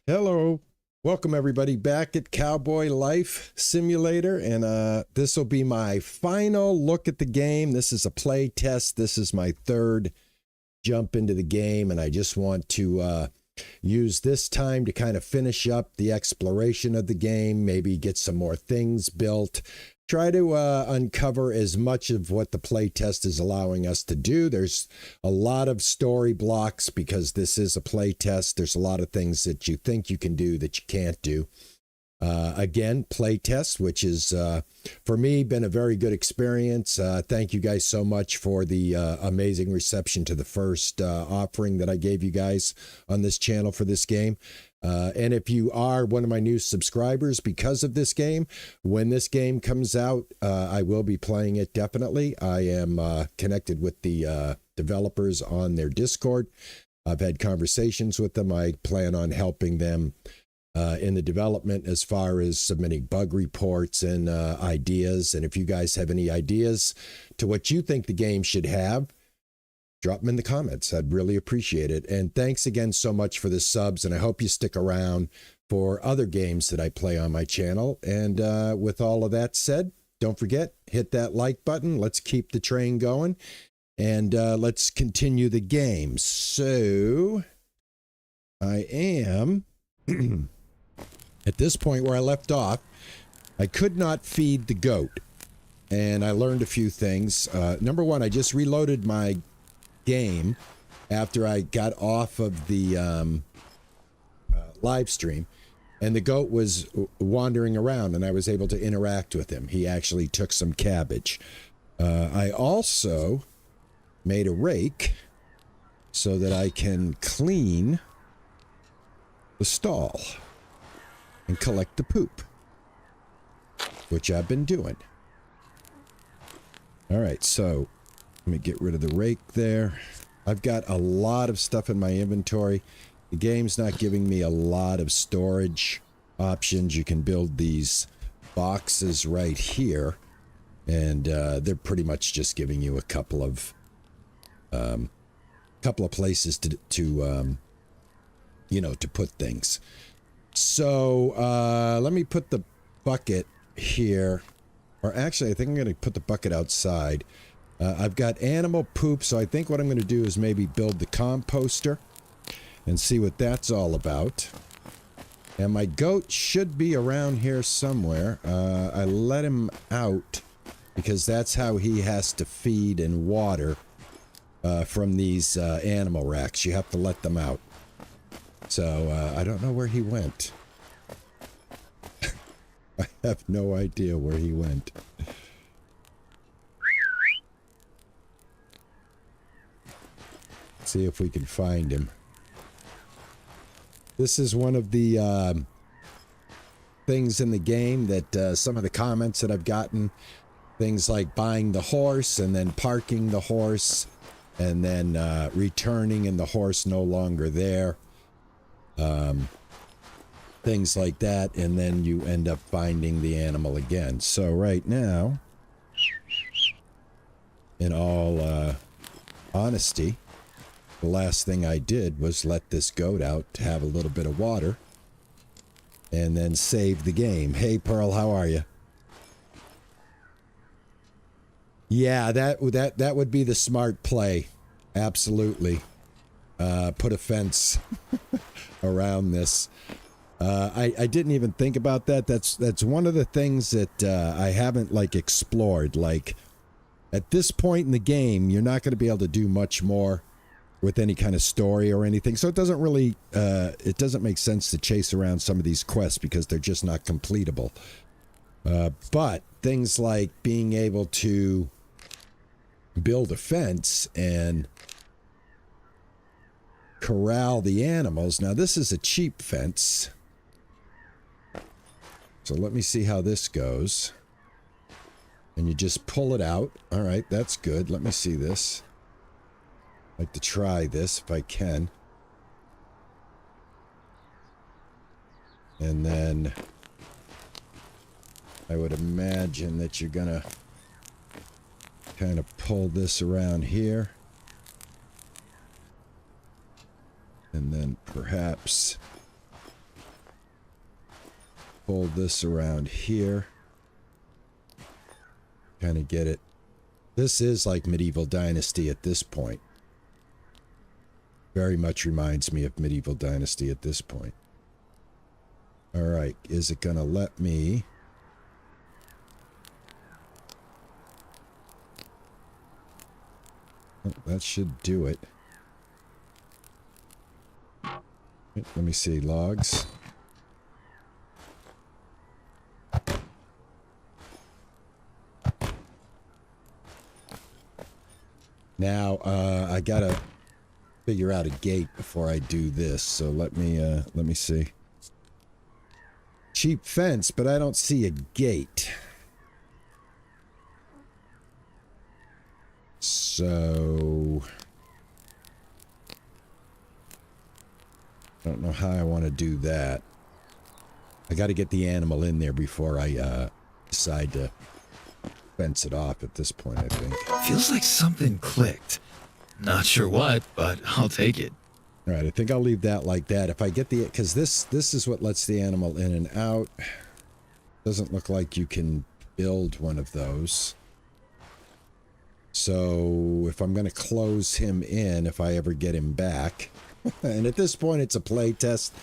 Hello. Welcome everybody back at Cowboy Life Simulator, and this will be my final look at the game. This is a play test. This is my third jump into the game, and I just want to use this time to kind of finish up the exploration of the game, maybe get some more things built, try to uncover as much of what the play test is allowing us to do. There's a lot of story blocks because this is a play test. There's a lot of things that you think you can do that you can't do. Again, play test, which is, for me, been a very good experience. Thank you guys so much for the amazing reception to the first offering that I gave you guys on this channel for this game. And if you are one of my new subscribers because of this game, when this game comes out, I will be playing it definitely. I am connected with the developers on their Discord. I've had conversations with them. I plan on helping them in the development as far as submitting bug reports and ideas. And if you guys have any ideas to what you think the game should have, drop them in the comments. I'd really appreciate it. And thanks again so much for the subs, and I hope you stick around for other games that I play on my channel. And with all of that said, don't forget, hit that like button. Let's keep the train going, and let's continue the game. So I am at this point where I left off. I could not feed the goat, and I learned a few things. Number one, I just reloaded my game after I got off of the live stream, and the goat was wandering around, and I was able to interact with him. He actually took some cabbage. I also made a rake so that I can clean the stall and collect the poop, which I've been doing. All right, so let me get rid of the rake there. I've got a lot of stuff in my inventory. The game's not giving me a lot of storage options. You can build these boxes right here, and they're pretty much just giving you a couple of places to you know, to put things. So let me put the bucket here, or actually I think I'm going to put the bucket outside. I've got animal poop, so I think what I'm going to do is maybe build the composter and see what that's all about. And my goat should be around here somewhere. I let him out because that's how he has to feed and water from these animal racks. You have to let them out. So I don't know where he went. I have no idea where he went. See if we can find him. This is one of the things in the game that some of the comments that I've gotten, things like buying the horse and then parking the horse and then returning and the horse no longer there, things like that, and then you end up finding the animal again. So right now, in all honesty, the last thing I did was let this goat out to have a little bit of water and then save the game. Hey, Pearl, how are you? Yeah, that would be the smart play. Absolutely. Put a fence around this. I didn't even think about that. That's one of the things that I haven't like explored. Like at this point in the game, you're not going to be able to do much more with any kind of story or anything, so it doesn't really it doesn't make sense to chase around some of these quests because they're just not completable. But things like being able to build a fence and corral the animals. Now this is a cheap fence, so let me see how this goes. And you just pull it out. All right, that's good. Let me see this. I'd like to try this if I can. And then I would imagine that you're gonna kind of pull this around here. And then perhaps pull this around here. Kind of get it. This is like Medieval Dynasty at this point. Very much reminds me of Medieval Dynasty at this point. Alright, is it gonna let me... Oh, that should do it. Let me see, logs. Now, I gotta figure out a gate before I do this, so let me see. Cheap fence, but I don't see a gate. So... I don't know how I want to do that. I gotta get the animal in there before I, decide to fence it off at this point, I think. Feels like something clicked. Not sure what, but I'll take it. All right, I think I'll leave that like that. If I get the... Because this is what lets the animal in and out. Doesn't look like you can build one of those. So, if I'm going to close him in, if I ever get him back... and at this point, it's a play test.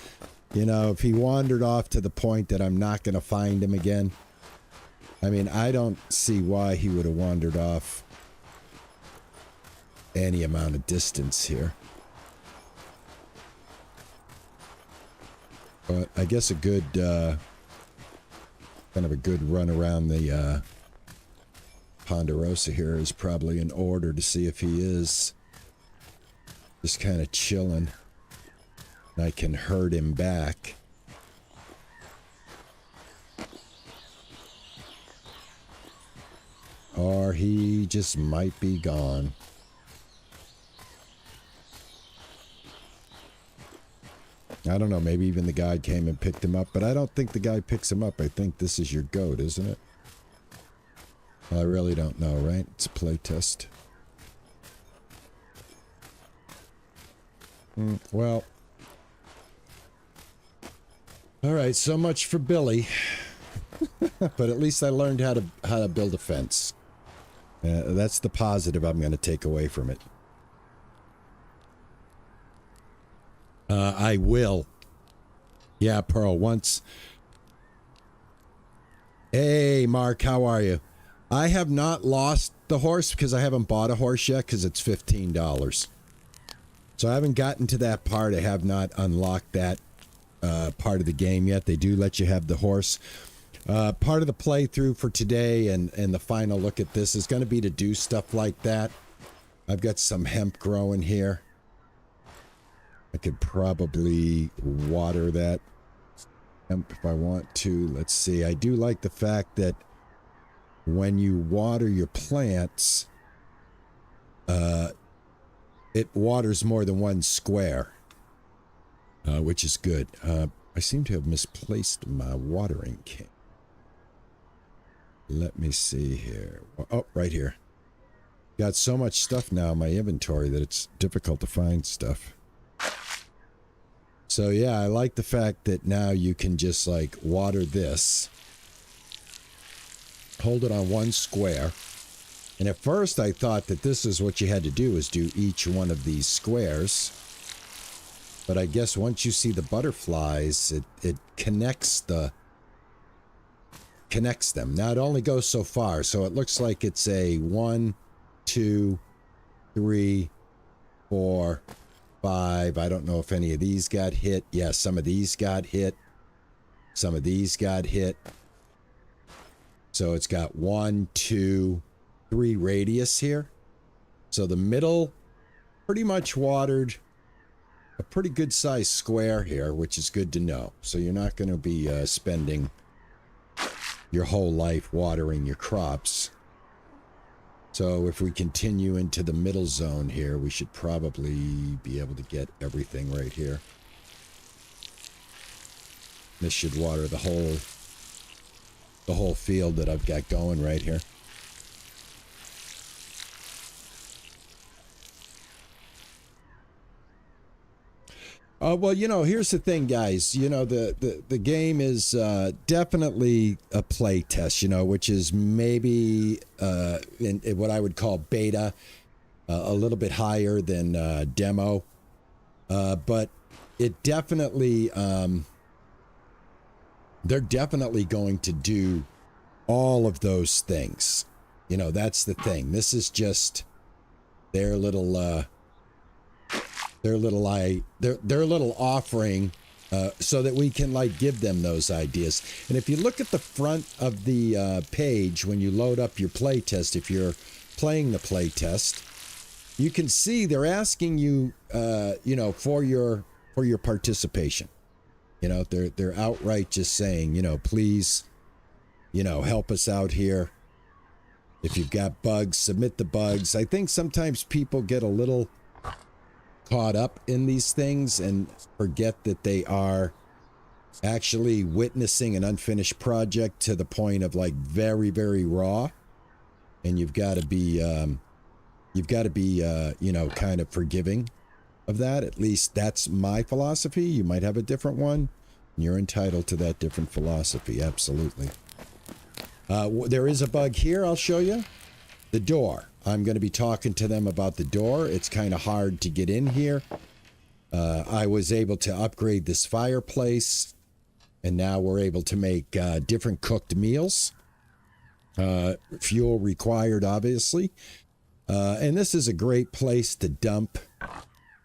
You know, if he wandered off to the point that I'm not going to find him again... I mean, I don't see why he would have wandered off any amount of distance here. But I guess a good, kind of a good run around the Ponderosa here is probably in order to see if he is just kind of chilling. And I can herd him back. Or he just might be gone. I don't know, maybe even the guy came and picked him up, but I don't think the guy picks him up. I think this is your goat, isn't it? Well, I really don't know, right? It's a play test. Well. Alright, so much for Billy. But at least I learned how to build a fence. That's the positive I'm going to take away from it. I will. Yeah, Pearl, once. Hey, Mark, how are you? I have not lost the horse because I haven't bought a horse yet because it's $15. So I haven't gotten to that part. I have not unlocked that part of the game yet. They do let you have the horse. Part of the playthrough for today and the final look at this is going to be to do stuff like that. I've got some hemp growing here. I could probably water that hemp if I want to. Let's see. I do like the fact that when you water your plants, it waters more than one square, which is good. I seem to have misplaced my watering can. Let me see here. Oh, right here. Got so much stuff now in my inventory that it's difficult to find stuff. So yeah, I like the fact that now you can just like water this. Hold it on one square. And at first I thought that this is what you had to do, is do each one of these squares. But I guess once you see the butterflies, it connects them. Now it only goes so far, so it looks like it's a 1, 2, 3, 4, 5. I don't know if any of these got hit. Yeah, some of these got hit. Some of these got hit. So it's got 1, 2, 3 radius here. So the middle pretty much watered a pretty good sized square here, which is good to know. So you're not going to be spending your whole life watering your crops. So if we continue into the middle zone here, we should probably be able to get everything right here. This should water the whole field that I've got going right here. Well, you know, here's the thing, guys. You know, the game is definitely a play test, you know, which is maybe in what I would call beta, a little bit higher than demo. But it definitely, they're definitely going to do all of those things. You know, that's the thing. This is just their little offering so that we can like give them those ideas. And if you look at the front of the page when you load up your playtest, if you're playing the playtest, you can see they're asking you, you know, for your participation. You know, they're outright just saying, you know, please, you know, help us out here. If you've got bugs, submit the bugs. I think sometimes people get a little caught up in these things and forget that they are actually witnessing an unfinished project to the point of like very, very raw. And you've got to be, you know, kind of forgiving of that. At least that's my philosophy. You might have a different one. And you're entitled to that different philosophy. Absolutely. There is a bug here. I'll show you. The door. I'm going to be talking to them about the door. It's kind of hard to get in here. I was able to upgrade this fireplace, and now we're able to make different cooked meals. Fuel required, obviously. And this is a great place to dump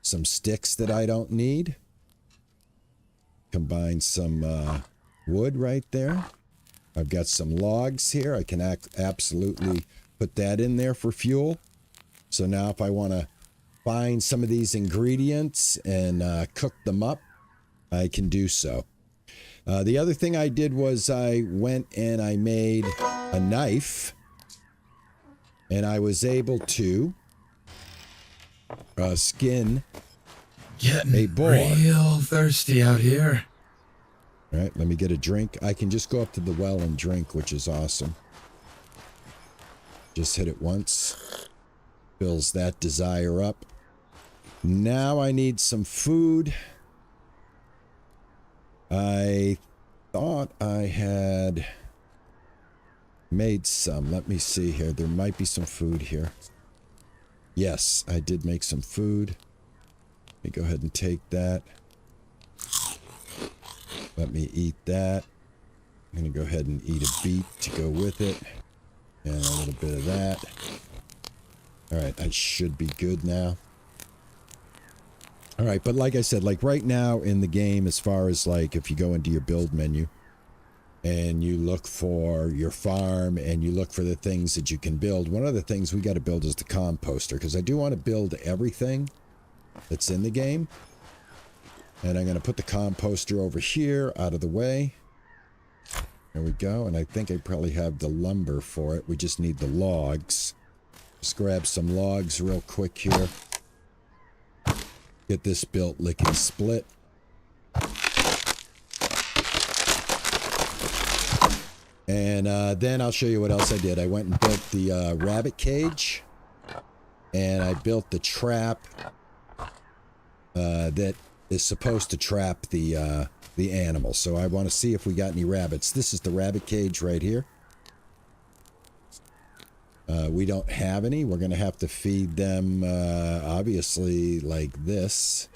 some sticks that I don't need. Combine some wood right there. I've got some logs here. I can absolutely put that in there for fuel. So now if I want to find some of these ingredients and cook them up, I can do so. The other thing I did was I went and I made a knife, and I was able to skin a boar. Real thirsty out here. All right, let me get a drink. I can just go up to the well and drink, which is awesome. Just hit it once. Fills that desire up. Now I need some food. I thought I had made some. Let me see here. There might be some food here. Yes, I did make some food. Let me go ahead and take that. Let me eat that. I'm going to go ahead and eat a beet to go with it. And a little bit of that. Alright, I should be good now. Alright, but like I said, like right now in the game, as far as like if you go into your build menu and you look for your farm and you look for the things that you can build, one of the things we got to build is the composter, because I do want to build everything that's in the game. And I'm going to put the composter over here out of the way. There we go. And I think I probably have the lumber for it. We just need the logs. Just grab some logs real quick here. Get this built lickety split. And then I'll show you what else I did. I went and built the rabbit cage. And I built the trap that is supposed to trap the animal. So I want to see if we got any rabbits. This is the rabbit cage right here. We don't have any. We're going to have to feed them, obviously, like this.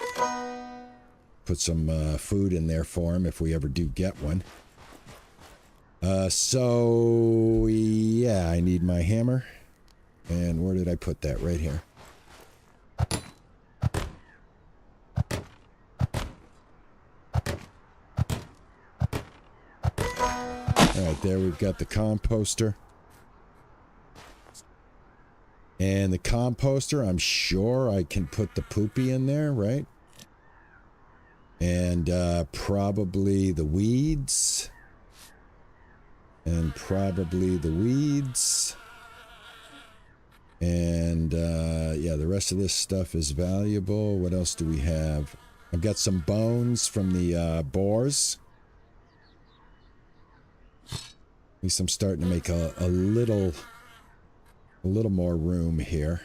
Put some food in there for them if we ever do get one. So, yeah, I need my hammer. And where did I put that? Right here. Alright, there we've got the composter. And the composter, I'm sure I can put the poopy in there, right? And probably the weeds. And probably the weeds. And yeah, the rest of this stuff is valuable. What else do we have? I've got some bones from the boars. At least I'm starting to make a little more room here.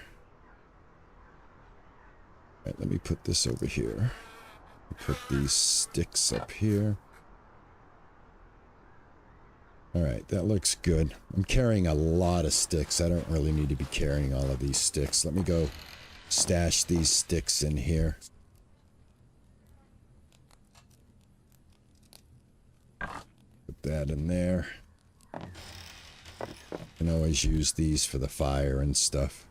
All right, let me put this over here. Put these sticks up here. All right, that looks good. I'm carrying a lot of sticks. I don't really need to be carrying all of these sticks. Let me go stash these sticks in here. Put that in there. Can always use these for the fire and stuff.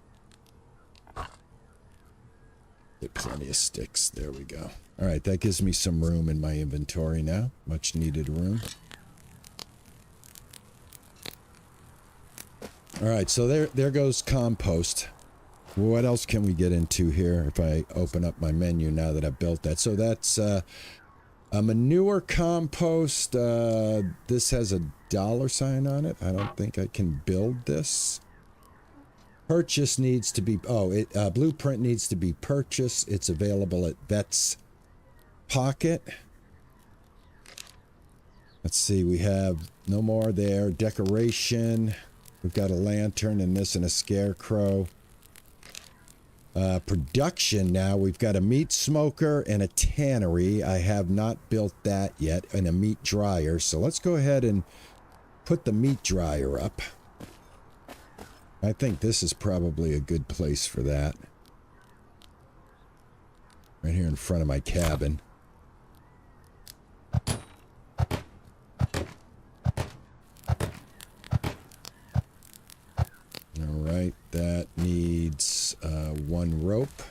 Get plenty of sticks. There we go. All right, that gives me some room in my inventory now. Much needed room. All right, so there goes compost. What else can we get into here if I open up my menu now that I've built that? So that's a manure compost. This has a $sign on it. I don't think I can build this. Purchase needs to be... Oh, blueprint needs to be purchased. It's available at Vet's Pocket. Let's see, we have no more there. Decoration... We've got a lantern and this and a scarecrow. Production now. We've got a meat smoker and a tannery. I have not built that yet. And a meat dryer. So let's go ahead and put the meat dryer up. I think this is probably a good place for that. Right here in front of my cabin. Alright, that needs one rope.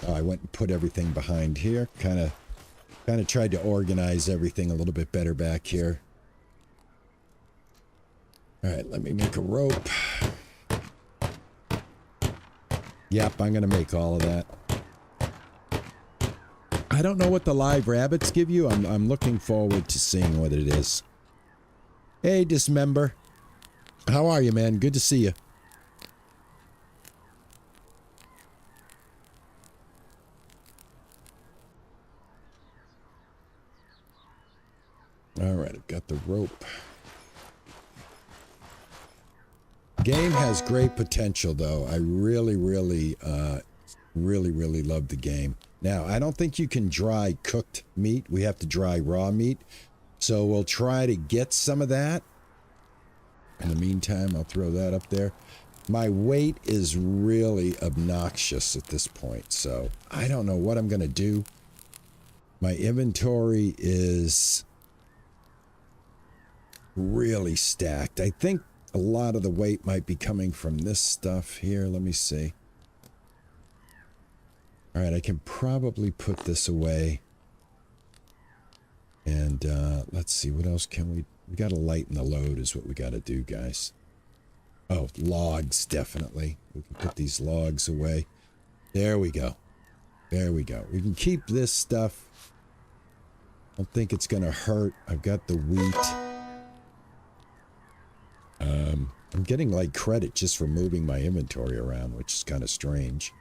Oh, I went and put everything behind here. Kind of tried to organize everything a little bit better back here. Alright, let me make a rope. Yep, I'm going to make all of that. I don't know what the live rabbits give you. I'm looking forward to seeing what it is. Hey, Dismember. How are you, man? Good to see you. All right, I've got the rope. Game has great potential, though. I really love the game. Now, I don't think you can dry cooked meat. We have to dry raw meat. So we'll try to get some of that. In the meantime, I'll throw that up there. My weight is really obnoxious at this point, so I don't know what I'm going to do. My inventory is really stacked. I think a lot of the weight might be coming from this stuff here. Let me see. All right, I can probably put this away. And let's see, what else can we... We got to lighten the load is what we got to do, guys. Oh, logs, definitely. We can put these logs away. There we go. There we go. We can keep this stuff. I don't think it's going to hurt. I've got the wheat. I'm getting, like, credit just for moving my inventory around, which is kind of strange.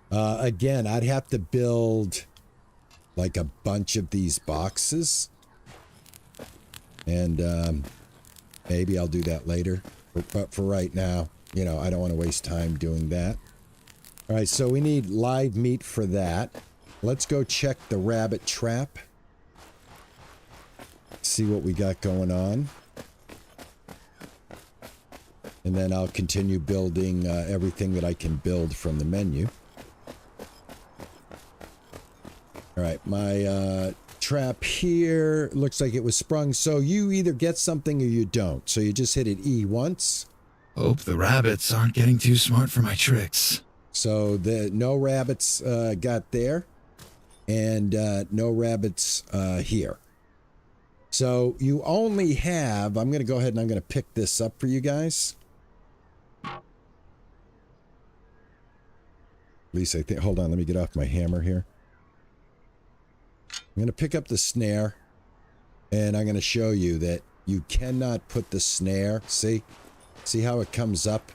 Again, I'd have to build, like, a bunch of these boxes. And maybe I'll do that later. But for right now, you know, I don't want to waste time doing that. All right, so we need live meat for that. Let's go check the rabbit trap. See what we got going on. And then I'll continue building everything that I can build from the menu. All right, my... trap here looks like it was sprung, so you either get something or you don't, so you just hit it E once. Hope the rabbits aren't getting too smart for my tricks. So no rabbits got there, and no rabbits here. So you only have... I'm going to go ahead and I'm going to pick this up for you guys. At least I think... Hold on, let me get off my hammer here. I'm going to pick up the snare, and I'm going to show you that you cannot put the snare. See how it comes up?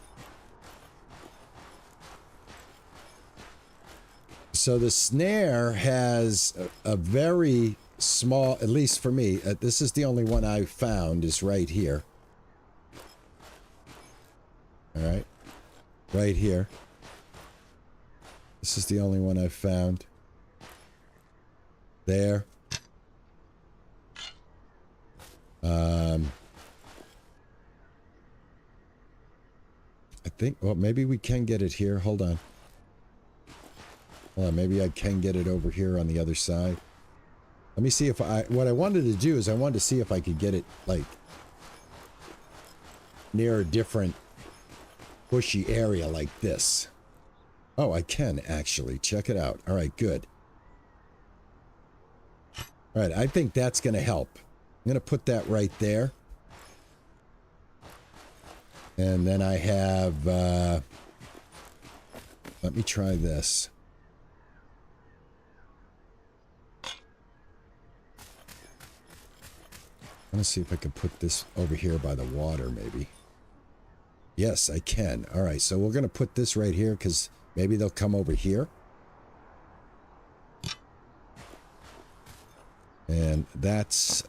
So the snare has a very small, at least for me, this is the only one I've found, is right here. All right. Right here. This is the only one I've found. There. I think, well, maybe we can get it here. Hold on. Hold on, maybe I can get it over here on the other side. Let me see if what I wanted to do is I wanted to see if I could get it, like, near a different bushy area like this. Oh, I can, actually. Check it out. All right, good. All right, I think that's going to help. I'm going to put that right there. And then I have, let me try this. I want to see if I can put this over here by the water, maybe. Yes, I can. All right, so we're going to put this right here because maybe they'll come over here. And that's...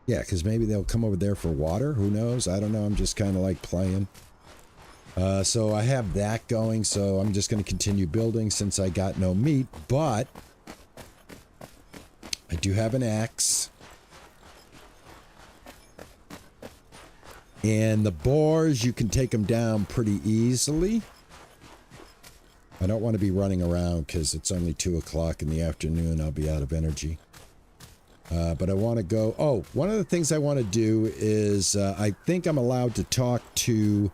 yeah, because maybe they'll come over there for water. Who knows? I don't know. I'm just kind of like playing. So I have that going, so I'm just going to continue building since I got no meat. But I do have an axe. And the boars, you can take them down pretty easily. I don't want to be running around because it's only 2 o'clock in the afternoon. I'll be out of energy. But I want to go... oh, one of the things I want to do is I think I'm allowed to talk to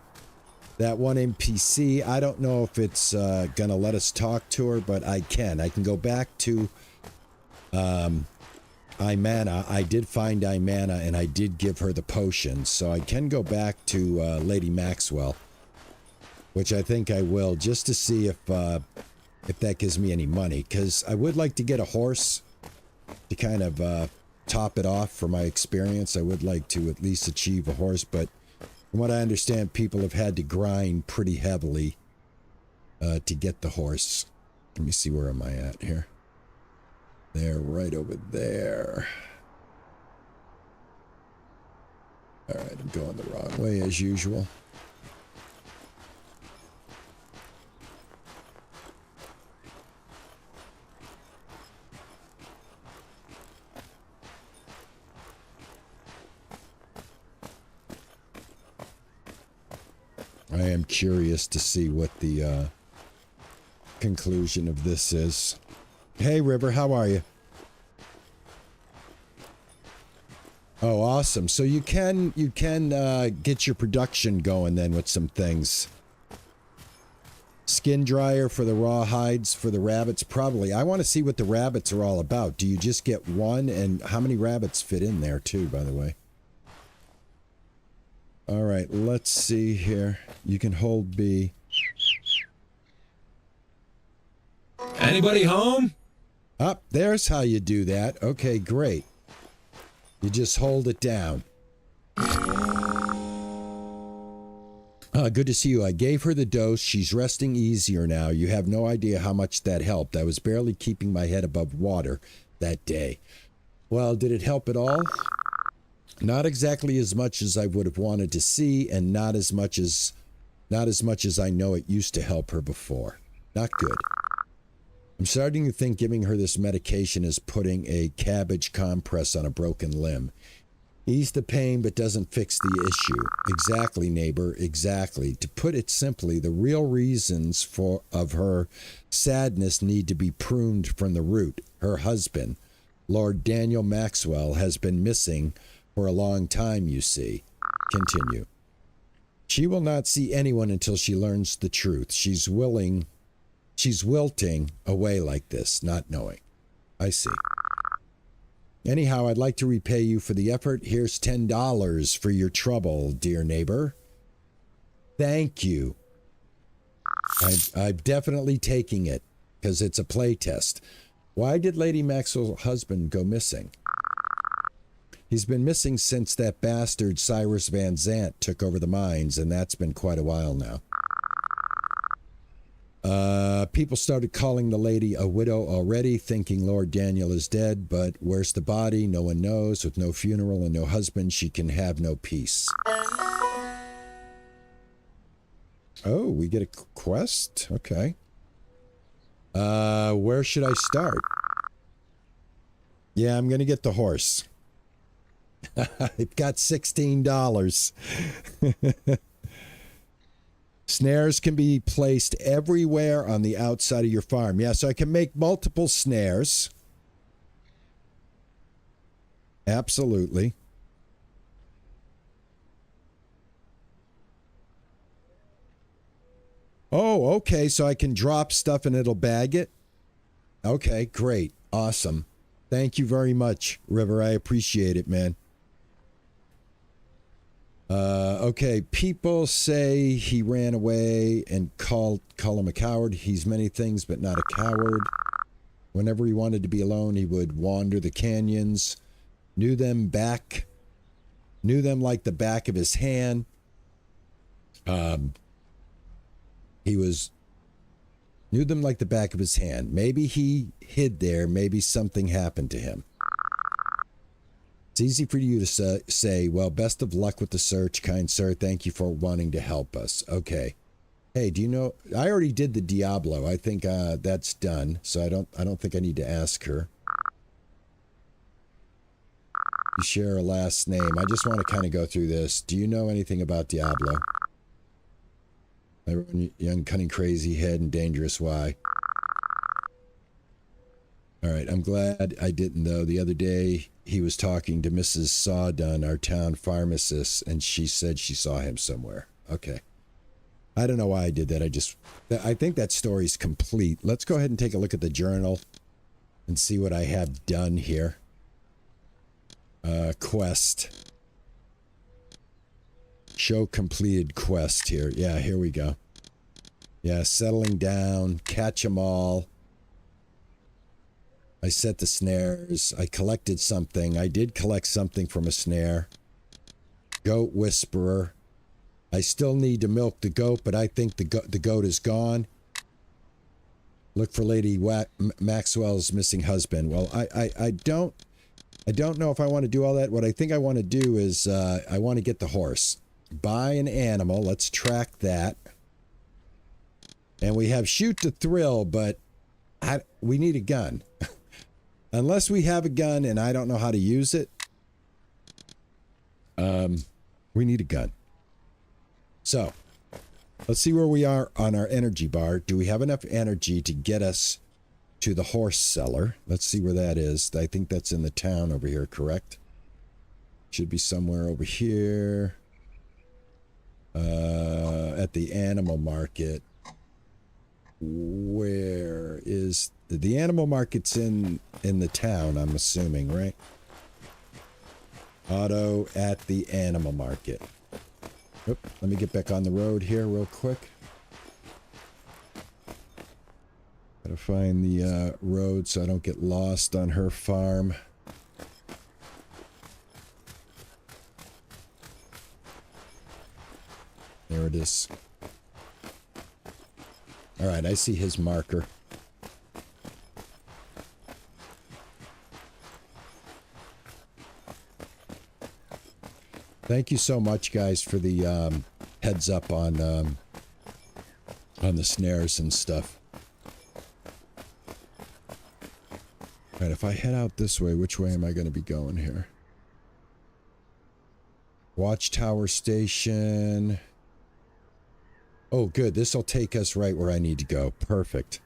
that one NPC. I don't know if it's going to let us talk to her, but I can. I can go back to Imana. I did find Imana, and I did give her the potion. So I can go back to Lady Maxwell, which I think I will, just to see if that gives me any money. Because I would like to get a horse to kind of top it off for my experience. I would like to at least achieve a horse, but from what I understand, people have had to grind pretty heavily to get the horse. Let me see, where am I at here? They're right over there. All right, I'm going the wrong way as usual. I am curious to see what the conclusion of this is. Hey, River, how are you? Oh, awesome. So you can get your production going then with some things. Skin dryer for the raw hides for the rabbits, probably. I want to see what the rabbits are all about. Do you just get one? And how many rabbits fit in there too, by the way? All right, let's see here. You can hold B. Anybody home? Up, there's how you do that. Okay, great. You just hold it down. Good to see you. I gave her the dose. She's resting easier now. You have no idea how much that helped. I was barely keeping my head above water that day. Well, did it help at all? Not exactly as much as I would have wanted to see, and not as much as I know it used to help her before. Not good. I'm starting to think giving her this medication is putting a cabbage compress on a broken limb. Ease the pain, but doesn't fix the issue. Exactly, neighbor, exactly. To put it simply, the real reasons of her sadness need to be pruned from the root. Her husband, Lord Daniel Maxwell, has been missing for a long time, you see. Continue. She will not see anyone until she learns the truth. She's wilting away like this, not knowing. I see. Anyhow, I'd like to repay you for the effort. Here's $10 for your trouble, dear neighbor. Thank you. I'm definitely taking it, because it's a play test. Why did Lady Maxwell's husband go missing? He's been missing since that bastard Cyrus Van Zant took over the mines, and that's been quite a while now. People started calling the lady a widow already, thinking Lord Daniel is dead, but where's the body? No one knows. With no funeral and no husband, she can have no peace. Oh, we get a quest? Okay. Where should I start? Yeah, I'm going to get the horse. It got $16. Snares can be placed everywhere on the outside of your farm. Yeah, so I can make multiple snares. Absolutely. Oh, okay, so I can drop stuff and it'll bag it? Okay, great. Awesome. Thank you very much, River. I appreciate it, man. Okay, people say he ran away and call him a coward. He's many things, but not a coward. Whenever he wanted to be alone, he would wander the canyons. Knew them like the back of his hand. Knew them like the back of his hand. Maybe he hid there. Maybe something happened to him. It's easy for you to say, well, best of luck with the search, kind sir. Thank you for wanting to help us. Okay. Hey, do you know, I already did the Diablo. I think that's done. So I don't think I need to ask her. You share a last name. I just want to kind of go through this. Do you know anything about Diablo? Young, cunning, crazy head, and dangerous why. All right, I'm glad I didn't, though. The other day, he was talking to Mrs. Sawdun, our town pharmacist, and she said she saw him somewhere. Okay. I don't know why I did that. I think that story's complete. Let's go ahead and take a look at the journal and see what I have done here. Quest. Show completed quest here. Yeah, here we go. Yeah, settling down, catch 'em all. I set the snares. I collected something. I did collect something from a snare. Goat whisperer. I still need to milk the goat, but I think the goat is gone. Look for Lady Maxwell's missing husband. Well, I don't know if I want to do all that. What I think I want to do is I want to get the horse. Buy an animal. Let's track that. And we have shoot to thrill, but we need a gun. Unless we have a gun and I don't know how to use it, we need a gun. So, let's see where we are on our energy bar. Do we have enough energy to get us to the horse seller? Let's see where that is. I think that's in the town over here, correct? Should be somewhere over here. At the animal market. Where is the animal market's in the town, I'm assuming, right? Auto at the animal market. Oop, let me get back on the road here real quick. Gotta find the road so I don't get lost on her farm. There it is. All right, I see his marker. Thank you so much, guys, for the heads up on the snares and stuff. All right, if I head out this way, which way am I going to be going here? Watchtower Station. Oh, good. This will take us right where I need to go. Perfect.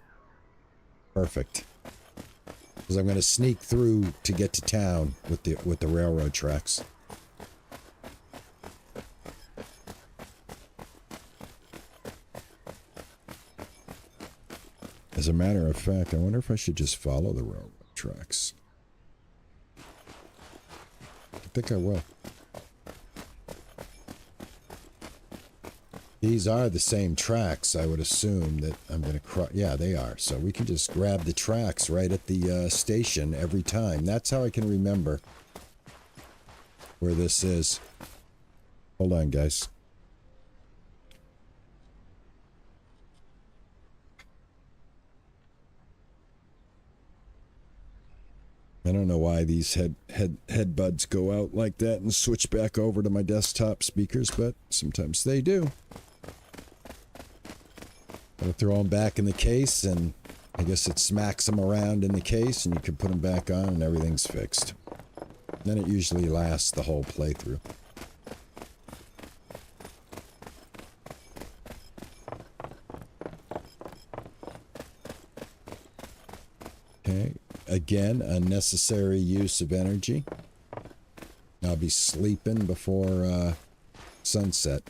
Perfect. Because I'm going to sneak through to get to town with the railroad tracks. As a matter of fact, I wonder if I should just follow the railroad tracks. I think I will. These are the same tracks, I would assume that I'm going to cross. Yeah, they are. So we can just grab the tracks right at the station every time. That's how I can remember where this is. Hold on, guys. I don't know why these head buds go out like that and switch back over to my desktop speakers, but sometimes they do. Gotta throw them back in the case and I guess it smacks them around in the case and you can put them back on and everything's fixed. Then it usually lasts the whole playthrough. Okay, again, unnecessary use of energy. I'll be sleeping before sunset.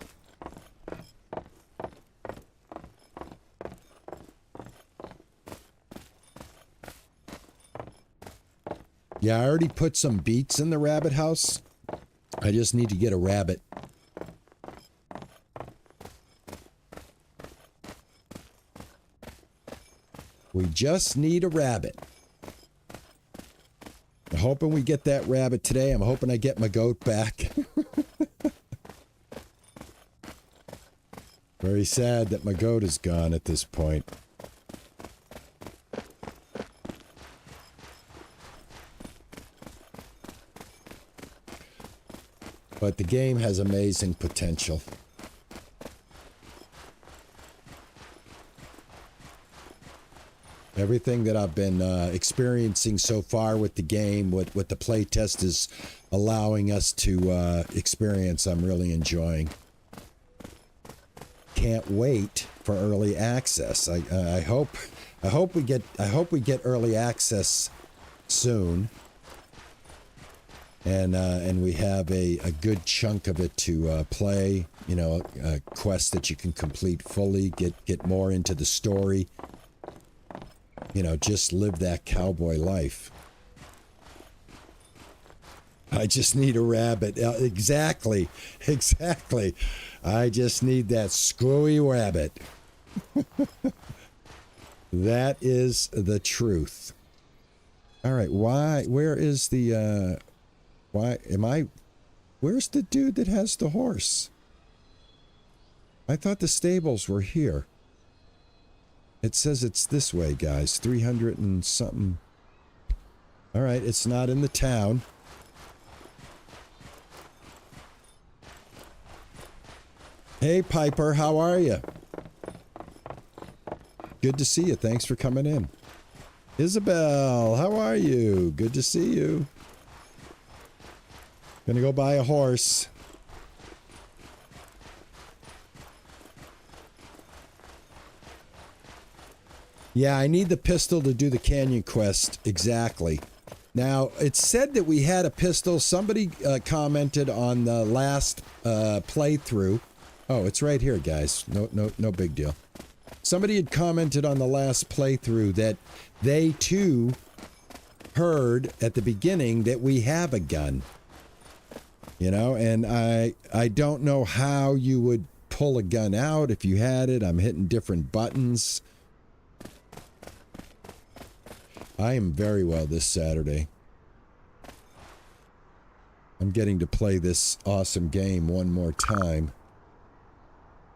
Yeah, I already put some beets in the rabbit house. I just need to get a rabbit. We just need a rabbit. I'm hoping we get that rabbit today. I'm hoping I get my goat back. Very sad that my goat is gone at this point. But the game has amazing potential. Everything that I've been experiencing so far with the game, what the playtest is allowing us to experience, I'm really enjoying. Can't wait for early access. I hope we get early access soon. And we have a good chunk of it to play, you know, a quest that you can complete fully, get more into the story, you know, just live that cowboy life. I just need a rabbit. Exactly. I just need that screwy rabbit. That is the truth. All right, where is the... Where's the dude that has the horse? I thought the stables were here. It says it's this way, guys. 300 and something. All right, it's not in the town. Hey, Piper, how are you? Good to see you. Thanks for coming in. Isabel, how are you? Good to see you. Gonna go buy a horse. Yeah, I need the pistol to do the canyon quest. Exactly. Now, it said that we had a pistol. Somebody commented on the last playthrough. Oh, it's right here, guys. No big deal. Somebody had commented on the last playthrough that they too heard at the beginning that we have a gun. You know, and I don't know how you would pull a gun out if you had it. I'm hitting different buttons. I am very well this Saturday. I'm getting to play this awesome game one more time.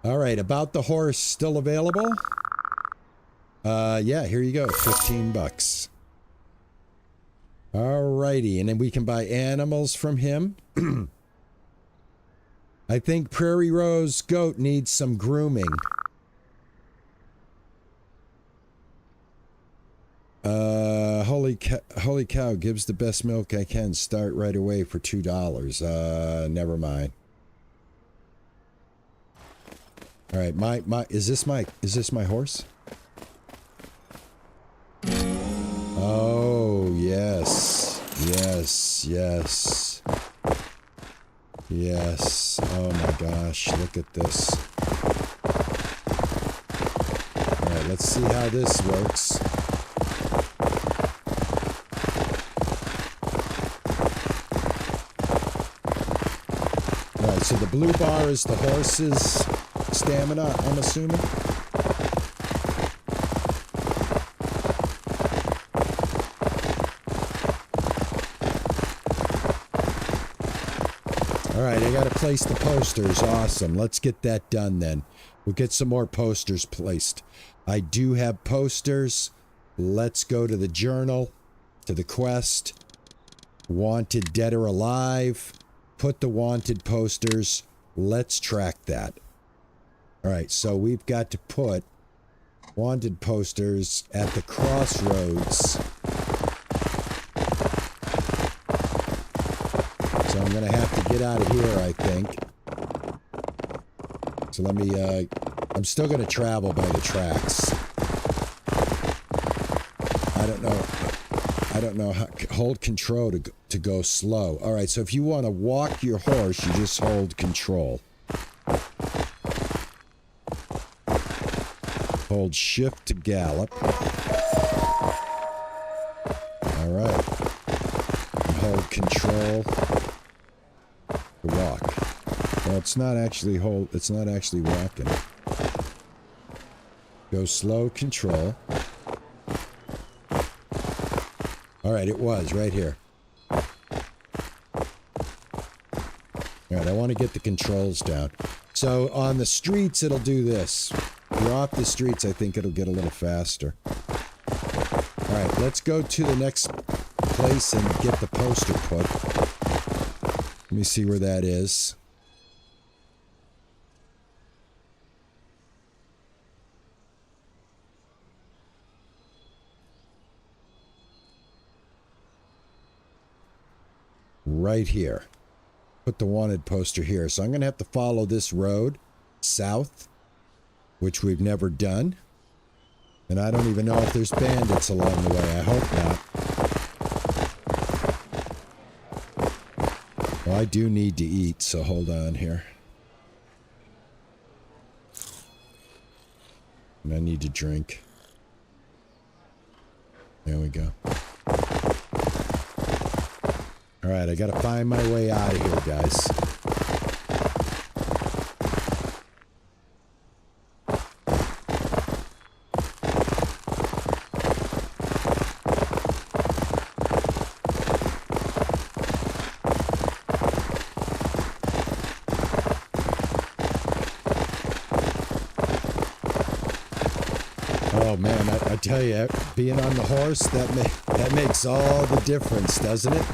All right, about the horse, still available? Yeah, here you go, 15 bucks. All righty, and then we can buy animals from him. I think Prairie Rose Goat needs some grooming. Holy cow gives the best milk I can. Start right away for $2. Never mind. All right, is this my horse? Oh, yes. Yes. Oh my gosh, look at this. All right, let's see how this works. All right, so the blue bar is the horse's stamina, I'm assuming. All right, I got to place the posters. Awesome. Let's get that done then. We'll get some more posters placed. I do have posters. Let's go to the journal, to the quest. Wanted, dead or alive. Put the wanted posters. Let's track that. All right, so we've got to put wanted posters at the crossroads. So I'm going to have to get out of here, I think. So let me, I'm still going to travel by the tracks. I don't know how, hold control to go slow. All right, so if you want to walk your horse, you just hold control. Hold shift to gallop. All right. And hold control to walk. Well, it's not actually walking. Go slow, control. All right, it was right here. All right, I want to get the controls down. So on the streets, it'll do this. If you're off the streets, I think it'll get a little faster. All right, let's go to the next place and get the poster put. Let me see where that is. Right here. Put the wanted poster here. So I'm going to have to follow this road south, which we've never done. And I don't even know if there's bandits along the way. I hope not. Well, I do need to eat, so hold on here. And I need to drink. There we go. All right, I got to find my way out of here, guys. Oh man, I tell you, being on the horse, that makes all the difference, doesn't it?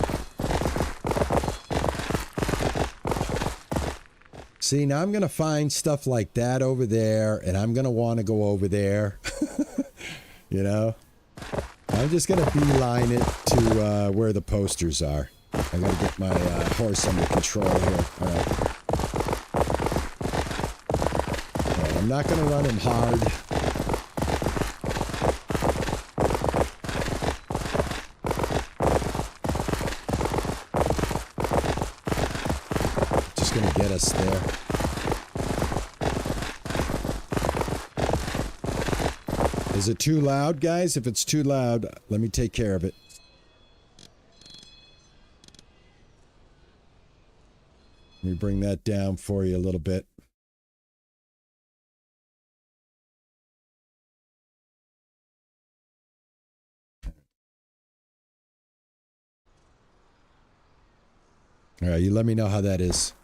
See, now I'm going to find stuff like that over there, and I'm going to want to go over there. You know? I'm just going to beeline it to where the posters are. I got to get my horse under control here. All right. All right, I'm not going to run him hard. Just going to get us there. Is it too loud, guys? If it's too loud, let me take care of it. Let me bring that down for you a little bit. All right, you let me know how that is.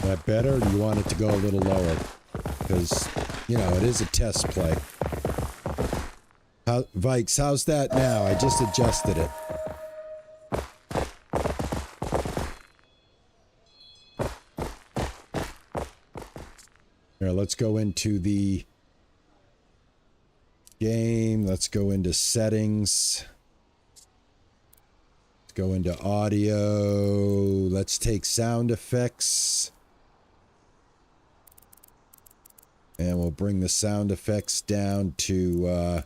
That better, or do you want it to go a little lower? Because, you know, it is a test play. Vikes, how's that now? I just adjusted it. Here, let's go into the game. Let's go into settings. Let's go into audio. Let's take sound effects. And we'll bring the sound effects down to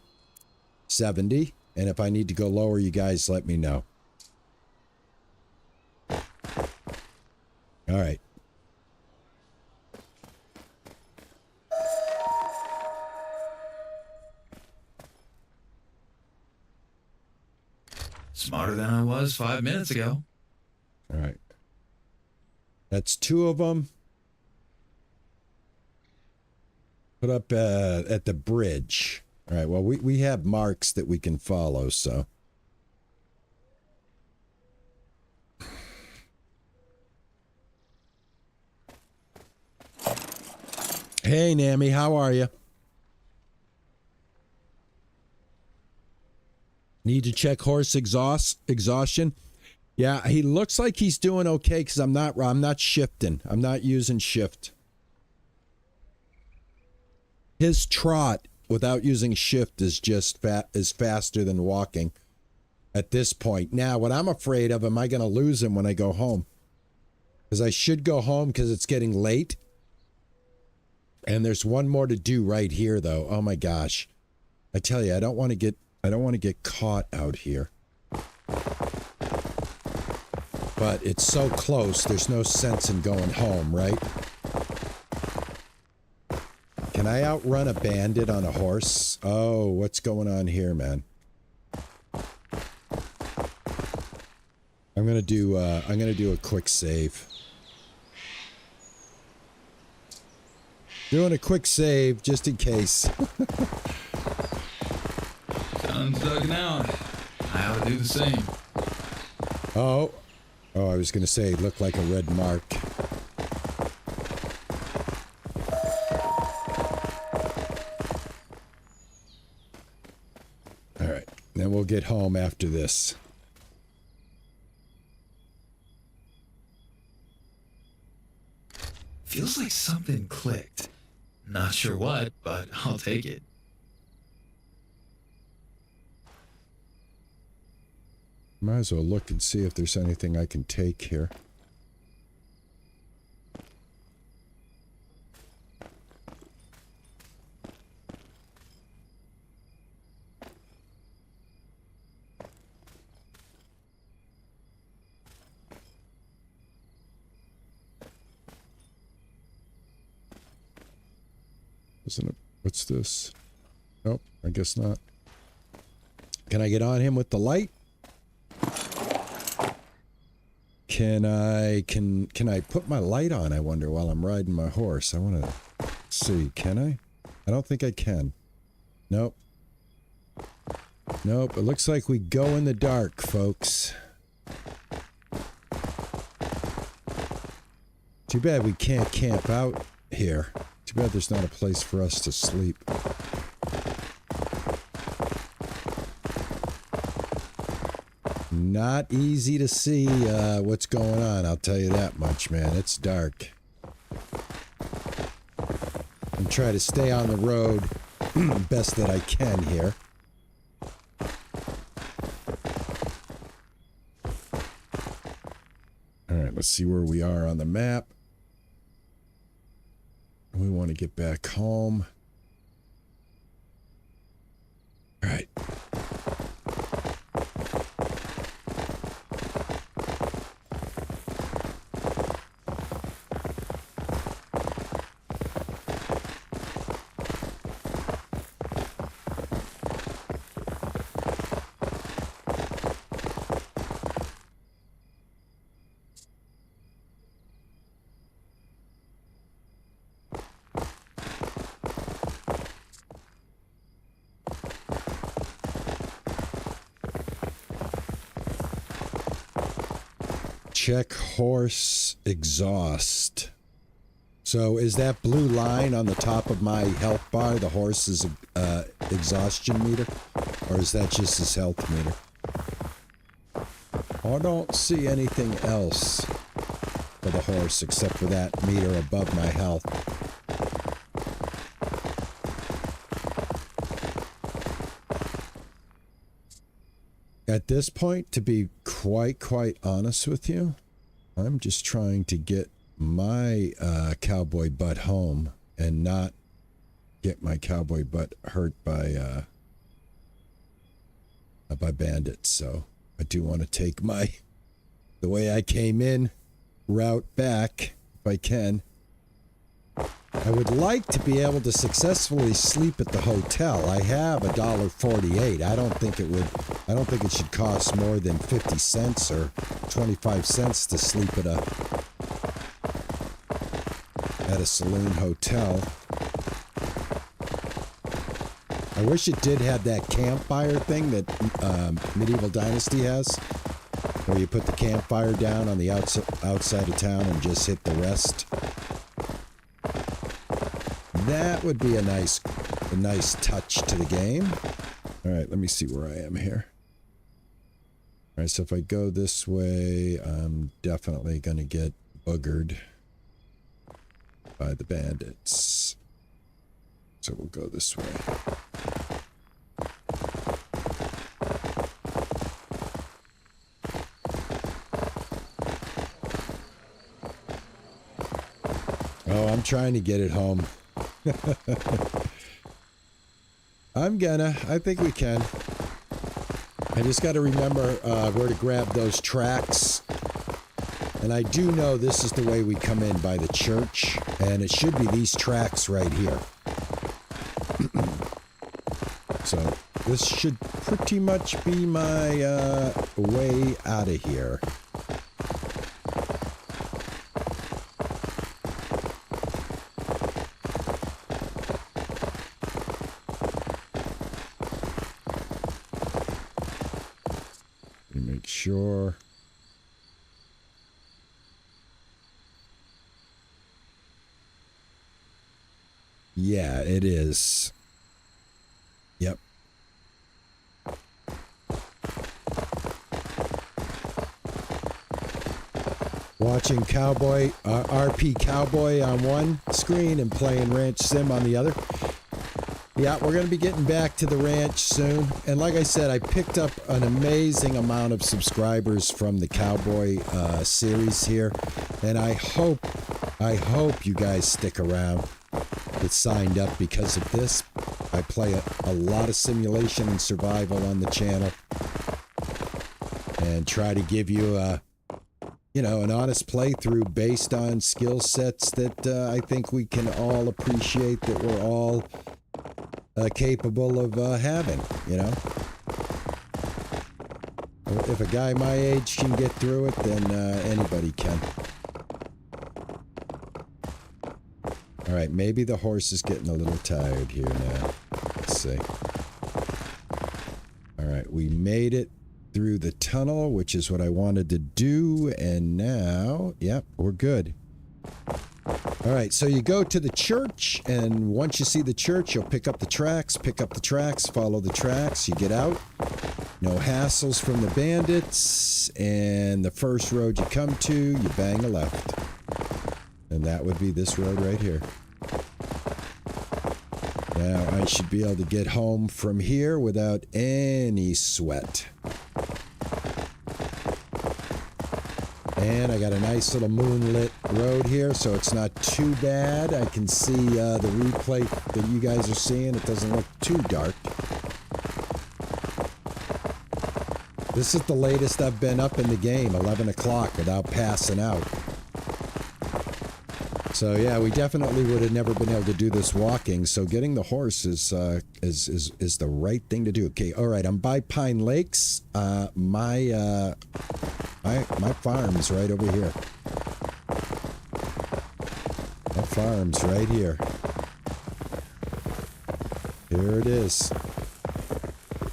70. And if I need to go lower, you guys let me know. All right. Smarter than I was 5 minutes ago. All right. That's 2 of them. Put up at the bridge. All right, well, we have marks that we can follow, so. Hey, Nami, how are you? Need to check horse exhaustion. Yeah, he looks like he's doing okay because I'm not shifting. I'm not using shift. His trot without using shift is just is faster than walking at this point. Now, what I'm afraid of, am I going to lose him when I go home? Because I should go home because it's getting late. And there's one more to do right here, though. Oh my gosh! I tell you, I don't want to get caught out here. But it's so close. There's no sense in going home, right? Can I outrun a bandit on a horse? Oh, what's going on here, man? I'm gonna do a quick save. Doing a quick save just in case. Sun's dug out. I ought to do the same. Oh, I was gonna say it looked like a red mark. All right, then we'll get home after this. Feels like something clicked. Not sure what, but I'll take it. Might as well look and see if there's anything I can take here. Isn't it? What's this? Nope, I guess not. Can I get on him with the light? Can I put my light on, I wonder, while I'm riding my horse? I want to see. Can I? I don't think I can. Nope. Nope, it looks like we go in the dark, folks. Too bad we can't camp out here. Too bad there's not a place for us to sleep. Not easy to see what's going on, I'll tell you that much, man. It's dark. I'm trying to stay on the road best that I can here. Alright, let's see where we are on the map. We want to get back home. Alright. Check horse exhaust. So is that blue line on the top of my health bar the horse's exhaustion meter? Or is that just his health meter? I don't see anything else for the horse except for that meter above my health. At this point, to be quite honest with you, I'm just trying to get my cowboy butt home and not get my cowboy butt hurt by bandits. So I do want to take the way I came in route back if I can. I would like to be able to successfully sleep at the hotel. I have $1.48. I don't think it should cost more than 50 cents or 25 cents to sleep at a saloon hotel. I wish it did have that campfire thing that Medieval Dynasty has, where you put the campfire down on the outside of town and just hit the rest. That would be a nice touch to the game. All right, let me see where I am here. All right, so if I go this way, I'm definitely going to get boogered by the bandits. So we'll go this way. Oh, I'm trying to get it home. I think we can. I just got to remember where to grab those tracks. And I do know this is the way we come in, by the church. And it should be these tracks right here. So this should pretty much be my way out of here. Make sure. Yeah, it is. Yep. Watching Cowboy, RP Cowboy on one screen and playing Ranch Sim on the other. Yeah, we're going to be getting back to the ranch soon. And like I said, I picked up an amazing amount of subscribers from the Cowboy series here. And I hope you guys stick around, get signed up because of this. I play a lot of simulation and survival on the channel. And try to give you an honest playthrough based on skill sets that I think we can all appreciate, that we're all capable of having, If a guy my age can get through it, then anybody can. All right, maybe the horse is getting a little tired here now. Let's see. All right, we made it through the tunnel, which is what I wanted to do, and now, yep, we're good. All right, so you go to the church, and once you see the church, you'll pick up the tracks, follow the tracks, you get out. No hassles from the bandits, and the first road you come to, you bang a left. And that would be this road right here. Now, I should be able to get home from here without any sweat. And I got a nice little moonlit road here, so it's not too bad. I can see the replay that you guys are seeing. It doesn't look too dark. This is the latest I've been up in the game, 11 o'clock, without passing out. So yeah, we definitely would have never been able to do this walking. So getting the horse is the right thing to do. Okay, all right. I'm by Pine Lakes. My farm's right over here. My farm's right here. Here it is.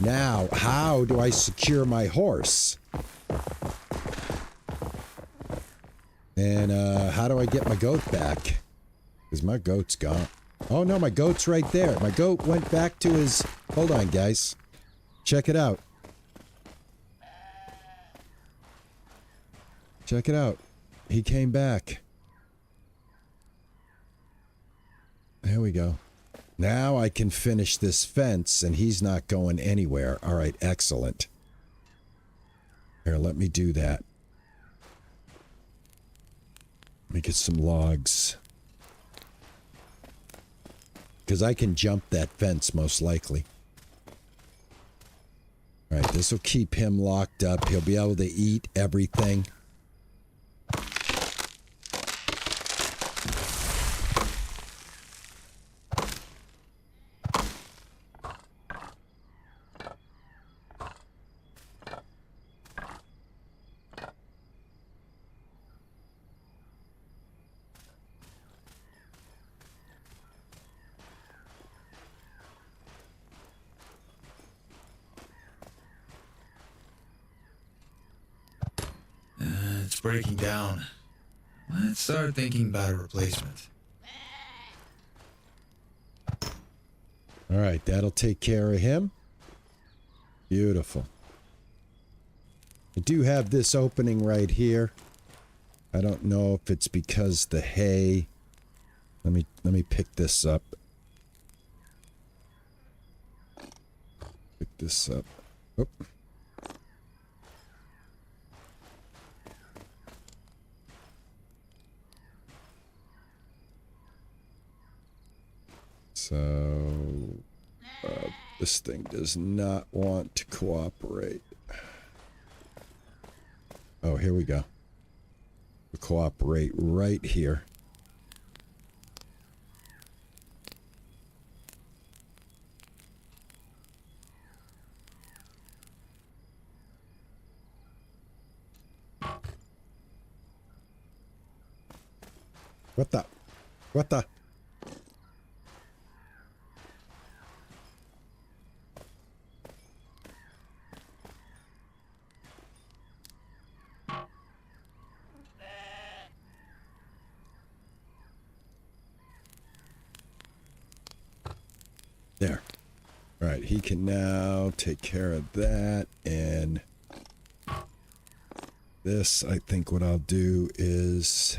Now, how do I secure my horse? And how do I get my goat back? Because my goat's gone. Oh no, my goat's right there. My goat went back to his... Hold on, guys. Check it out. Check it out. He came back. There we go. Now I can finish this fence, and he's not going anywhere. All right, excellent. Here, let me do that. Let me get some logs. Because I can jump that fence, most likely. All right, this will keep him locked up. He'll be able to eat everything. It's breaking down. Let's start thinking about a replacement. All right, that'll take care of him. Beautiful. I do have this opening right here. I don't know if it's because the hay. Let me pick this up. Pick this up. Oop. So this thing does not want to cooperate. Oh, here we go. We'll cooperate right here. What the? What the? There. All right, he can now take care of that, and this, I think what I'll do is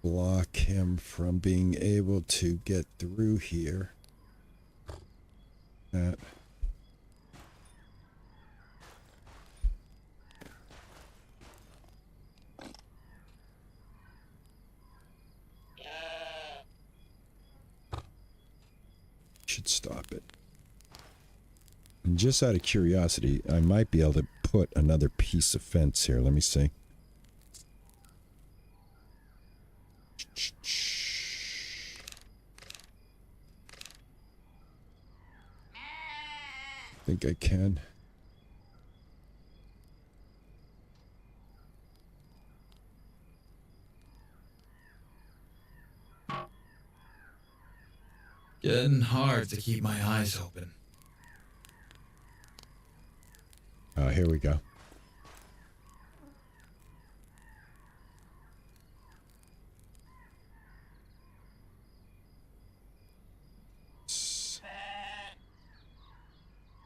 block him from being able to get through here. That. Should stop it. And just out of curiosity, I might be able to put another piece of fence here. Let me see. I think I can. Getting hard to keep my eyes open. Oh, here we go.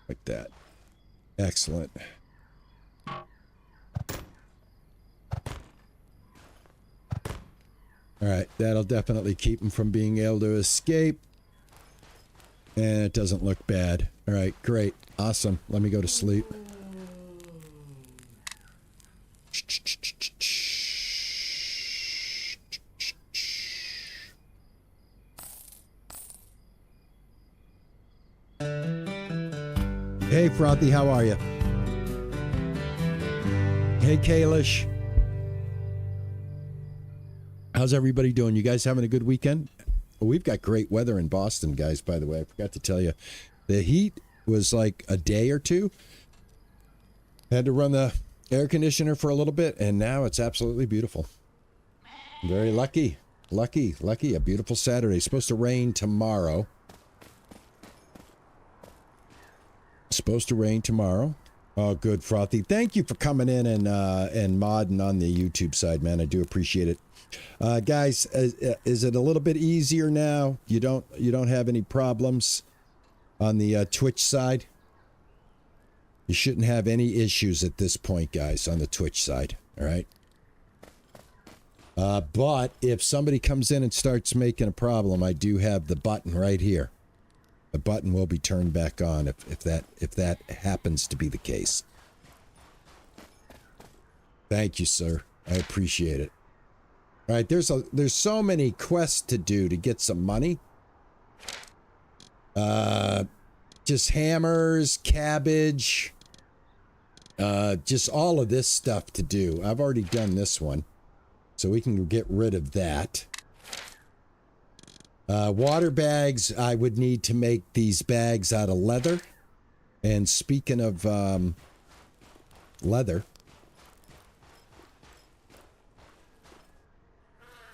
Like that. Excellent. All right, that'll definitely keep him from being able to escape. And it doesn't look bad. All right, great. Awesome. Let me go to sleep. Hey, Frothy, how are you? Hey, Kalish. How's everybody doing? You guys having a good weekend? We've got great weather in Boston, guys, by the way. I forgot to tell you. The heat was like a day or two. Had to run the air conditioner for a little bit, and now it's absolutely beautiful. Very lucky. Lucky. A beautiful Saturday. It's supposed to rain tomorrow. Supposed to rain tomorrow. Oh, good, Frothy. Thank you for coming in and modding on the YouTube side, man. I do appreciate it. Guys, is it a little bit easier now? You don't have any problems on the Twitch side? You shouldn't have any issues at this point, guys, on the Twitch side. All right. But if somebody comes in and starts making a problem, I do have the button right here. The button will be turned back on if that happens to be the case. Thank you, sir. I appreciate it. All right, there's so many quests to do to get some money. Just hammers, cabbage, just all of this stuff to do. I've already done this one, so we can get rid of that. Water bags, I would need to make these bags out of leather. And speaking of leather,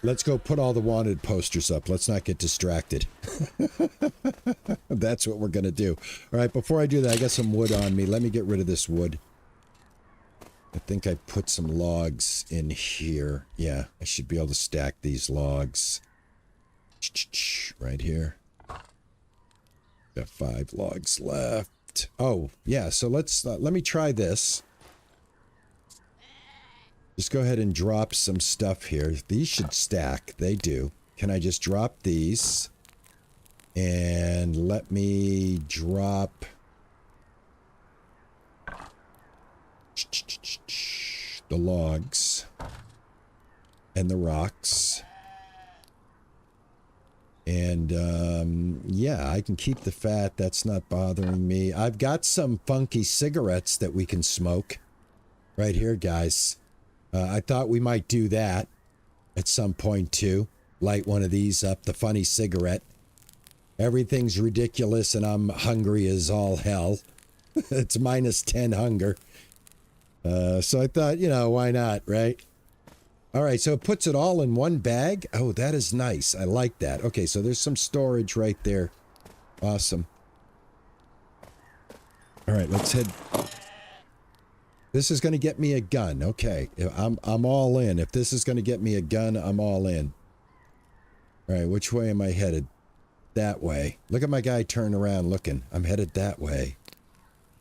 let's go put all the wanted posters up. Let's not get distracted. That's what we're going to do. All right, before I do that, I got some wood on me. Let me get rid of this wood. I think I put some logs in here. Yeah, I should be able to stack these logs. Right here. Got 5 logs left. dropped. Oh, yeah. So let's, let me try this. Just go ahead and drop some stuff here. These should stack. They do. Can I just drop these? And let me drop the logs and the rocks. And, yeah, I can keep the fat. That's not bothering me. I've got some funky cigarettes that we can smoke right here, guys. I thought we might do that at some point, too. Light one of these up, the funny cigarette. Everything's ridiculous, and I'm hungry as all hell. It's -10 hunger. So I thought, you know, why not, right? All right, so it puts it all in one bag. Oh, that is nice. I like that. Okay, so there's some storage right there. Awesome. All right, let's head. This is going to get me a gun. Okay, I'm all in. If this is going to get me a gun, I'm all in. All right, which way am I headed? That way. Look at my guy turn around looking. I'm headed that way.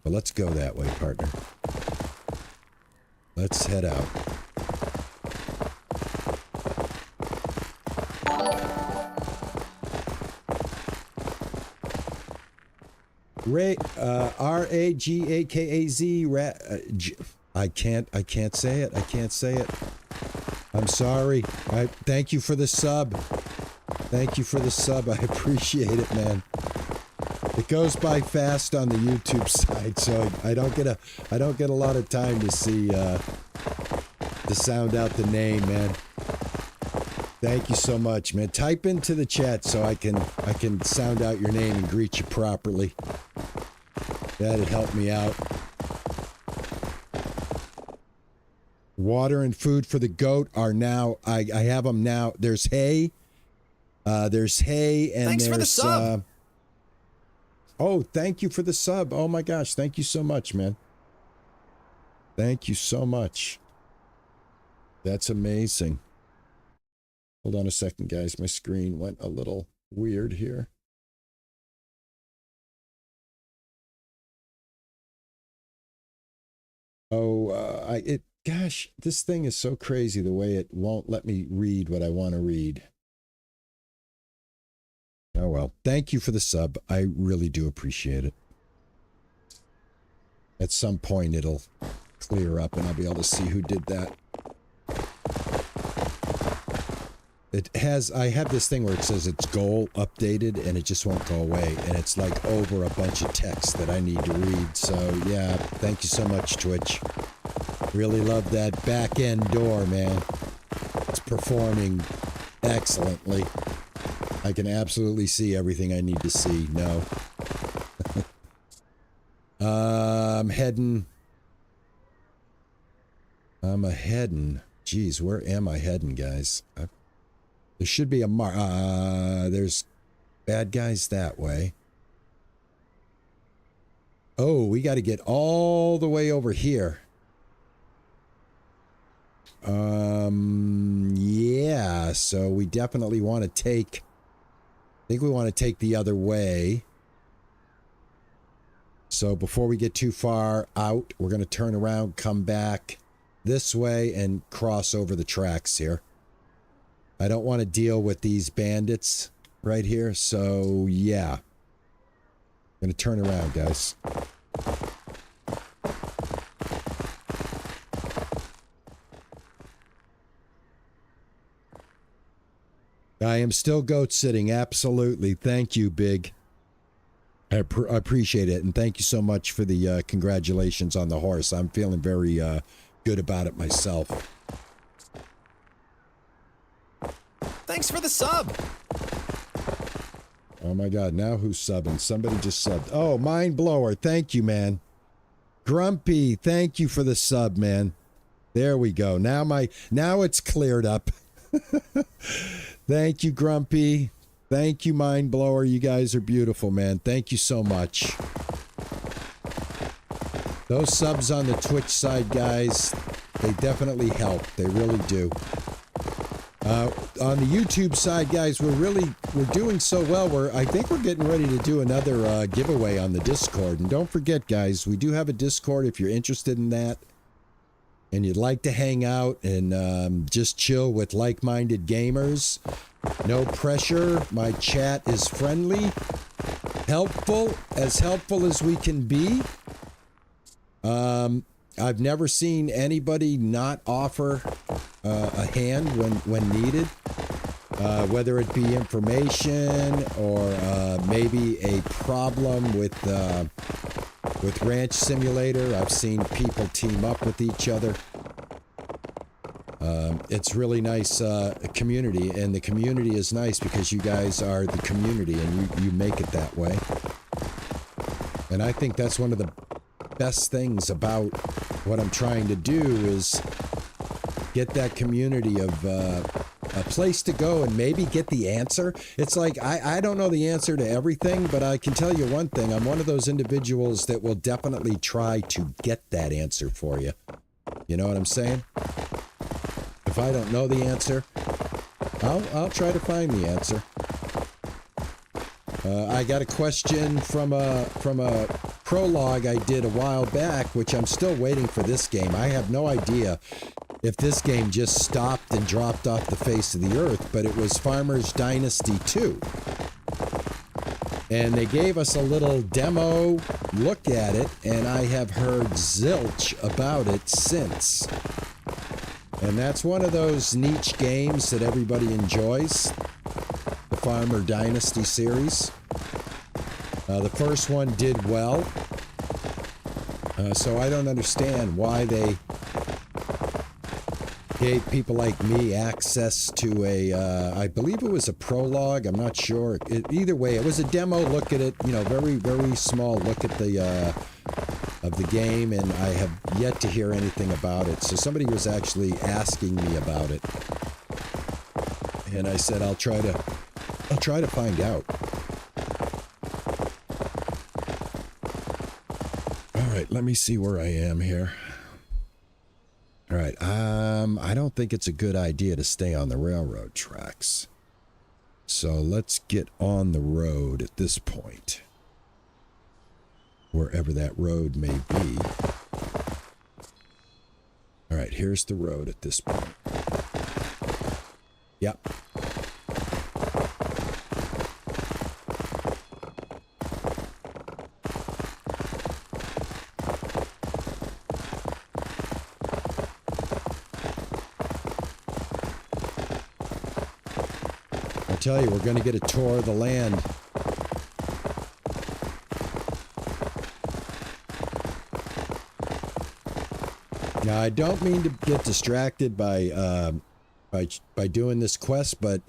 Well, let's go that way, partner. Let's head out. R-A-G-A-K-A-Z. I can't say it. I can't say it. I'm sorry. Thank you for the sub. Thank you for the sub. I appreciate it, man. It goes by fast on the YouTube side, so I don't get a lot of time to see to sound out the name, man. Thank you so much, man. Type into the chat so I can sound out your name and greet you properly. That'd help me out. Water and food for the goat are now. I have them now. There's hay. There's hay and Thanks there's. For the sub. Oh, thank you for the sub. Oh my gosh, thank you so much, man. Thank you so much. That's amazing. Hold on a second, guys. My screen went a little weird here. Oh, gosh, this thing is so crazy the way it won't let me read what I want to read. Oh, well, thank you for the sub. I really do appreciate it. At some point, it'll clear up and I'll be able to see who did that. I have this thing where it says it's goal updated and it just won't go away. And it's like over a bunch of text that I need to read. So yeah, thank you so much, Twitch. Really love that back end door, man. It's performing excellently. I can absolutely see everything I need to see. No. I'm heading. Geez, where am I heading, guys? There should be a there's bad guys that way. Oh, we got to get all the way over here. Yeah, so we definitely want to take. I think we want to take the other way. So before we get too far out, we're going to turn around, come back this way, and cross over the tracks here. I don't want to deal with these bandits right here, so yeah. I'm going to turn around, guys. I am still goat sitting, absolutely. Thank you, Big. I appreciate it, and thank you so much for the congratulations on the horse. I'm feeling very good about it myself. Thanks for the sub. Oh my God, now who's subbing? Somebody just subbed. Oh, Mind Blower, thank you, man. Grumpy, thank you for the sub, man. There we go. Now it's cleared up. Thank you, Grumpy. Thank you, Mind Blower. You guys are beautiful, man. Thank you so much. Those subs on the Twitch side, guys, they definitely help. They really do. On the YouTube side, guys, we're really we're doing so well. I think we're getting ready to do another giveaway on the Discord. And don't forget, guys, we do have a Discord if you're interested in that. And you'd like to hang out and just chill with like-minded gamers. No pressure. My chat is friendly, helpful as we can be. I've never seen anybody not offer a hand when needed, whether it be information or maybe a problem with Ranch Simulator. I've seen people team up with each other. It's really nice community, and the community is nice because you guys are the community and you make it that way. And I think that's one of the best things about what I'm trying to do is get that community of a place to go and maybe get the answer. It's like, I don't know the answer to everything, but I can tell you one thing. I'm one of those individuals that will definitely try to get that answer for you. You know what I'm saying? If I don't know the answer, I'll try to find the answer. I got a question from a prologue I did a while back, which I'm still waiting for this game. I have no idea if this game just stopped and dropped off the face of the earth, but it was Farmers Dynasty 2. And they gave us a little demo look at it, and I have heard zilch about it since. And that's one of those niche games that everybody enjoys, the Farmer Dynasty series. The first one did well, so I don't understand why they gave people like me access to I believe it was a prologue, I'm not sure. Either way, it was a demo look at it, you know, very, very small look at the of the game, and I have yet to hear anything about it. So somebody was actually asking me about it, and I said I'll try to find out. All right, let me see where I am here. All right, I don't think it's a good idea to stay on the railroad tracks. So let's get on the road at this point, wherever that road may be. All right, here's the road at this point. Yep. I tell you, we're going to get a tour of the land. Now, I don't mean to get distracted by doing this quest, but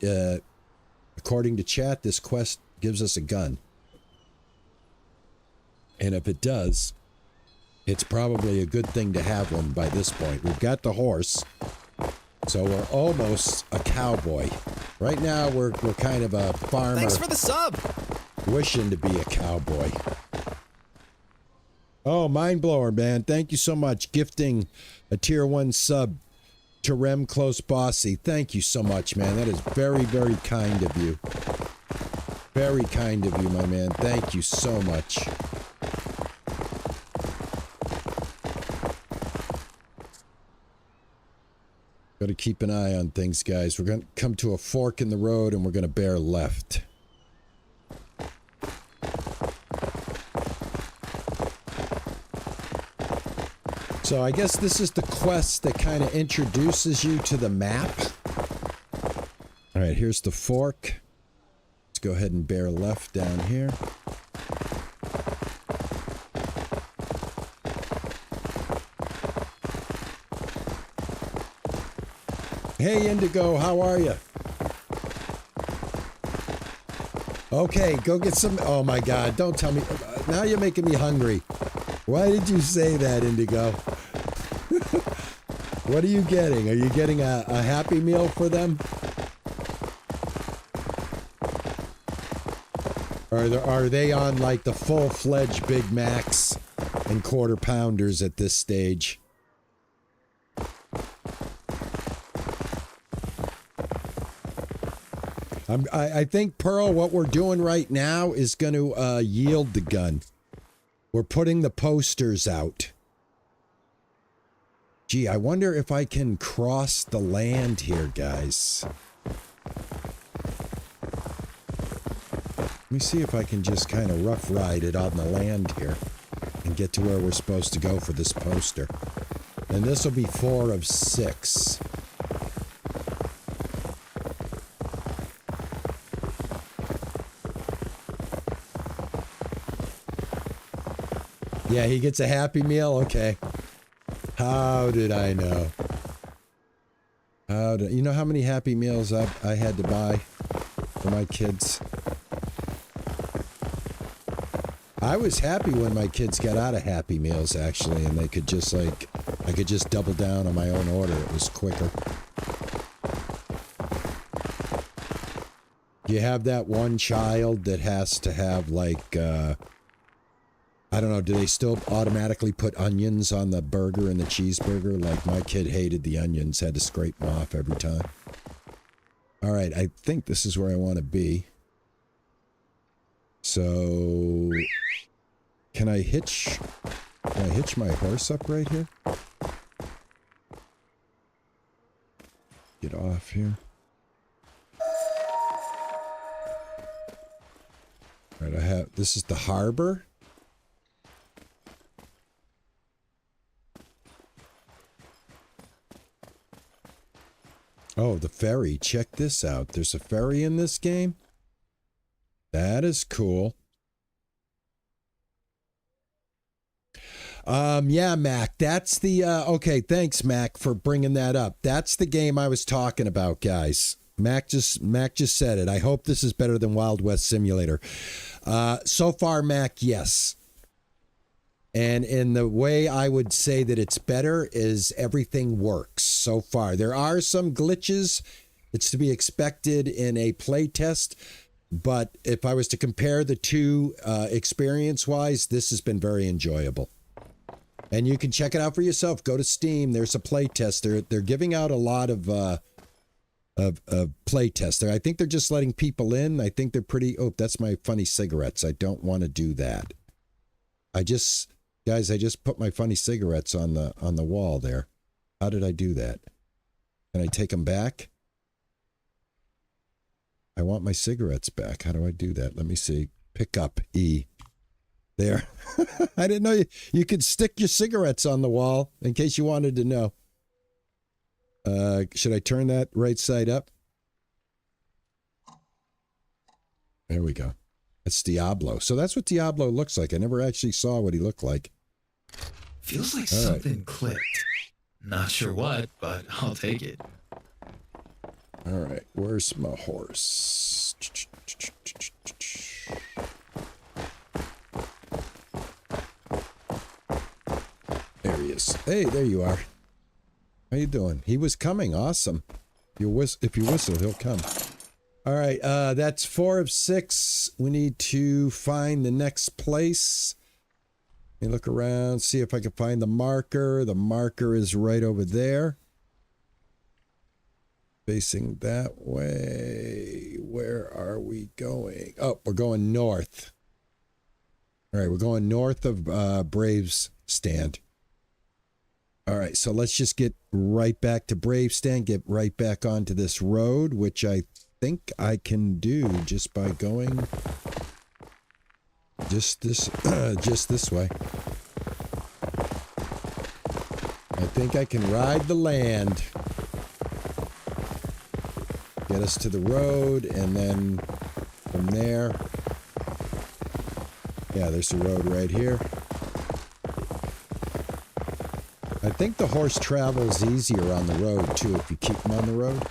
according to chat, this quest gives us a gun. And if it does, it's probably a good thing to have one by this point. We've got the horse, so we're almost a cowboy. Right now, we're kind of a farmer. Thanks for the sub. Wishing to be a cowboy. Oh, mind blower, man. Thank you so much. Gifting a tier 1 sub to Rem Close Bossy. Thank you so much, man. That is very, very kind of you. Very kind of you, my man. Thank you so much. Got to keep an eye on things, guys. We're going to come to a fork in the road and we're going to bear left. So I guess this is the quest that kind of introduces you to the map. All right, here's the fork. Let's go ahead and bear left down here. Hey, Indigo, how are you? Okay, go get some... Oh, my God, don't tell me... Now you're making me hungry. Why did you say that, Indigo? What are you getting? Are you getting a Happy Meal for them? Or are they on, like, the full-fledged Big Macs and Quarter Pounders at this stage? I think, Pearl, what we're doing right now is going to yield the gun. We're putting the posters out. Gee, I wonder if I can cross the land here, guys. Let me see if I can just kind of rough ride it on the land here and get to where we're supposed to go for this poster. And this will be 4 of 6. Yeah, he gets a Happy Meal? Okay. How did I know? You know how many Happy Meals I had to buy for my kids? I was happy when my kids got out of Happy Meals, actually, and they could just, like, I could just double down on my own order. It was quicker. You have that one child that has to have, like, I don't know, do they still automatically put onions on the burger and the cheeseburger? Like, my kid hated the onions, had to scrape them off every time. All right, I think this is where I want to be. So, can I hitch my horse up right here? Get off here. All right, this is the harbor. Oh, the ferry. Check this out. There's a ferry in this game. That is cool. Yeah, Mac, that's the, okay, thanks, Mac, for bringing that up. That's the game I was talking about, guys. Mac just said it. I hope this is better than Wild West Simulator. So far, Mac, yes. And in the way I would say that it's better is everything works so far. There are some glitches. It's to be expected in a playtest. But if I was to compare the two experience-wise, this has been very enjoyable. And you can check it out for yourself. Go to Steam. There's a playtest. They're giving out a lot of playtest. I think they're just letting people in. I think they're pretty... Oh, that's my funny cigarettes. I don't want to do that. Guys, I just put my funny cigarettes on the wall there. How did I do that? Can I take them back? I want my cigarettes back. How do I do that? Let me see. Pick up E. There. I didn't know you could stick your cigarettes on the wall in case you wanted to know. Should I turn that right side up? There we go. That's Diablo. So that's what Diablo looks like. I never actually saw what he looked like. Feels like something clicked. Not sure what, but I'll take it. All right, where's my horse? There he is. Hey, there you are. How you doing? He was coming. Awesome. If you whistle, he'll come. All right, that's 4 of 6. We need to find the next place. Let me look around, see if I can find the marker. The marker is right over there. Facing that way. Where are we going? Oh, we're going north. All right, we're going north of Braves Stand. All right, so let's just get right back to Braves Stand, get right back onto this road, which I think I can do just by going just this way. I think I can ride the land. Get us to the road, and then from there, yeah, there's the road right here. I think the horse travels easier on the road, too, if you keep him on the road.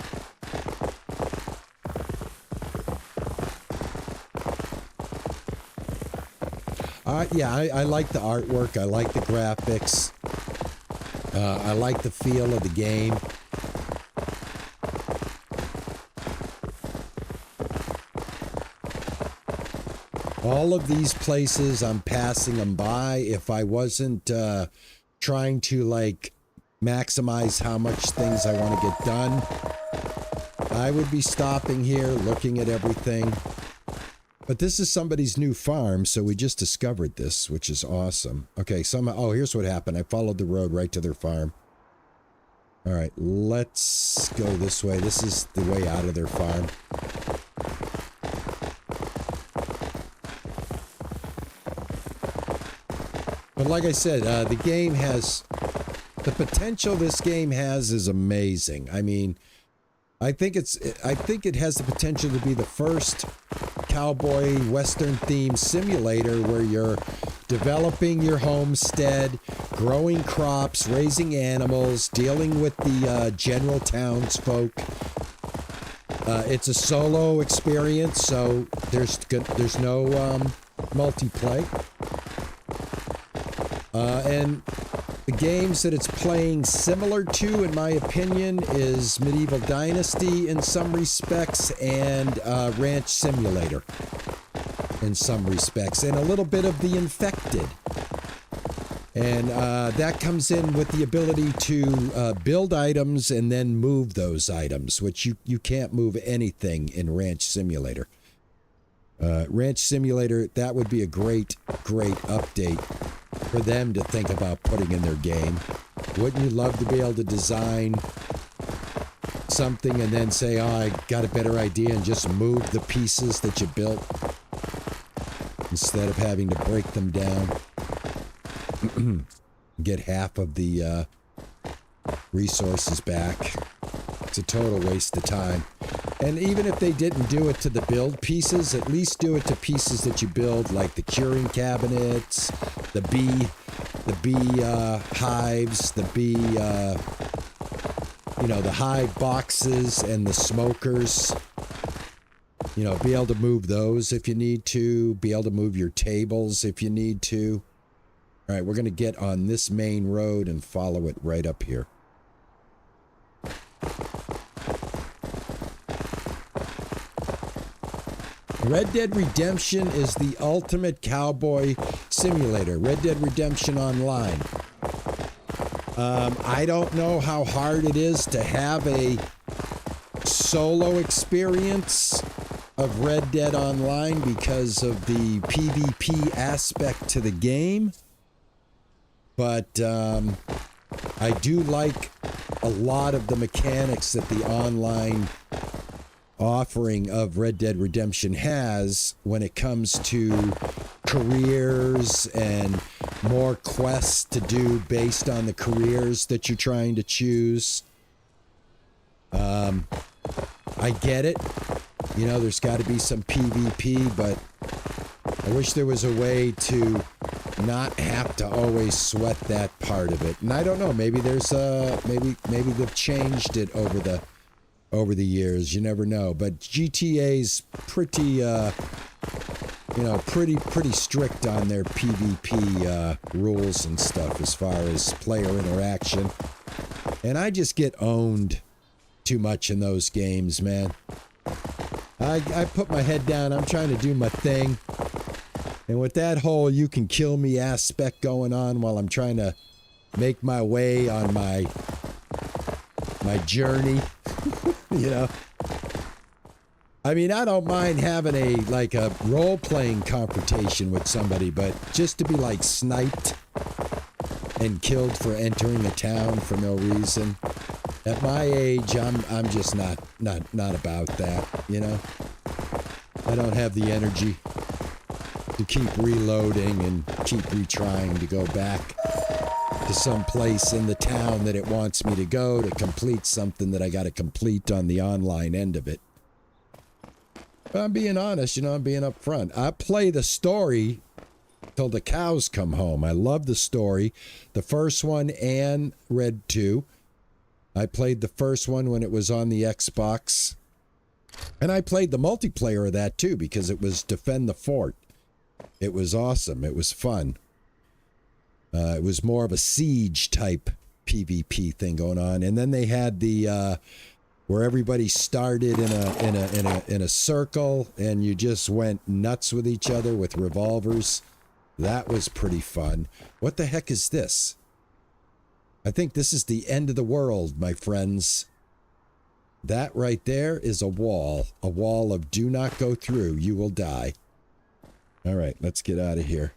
Yeah, I like the artwork. I like the graphics. I like the feel of the game. All of these places, I'm passing them by. If I wasn't trying to, like, maximize how much things I want to get done, I would be stopping here, looking at everything. But this is somebody's new farm, so we just discovered this, which is awesome. Okay, oh, here's what happened. I followed the road right to their farm. All right, let's go this way. This is the way out of their farm. But like I said, the game has... The potential this game has is amazing. I mean, I think it has the potential to be the first cowboy western themed simulator where you're developing your homestead, growing crops, raising animals, dealing with the general townsfolk. It's a solo experience, so there's no multiplayer. And the games that it's playing similar to, in my opinion, is Medieval Dynasty in some respects and Ranch Simulator in some respects, and a little bit of The Infected. And that comes in with the ability to build items and then move those items, which you can't move anything in Ranch Simulator. Ranch Simulator, that would be a great update for them to think about putting in their game. Wouldn't you love to be able to design something and then say, oh, I got a better idea, and just move the pieces that you built instead of having to break them down? Get half of the resources back. It's a total waste of time. And even if they didn't do it to the build pieces, at least do it to pieces that you build, like the curing cabinets, the bee hives, the hive boxes and the smokers. You know, be able to move those if you need to, be able to move your tables if you need to. All right, we're going to get on this main road and follow it right up here. Red Dead Redemption is the ultimate cowboy simulator. Red Dead Redemption Online. I don't know how hard it is to have a solo experience of Red Dead Online because of the PvP aspect to the game. But I do like a lot of the mechanics that the online offering of Red Dead Redemption has when it comes to careers and more quests to do based on the careers that you're trying to choose. I get it. You know, there's got to be some PvP, but I wish there was a way to not have to always sweat that part of it. And I don't know, maybe there's maybe they've changed it over the years. You never know. But GTA's pretty pretty strict on their PvP rules and stuff as far as player interaction. And I just get owned too much in those games, man. I put my head down, I'm trying to do my thing. And with that whole you can kill me aspect going on while I'm trying to make my way on my journey, you know. I mean, I don't mind having a role-playing confrontation with somebody, but just to be like sniped and killed for entering a town for no reason. At my age, I'm just not about that, you know. I don't have the energy to keep reloading and keep retrying to go back to some place in the town that it wants me to go to complete something that I got to complete on the online end of it. But I'm being honest, you know, I'm being upfront. I play the story till the cows come home. I love the story. The first one and Red 2. I played the first one when it was on the Xbox. And I played the multiplayer of that too because it was Defend the Fort. It was awesome. It was fun. It was more of a siege type PvP thing going on. And then they had the where everybody started in a circle and you just went nuts with each other with revolvers. That was pretty fun. What the heck is this? I think this is the end of the world, my friends. That right there is a wall of do not go through. You will die. All right, let's get out of here.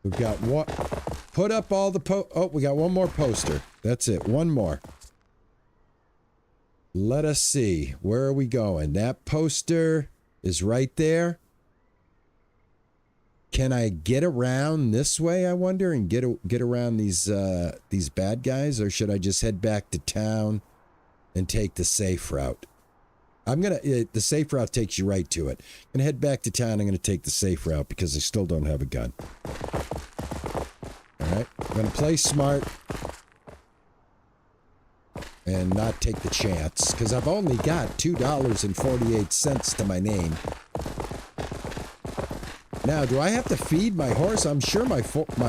We've got one. Put up all the oh, we got one more poster. That's it. One more. Let us see. Where are we going? That poster is right there. Can I get around this way, I wonder, and get around these bad guys, or should I just head back to town and take the safe route? The safe route takes you right to it. I'm gonna head back to town. I'm gonna take the safe route because I still don't have a gun. All right, I'm gonna play smart and not take the chance because I've only got $2.48 to my name. Now, do I have to feed my horse? I'm sure my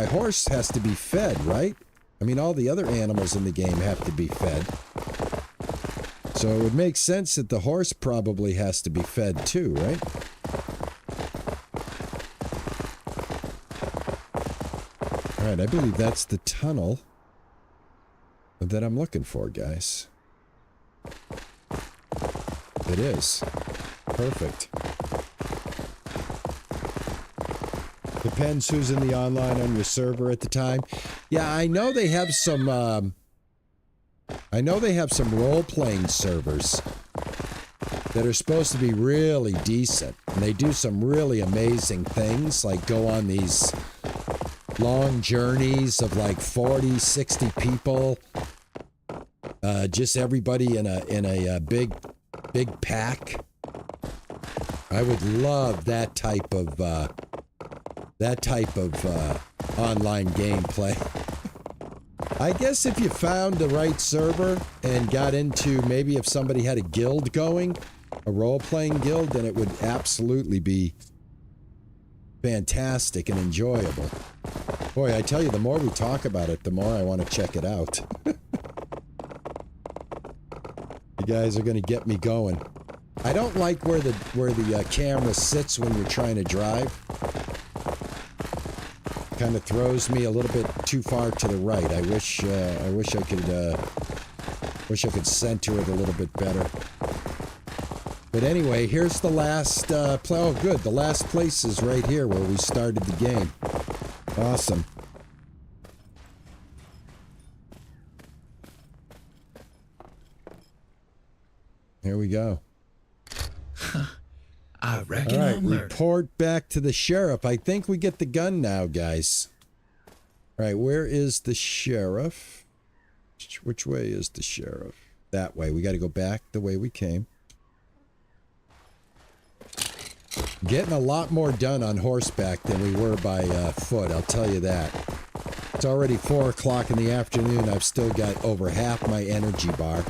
horse has to be fed, right? I mean, all the other animals in the game have to be fed. So it would make sense that the horse probably has to be fed too, right? All right, I believe that's the tunnel that I'm looking for, guys. It is. Perfect. Depends who's in the online on your server at the time. Yeah, I know they have some role-playing servers that are supposed to be really decent. And they do some really amazing things, like go on these long journeys of like 40, 60 people. Just everybody in a big pack. I would love that type of online gameplay. I guess if you found the right server and got into, maybe if somebody had a guild going, a role-playing guild, then it would absolutely be fantastic and enjoyable. Boy, I tell you, the more we talk about it, the more I want to check it out. You guys are going to get me going. I don't like where the camera sits when you're trying to drive. Kind of throws me a little bit too far to the right. I wish I could center it a little bit better. But anyway, here's the last oh, good. The last place is right here where we started the game. Awesome. Here we go. I reckon All right, I'm learning. report back to the sheriff. I think we get the gun now, guys. All right, where is the sheriff? Which way is the sheriff? That way. We got to go back the way we came. Getting a lot more done on horseback than we were by foot, I'll tell you that. It's already 4 o'clock in the afternoon. I've still got over half my energy bar.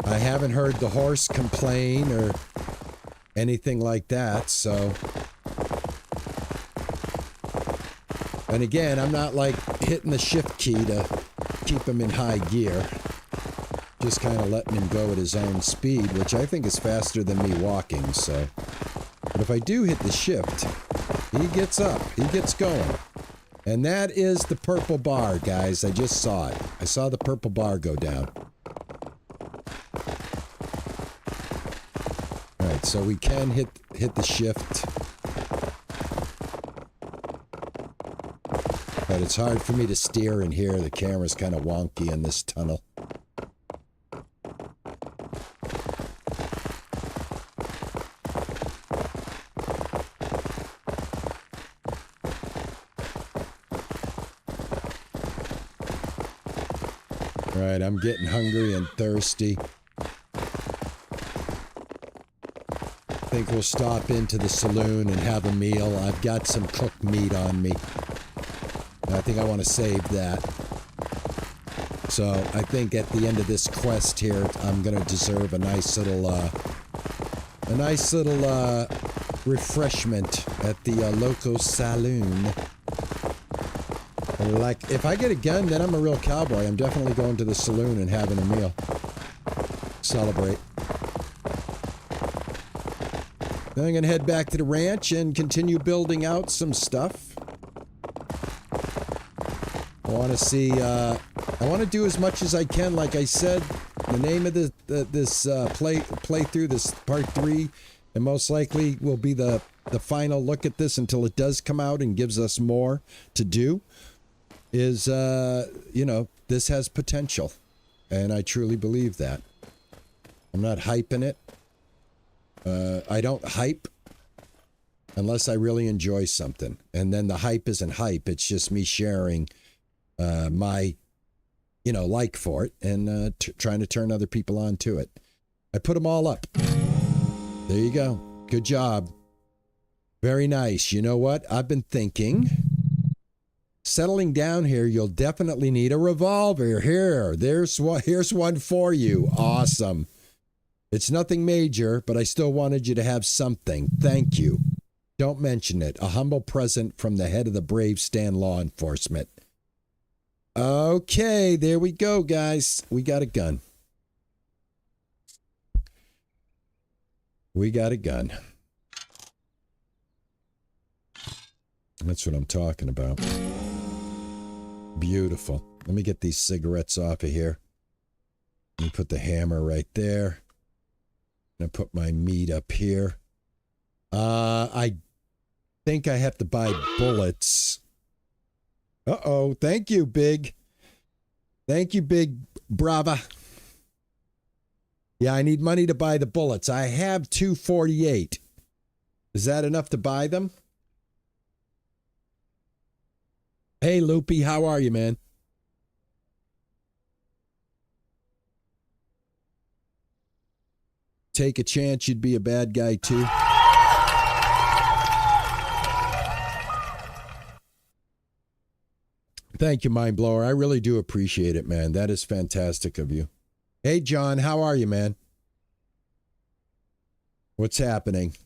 I haven't heard the horse complain or anything like that, so. And again, I'm not like hitting the shift key to keep him in high gear. Just kind of letting him go at his own speed, which I think is faster than me walking, so. But if I do hit the shift, he gets up, he gets going. And that is the purple bar, guys. I just saw it. I saw the purple bar go down. Alright, so we can hit the shift. But it's hard for me to steer in here. The camera's kind of wonky in this tunnel. Alright, I'm getting hungry and thirsty. I think we'll stop into the saloon and have a meal. I've got some cooked meat on me. I think I want to save that. So I think at the end of this quest here, I'm going to deserve a nice little refreshment at the local saloon. Like, if I get a gun, then I'm a real cowboy. I'm definitely going to the saloon and having a meal. Celebrate. Then I'm going to head back to the ranch and continue building out some stuff. I want to see, I want to do as much as I can. Like I said, The name of this playthrough, this part 3, and most likely will be the final look at this until it does come out and gives us more to do, is, you know, this has potential. And I truly believe that. I'm not hyping it. I don't hype unless I really enjoy something. And then the hype isn't hype. It's just me sharing my, you know, like for it and trying to turn other people on to it. I put them all up. There you go. Good job. Very nice. You know what? I've been thinking, settling down here, you'll definitely need a revolver. Here's one for you. Awesome. It's nothing major, but I still wanted you to have something. Thank you. Don't mention it. A humble present from the head of the brave Stan Law Enforcement. Okay, there we go, guys. We got a gun. We got a gun. That's what I'm talking about. Beautiful. Let me get these cigarettes off of here. Let me put the hammer right there. I'm going to put my meat up here. I think I have to buy bullets. Uh-oh. Thank you, Big. Thank you, Big Brava. Yeah, I need money to buy the bullets. I have 248. Is that enough to buy them? Hey, Loopy, how are you, man? Take a chance you'd be a bad guy, too. Thank you, Mind Blower. I really do appreciate it, man. That is fantastic of you. Hey, John, how are you, man? What's happening?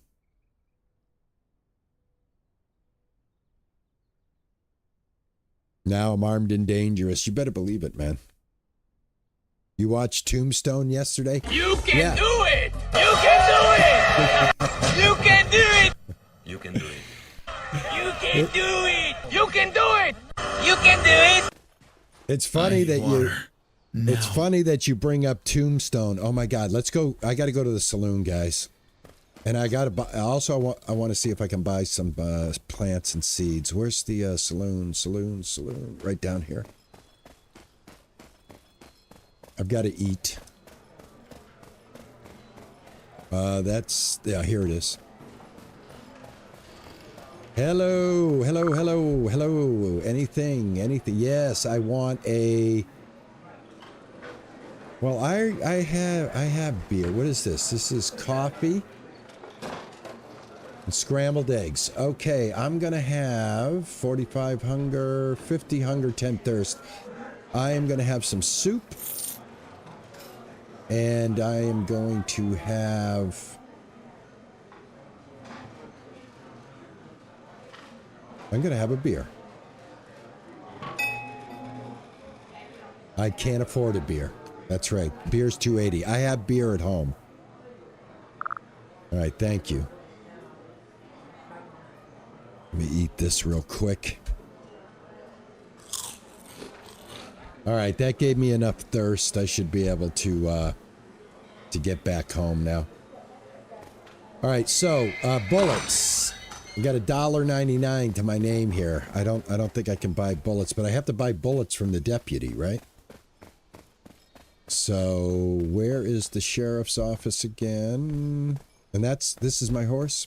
Now I'm armed and dangerous. You better believe it, man. You watched Tombstone yesterday? You can do it! You can do it! You can do it! You can do it. You can do it! You can do it! You can do it! It's funny that you... No. It's funny that you bring up Tombstone. Oh my God, let's go. I got to go to the saloon, guys. And I got to buy, also I want to see if I can buy some plants and seeds. Where's the saloon? Right down here. I've got to eat. Yeah, here it is. Hello. Anything. Yes, I want a... Well, I have beer. What is this? This is coffee and scrambled eggs. Okay, I'm going to have 45 hunger, 50 hunger, 10 thirst. I am going to have some soup. And I am going to have... I'm going to have a beer. I can't afford a beer. That's right. Beer's $2.80. I have beer at home. All right, thank you. Let me eat this real quick. All right, that gave me enough thirst. I should be able to get back home now. All right, so bullets. I got $1.99 to my name here. I don't think I can buy bullets, but I have to buy bullets from the deputy, right? So, where is the sheriff's office again? And this is my horse?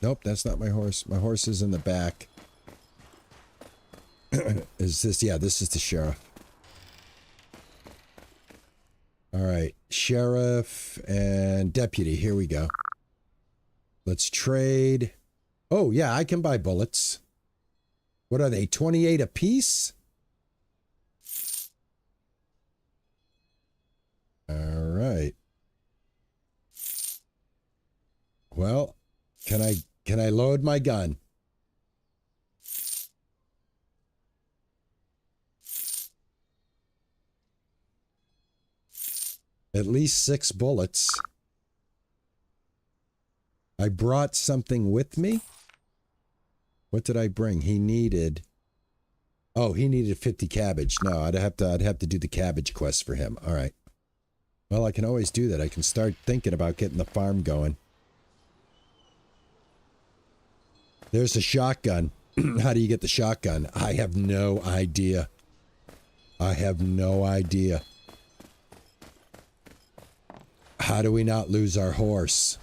Nope, that's not my horse. My horse is in the back. Is this? Yeah, this is the sheriff. All right, sheriff and deputy. Here we go. Let's trade. Oh, yeah, I can buy bullets. What are they, 28 apiece? All right. Well, can I load my gun? At least 6 bullets. I brought something with me. What did I bring? He needed 50 cabbage. No, I'd have to do the cabbage quest for him. All right. Well, I can always do that. I can start thinking about getting the farm going. There's a shotgun. How do you get the shotgun? I have no idea. I have no idea. How do we not lose our horse?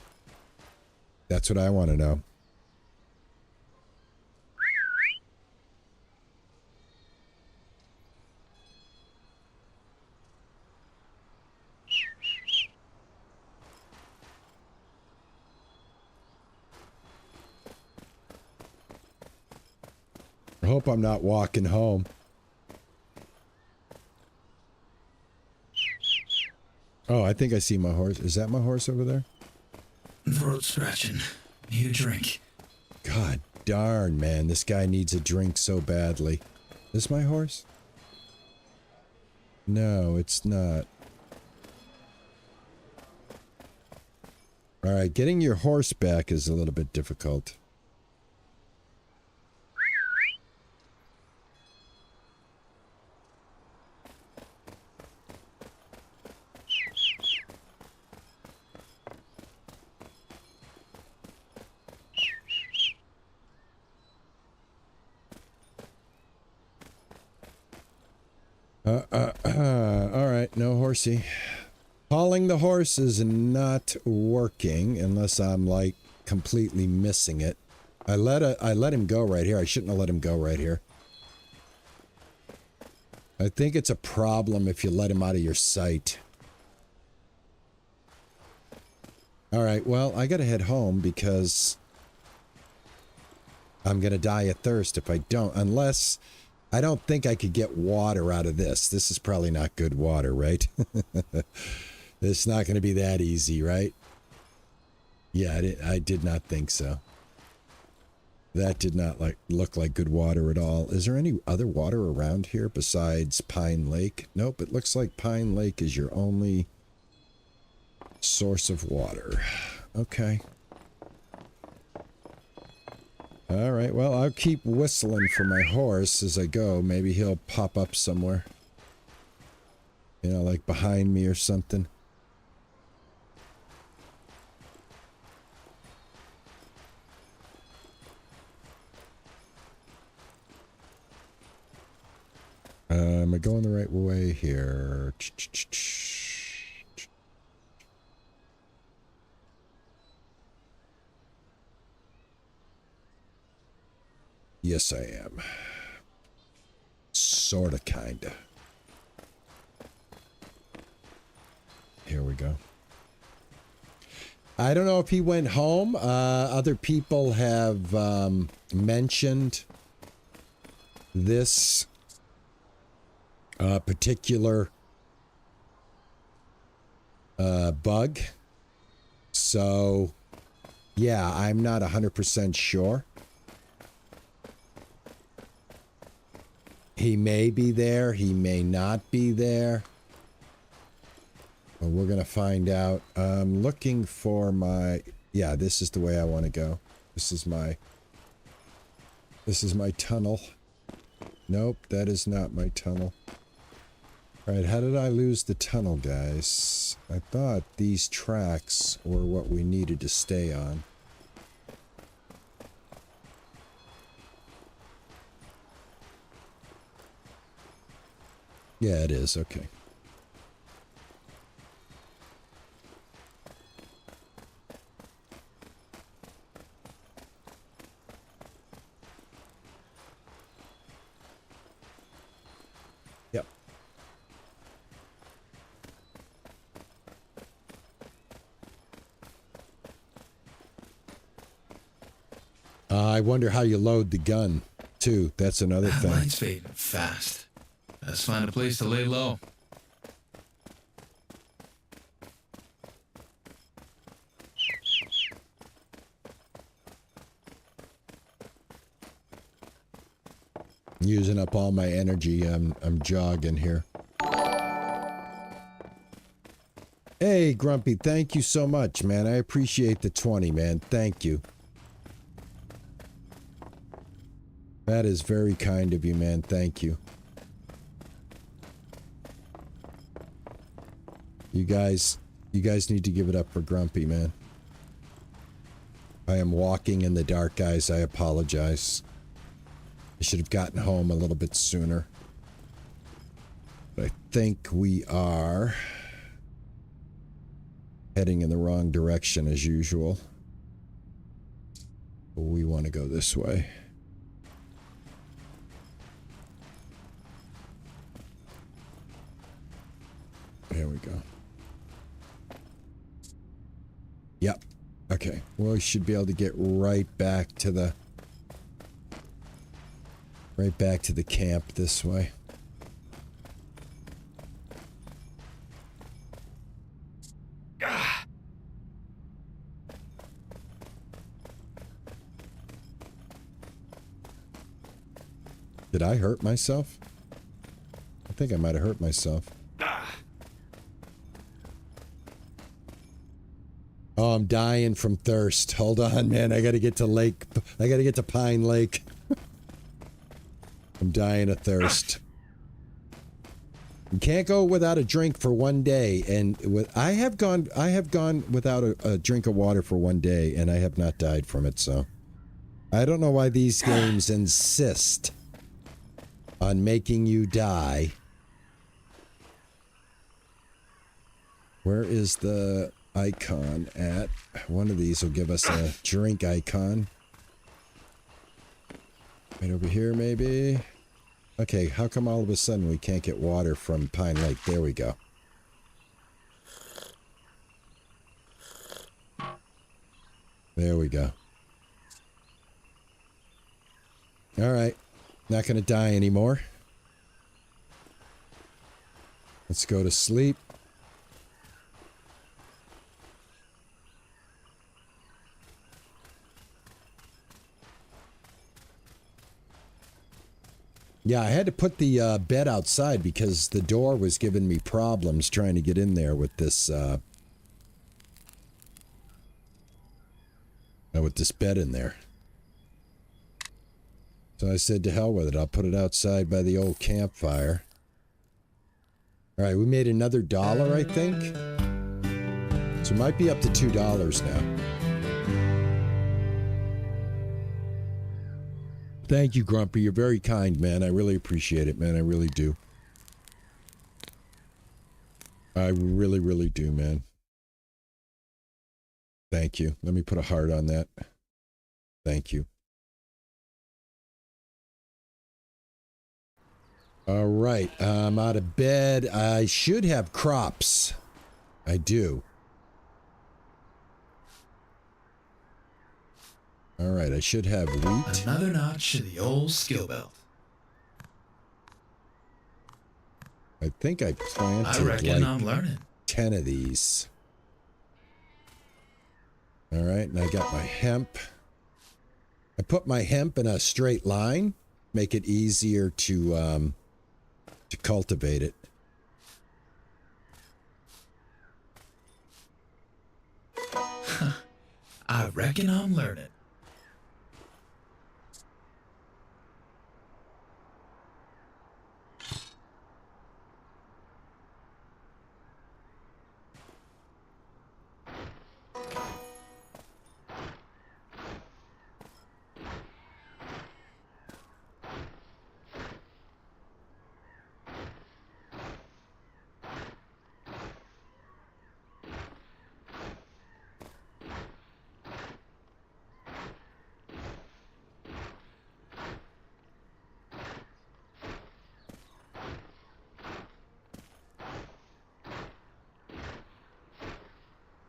That's what I want to know. I hope I'm not walking home. Oh, I think I see my horse. Is that my horse over there? Throat scratching. Need a drink. God darn, man. This guy needs a drink so badly. Is this my horse? No, it's not. Alright, getting your horse back is a little bit difficult. Alright, no horsey. Calling the horse is not working unless I'm like completely missing it. I let him go right here. I shouldn't have let him go right here. I think it's a problem if you let him out of your sight. Alright, well, I gotta head home because I'm gonna die of thirst if I don't, unless I don't think I could get water out of this. This is probably not good water, right? It's not going to be that easy, right? Yeah, I did not think so. That did not look like good water at all. Is there any other water around here besides Pine Lake? Nope, it looks like Pine Lake is your only source of water. Okay. All right, well, I'll keep whistling for my horse as I go. Maybe he'll pop up somewhere. You know, like behind me or something. Am I going the right way here? Yes, I am. Sorta, kinda. Here we go. I don't know if he went home. Other people have mentioned this particular bug. So, yeah, I'm not 100% sure. He may be there. He may not be there. Well, we're going to find out. I'm looking for my... Yeah, this is the way I want to go. This is my tunnel. Nope, that is not my tunnel. Alright, how did I lose the tunnel, guys? I thought these tracks were what we needed to stay on. Yeah, it is. Okay. Yep. I wonder how you load the gun, too. That's another thing. Light's fading fast. Let's find a place to lay low. Using up all my energy. I'm jogging here. Hey, Grumpy, thank you so much, man. I appreciate the 20, man. Thank you. That is very kind of you, man. Thank you. You guys need to give it up for Grumpy, man. I am walking in the dark, guys. I apologize. I should have gotten home a little bit sooner. But I think we are heading in the wrong direction as usual. We want to go this way. There we go. Yep. Okay. Well, we should be able to get right back to the camp this way. Did I hurt myself? I think I might have hurt myself. Oh, I'm dying from thirst. Hold on, man. I gotta get to Pine Lake. I'm dying of thirst. You can't go without a drink for one day, and I have gone without a drink of water for one day, and I have not died from it. So I don't know why these games insist on making you die. Where is the icon at? One of these will give us a drink icon. Right over here, maybe? Okay, how come all of a sudden we can't get water from Pine Lake? There we go. There we go. Alright. Not gonna die anymore. Let's go to sleep. Yeah, I had to put the bed outside because the door was giving me problems trying to get in there with this bed in there. So I said to hell with it. I'll put it outside by the old campfire. All right, we made another $1, I think. So it might be up to $2 now. Thank you, Grumpy. You're very kind, man. I really appreciate it, man. I really do. I really, really do, man. Thank you. Let me put a heart on that. Thank you. All right. I'm out of bed. I should have crops. I do. All right, I should have wheat. Another notch in the old skill belt. I think I planted I reckon I'm learning. 10 of these. All right, and I got my hemp. I put my hemp in a straight line, make it easier to cultivate it. I reckon I'm learning.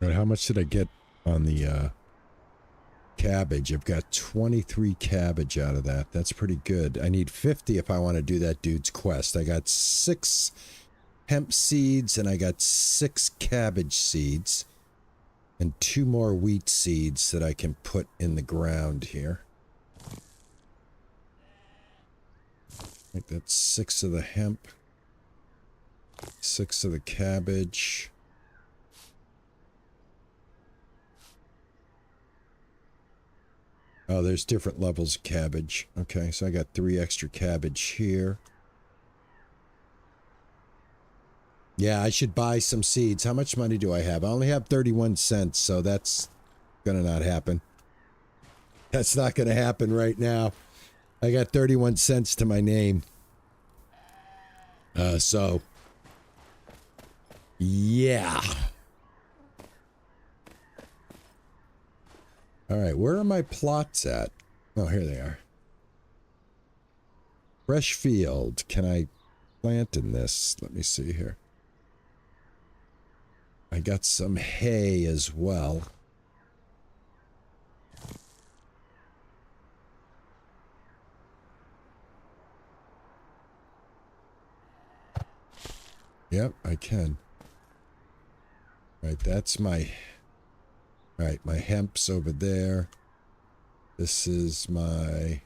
All right, how much did I get on the cabbage? I've got 23 cabbage out of that. That's pretty good. I need 50 if I want to do that dude's quest. I got 6 hemp seeds and I got 6 cabbage seeds and 2 more wheat seeds that I can put in the ground here. I think that's 6 of the hemp, 6 of the cabbage. Oh, there's different levels of cabbage. Okay, so I got 3 extra cabbage here. Yeah, I should buy some seeds. How much money do I have? I only have 31 cents, so that's gonna not happen. That's not gonna happen right now. I got 31 cents to my name. So yeah. All right, where are my plots at? Oh, here they are. Fresh field. Can I plant in this? Let me see here. I got some hay as well. Yep, I can. Right, that's my... Right, my hemp's over there. This is my...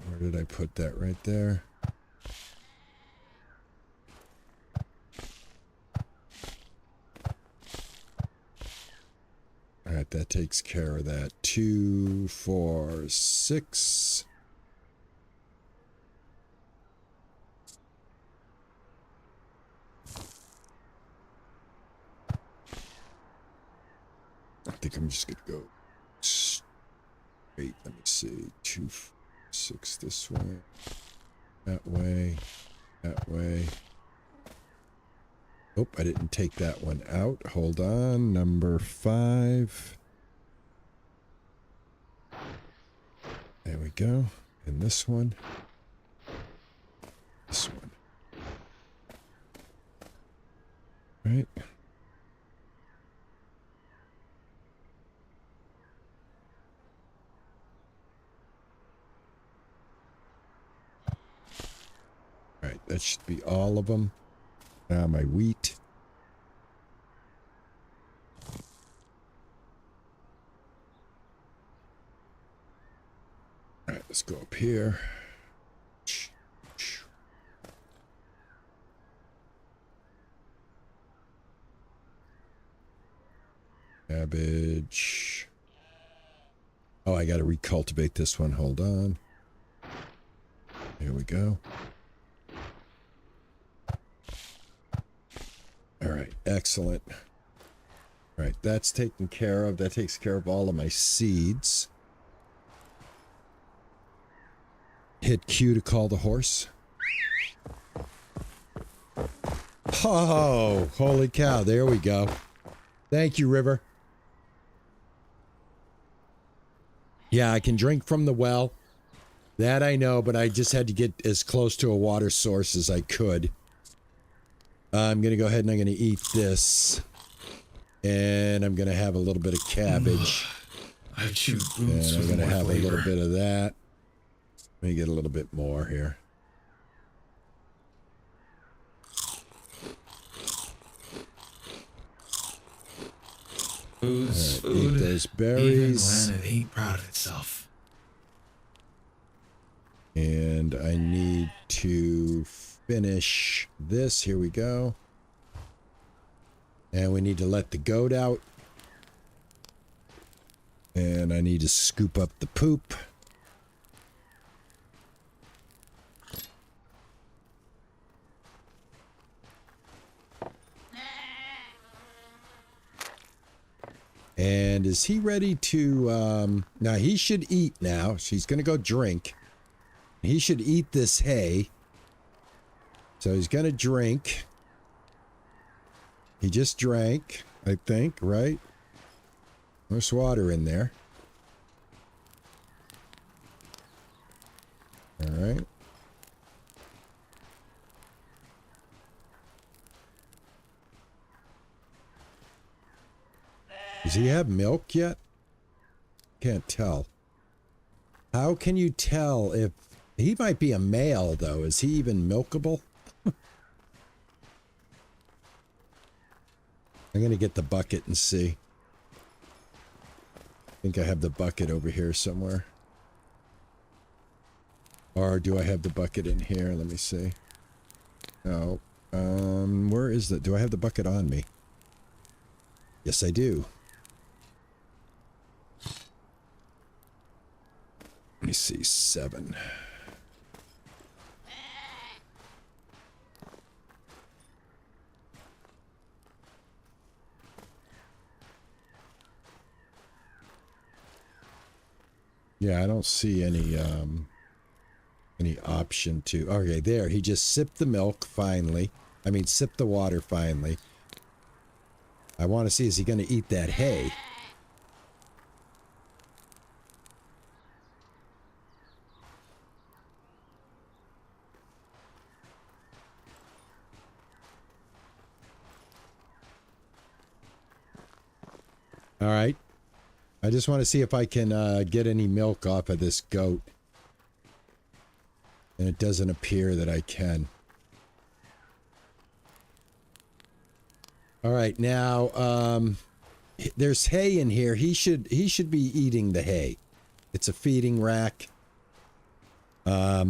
Where did I put that? Right there. Alright, that takes care of that. 2, 4, 6... I think I'm just gonna go straight. Let me see. 2, 6 this way. That way. That way. Oh, I didn't take that one out. Hold on. Number 5. There we go. And this one. This one. Right. Alright, that should be all of them. Now my wheat. Alright, let's go up here. Cabbage. Oh, I gotta recultivate this one. Hold on. Here we go. All right, excellent. All right, that's taken care of. That takes care of all of my seeds. Hit Q to call the horse. Oh, holy cow. There we go. Thank you, River. Yeah, I can drink from the well. That I know, but I just had to get as close to a water source as I could. I'm going to go ahead and I'm going to eat this. And I'm going to have a little bit of cabbage. I've chewed boots and I'm with going to more have flavor. a little bit of that. Let me get a little bit more here. Food's All right, food, eat those berries. even when it ain't proud of itself. And I need to finish this. Here we go. And we need to let the goat out. And I need to scoop up the poop. And is he ready to, now he should eat now. She's going to go drink. He should eat this hay. So he's going to drink. He just drank, I think, right? There's water in there. All right. Does he have milk yet? Can't tell. How can you tell if... He might be a male, though. Is he even milkable? I'm going to get the bucket and see. I think I have the bucket over here somewhere. Or do I have the bucket in here? Let me see. No. Where is the... Do I have the bucket on me? Yes, I do. Let me see. 7. Yeah, I don't see any option to... Okay, there. He just sipped the milk finally. I mean, sipped the water finally. I want to see, is he going to eat that hay? All right. I just want to see if I can get any milk off of this goat. And it doesn't appear that I can. All right, now there's hay in here. He should be eating the hay. It's a feeding rack. Let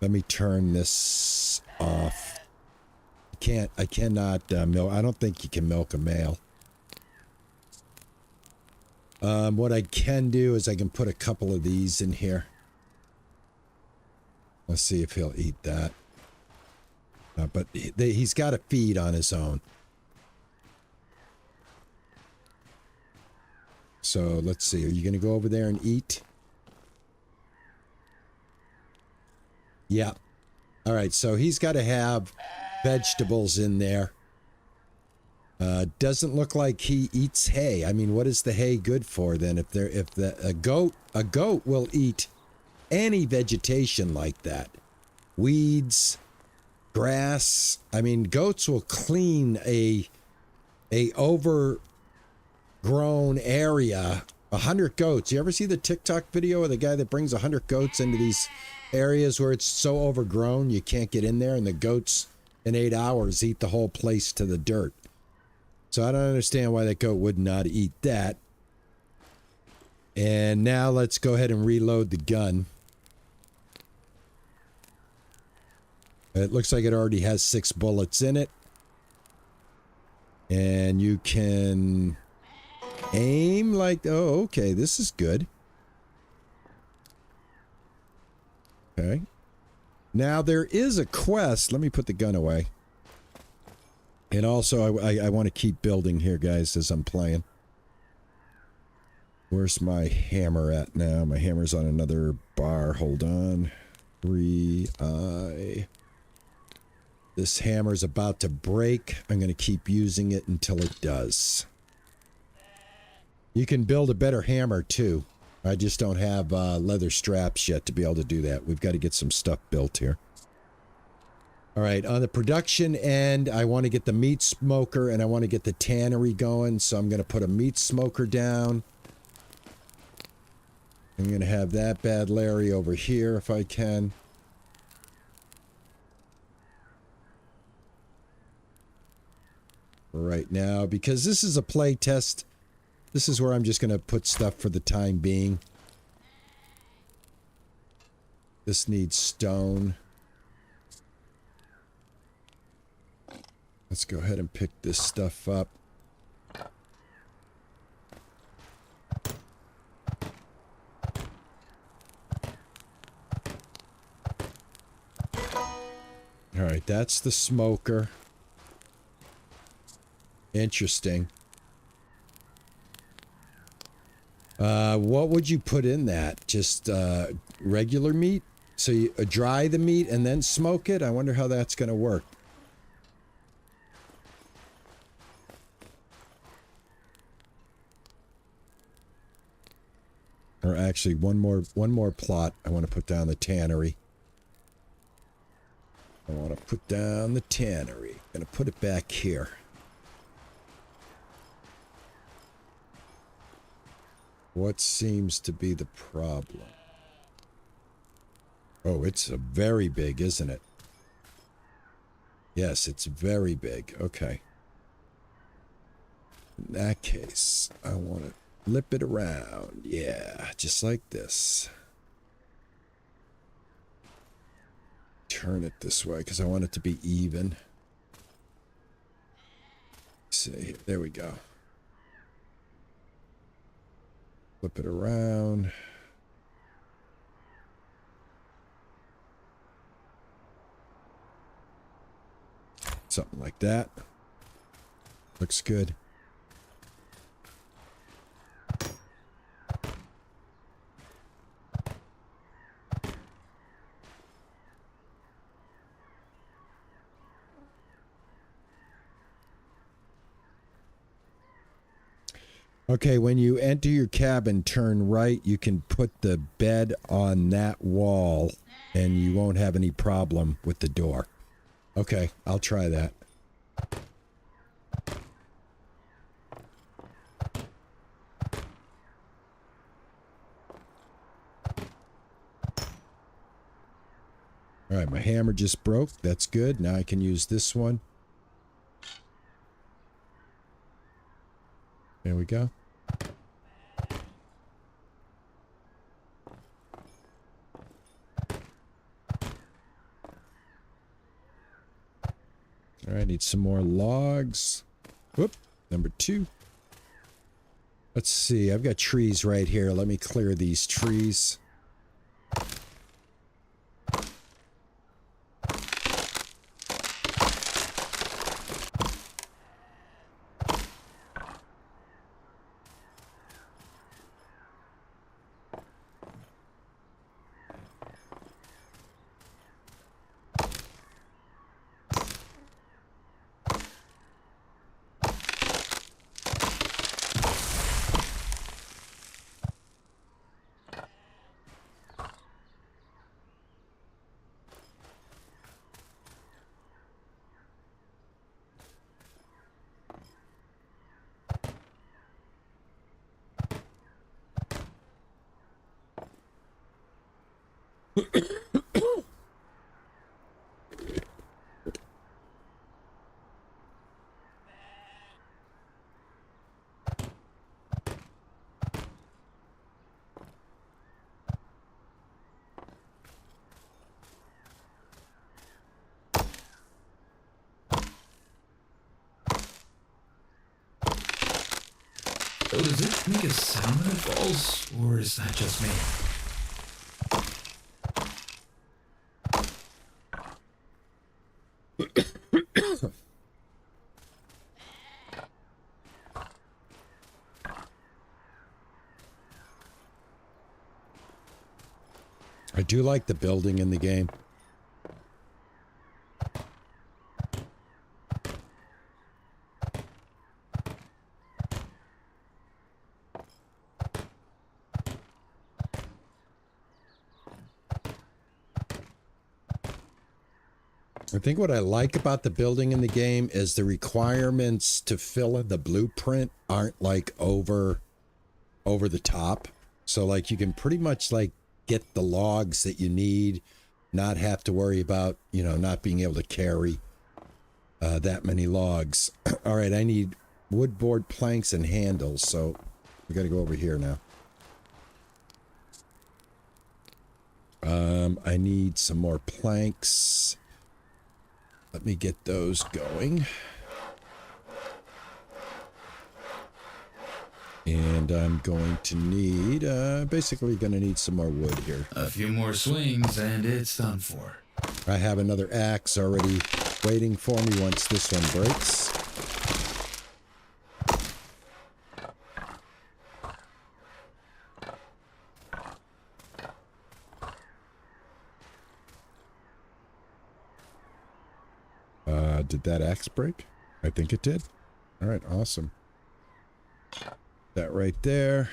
me turn this off. I cannot milk. I don't think you can milk a male. What I can do is I can put a couple of these in here. Let's see if he'll eat that. But he's got to feed on his own. So let's see. Are you going to go over there and eat? Yeah. All right. So he's got to have vegetables in there. Doesn't look like he eats hay. I mean, what is the hay good for then? A goat will eat any vegetation like that. Weeds, grass. I mean, goats will clean a overgrown area. 100 goats. You ever see the TikTok video of the guy that brings 100 goats into these areas where it's so overgrown you can't get in there, and the goats in 8 hours eat the whole place to the dirt? So I don't understand why that goat would not eat that. And now let's go ahead and reload the gun. It looks like it already has 6 bullets in it. And you can aim like... Oh, okay. This is good. Okay. Now there is a quest. Let me put the gun away. And also, I want to keep building here, guys, as I'm playing. Where's my hammer at now? My hammer's on another bar. Hold on. 3I. This hammer's about to break. I'm going to keep using it until it does. You can build a better hammer, too. I just don't have leather straps yet to be able to do that. We've got to get some stuff built here. All right, on the production end, I want to get the meat smoker and I want to get the tannery going. So I'm going to put a meat smoker down. I'm going to have that bad Larry over here if I can. Right now, because this is a play test, this is where I'm just going to put stuff for the time being. This needs stone. Let's go ahead and pick this stuff up. All right, that's the smoker. Interesting. What would you put in that? Just regular meat? So you dry the meat and then smoke it? I wonder how that's going to work. Or actually, one more plot. I want to put down the tannery. I want to put down the tannery. I'm going to put it back here. What seems to be the problem? Oh, it's very big, isn't it? Yes, it's very big. Okay. In that case, I want to flip it around. Yeah, just like this. Turn it this way because I want it to be even. See, there we go. Flip it around. Something like that. Looks good. Okay, when you enter your cabin, turn right. You can put the bed on that wall, and you won't have any problem with the door. Okay, I'll try that. All right, my hammer just broke. That's good. Now I can use this one. There we go. All right, need some more logs. Whoop, number 2. Let's see, I've got trees right here. Let me clear these trees. So does it make a sound when it falls, or is that just me? I do like the building in the game. I think what I like about the building in the game is the requirements to fill in the blueprint aren't like over the top. So like you can pretty much like get the logs that you need, not have to worry about, you know, not being able to carry that many logs. All right, I need wood board planks and handles, so we got to go over here now. I need some more planks. Let me get those going. And I'm going to need, basically going to need some more wood here. A few more swings and it's done for. I have another axe already waiting for me once this one breaks. Did that axe break? I think it did. All right, awesome. That right there.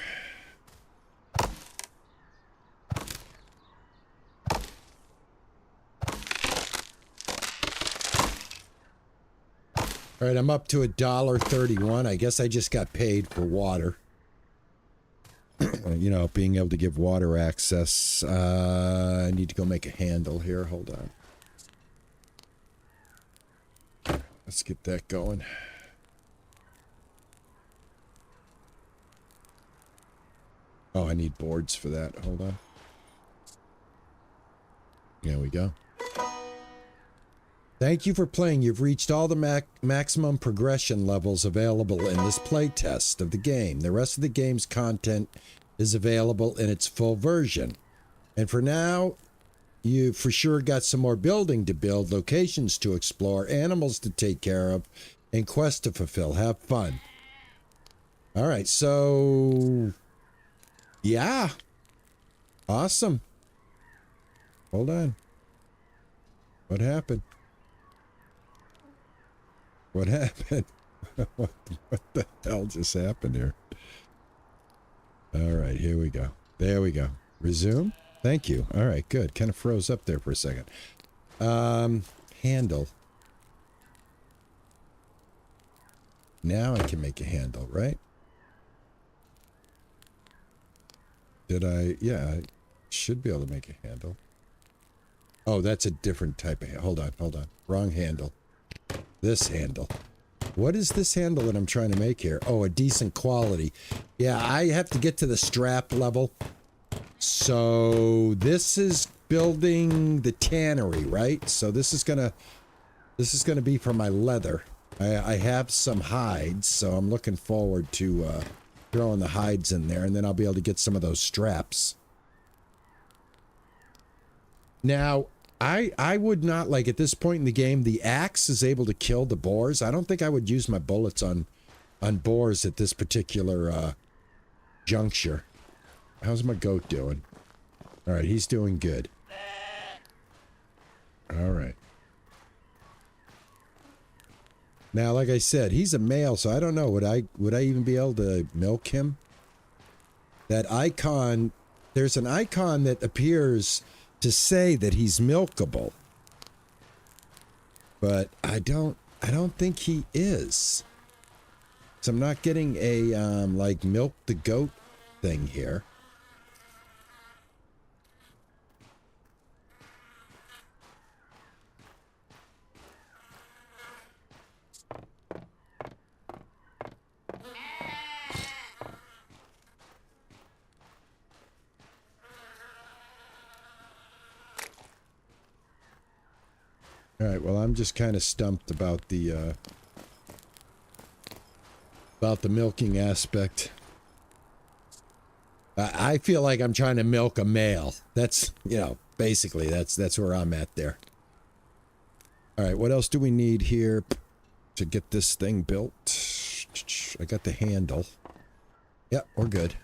All right, I'm up to $1.31. I guess I just got paid for water. You know, being able to give water access. I need to go make a handle here. Hold on. Let's get that going. Oh, I need boards for that. Hold on. There we go. Thank you for playing. You've reached all the maximum progression levels available in this playtest of the game. The rest of the game's content is available in its full version. And for now, you've for sure got some more building to build, locations to explore, animals to take care of, and quests to fulfill. Have fun. All right, so... yeah. Awesome. Hold on. What happened? What happened? What the hell just happened here? All right, here we go. There we go. Resume. Thank you. All right, good. Kind of froze up there for a second. Handle. Now I can make a handle, right? Did I? Yeah, I should be able to make a handle. Oh, that's a different type of... Hold on, hold on. Wrong handle. This handle. What is this handle that I'm trying to make here? Oh, a decent quality. Yeah, I have to get to the strap level. So this is building the tannery, right? So this is gonna be for my leather. I have some hides, so I'm looking forward to throwing the hides in there, and then I'll be able to get some of those straps. Now, I would not, like, at this point in the game, the axe is able to kill the boars. I don't think I would use my bullets on boars at this particular juncture. How's my goat doing? All right, he's doing good. All right. Now, like I said, he's a male, so I don't know. Would I even be able to milk him? That icon, there's an icon that appears to say that he's milkable. But I don't think he is. So I'm not getting a like milk the goat thing here. All right, well, I'm just kind of stumped about the milking aspect. I feel like I'm trying to milk a male. That's, you know, basically that's where I'm at there. All right, what else do we need here to get this thing built? I got the handle. Yep, we're good.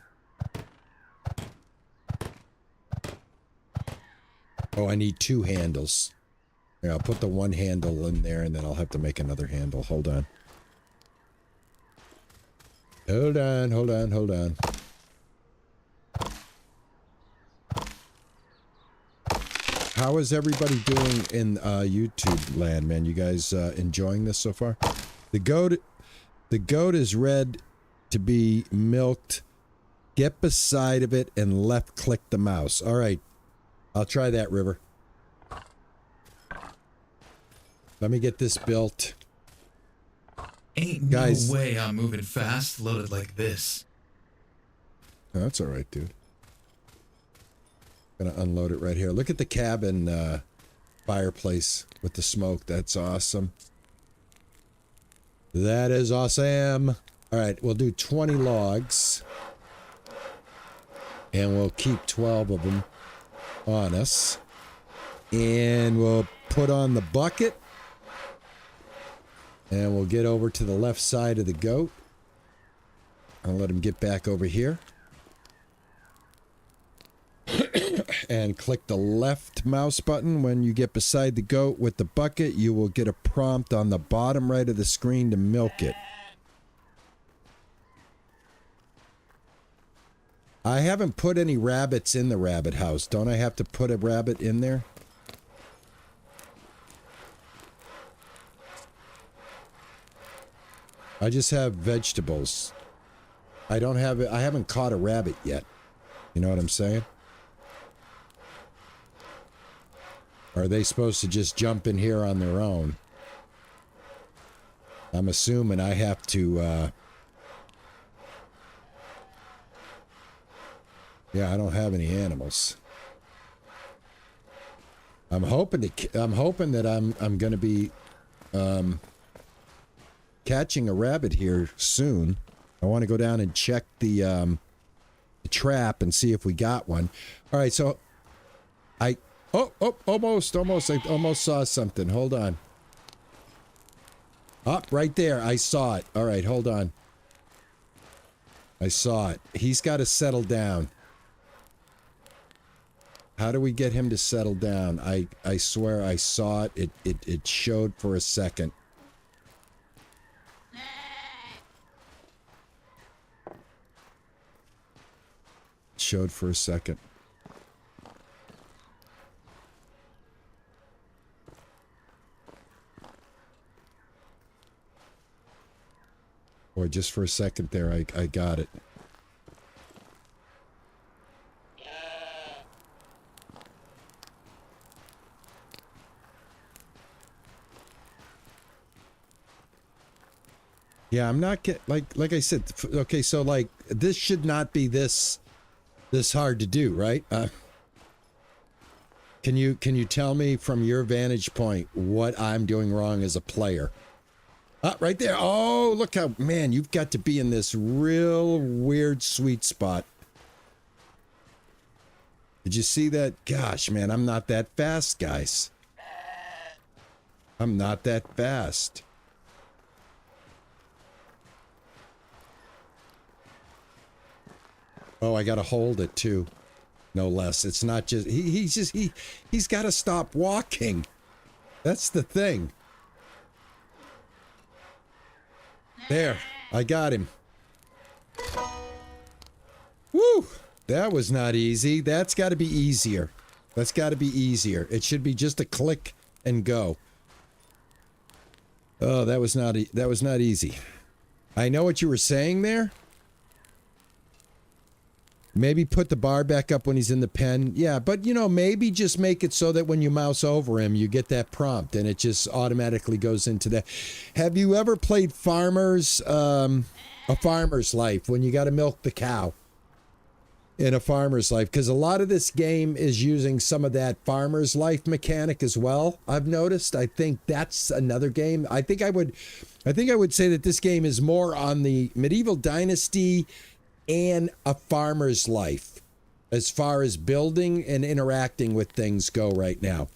Oh, I need 2 handles. Yeah, I'll put the one handle in there, and then I'll have to make another handle. Hold on. Hold on, hold on, hold on. How is everybody doing in YouTube land, man? You guys enjoying this so far? The goat is red to be milked. Get beside of it and left click the mouse. All right. I'll try that, River. Let me get this built. Ain't Guys, no way I'm moving fast loaded like this. Oh, that's all right, dude. Gonna unload it right here. Look at the cabin fireplace with the smoke. That's awesome. That is awesome. All right, we'll do 20 logs. And we'll keep 12 of them on us. And we'll put on the bucket. And we'll get over to the left side of the goat. I'll let him get back over here. And click the left mouse button. When you get beside the goat with the bucket, you will get a prompt on the bottom right of the screen to milk it. I haven't put any rabbits in the rabbit house. Don't I have to put a rabbit in there? I just have vegetables. I don't have it. I haven't caught a rabbit yet. You know what I'm saying? Or are they supposed to just jump in here on their own? I'm assuming I have to, yeah, I don't have any animals. I'm hoping that I'm going to be, catching a rabbit here soon. I want to go down and check the trap and see if we got one. All right, so I almost saw something. Hold on. Oh, right there. I saw it. All right, hold on. I saw it. He's got to settle down. How do we get him to settle down? I swear I saw it. It showed for a second. showed for a second. Or just for a second there, I got it. Yeah, I'm not like I said. Okay, so like this should not be this hard to do, right? Can you tell me from your vantage point what I'm doing wrong as a player? Right there. Oh, look how, man, you've got to be in this real weird sweet spot. Did you see that? Gosh, man, I'm not that fast, guys. I'm not that fast. Oh, I got to hold it too. No less. It's not just, he's got to stop walking. That's the thing. There, I got him. Woo! That was not easy. That's got to be easier. That's got to be easier. It should be just a click and go. Oh, that was not easy. I know what you were saying there. Maybe put the bar back up when he's in the pen. Yeah, but you know, maybe just make it so that when you mouse over him, you get that prompt and it just automatically goes into that. Have you ever played A Farmer's Life, when you got to milk the cow in A Farmer's Life? Because a lot of this game is using some of that Farmer's Life mechanic as well. I've noticed. I think that's another game. I think I would say that this game is more on the Medieval Dynasty and A Farmer's Life as far as building and interacting with things go right now.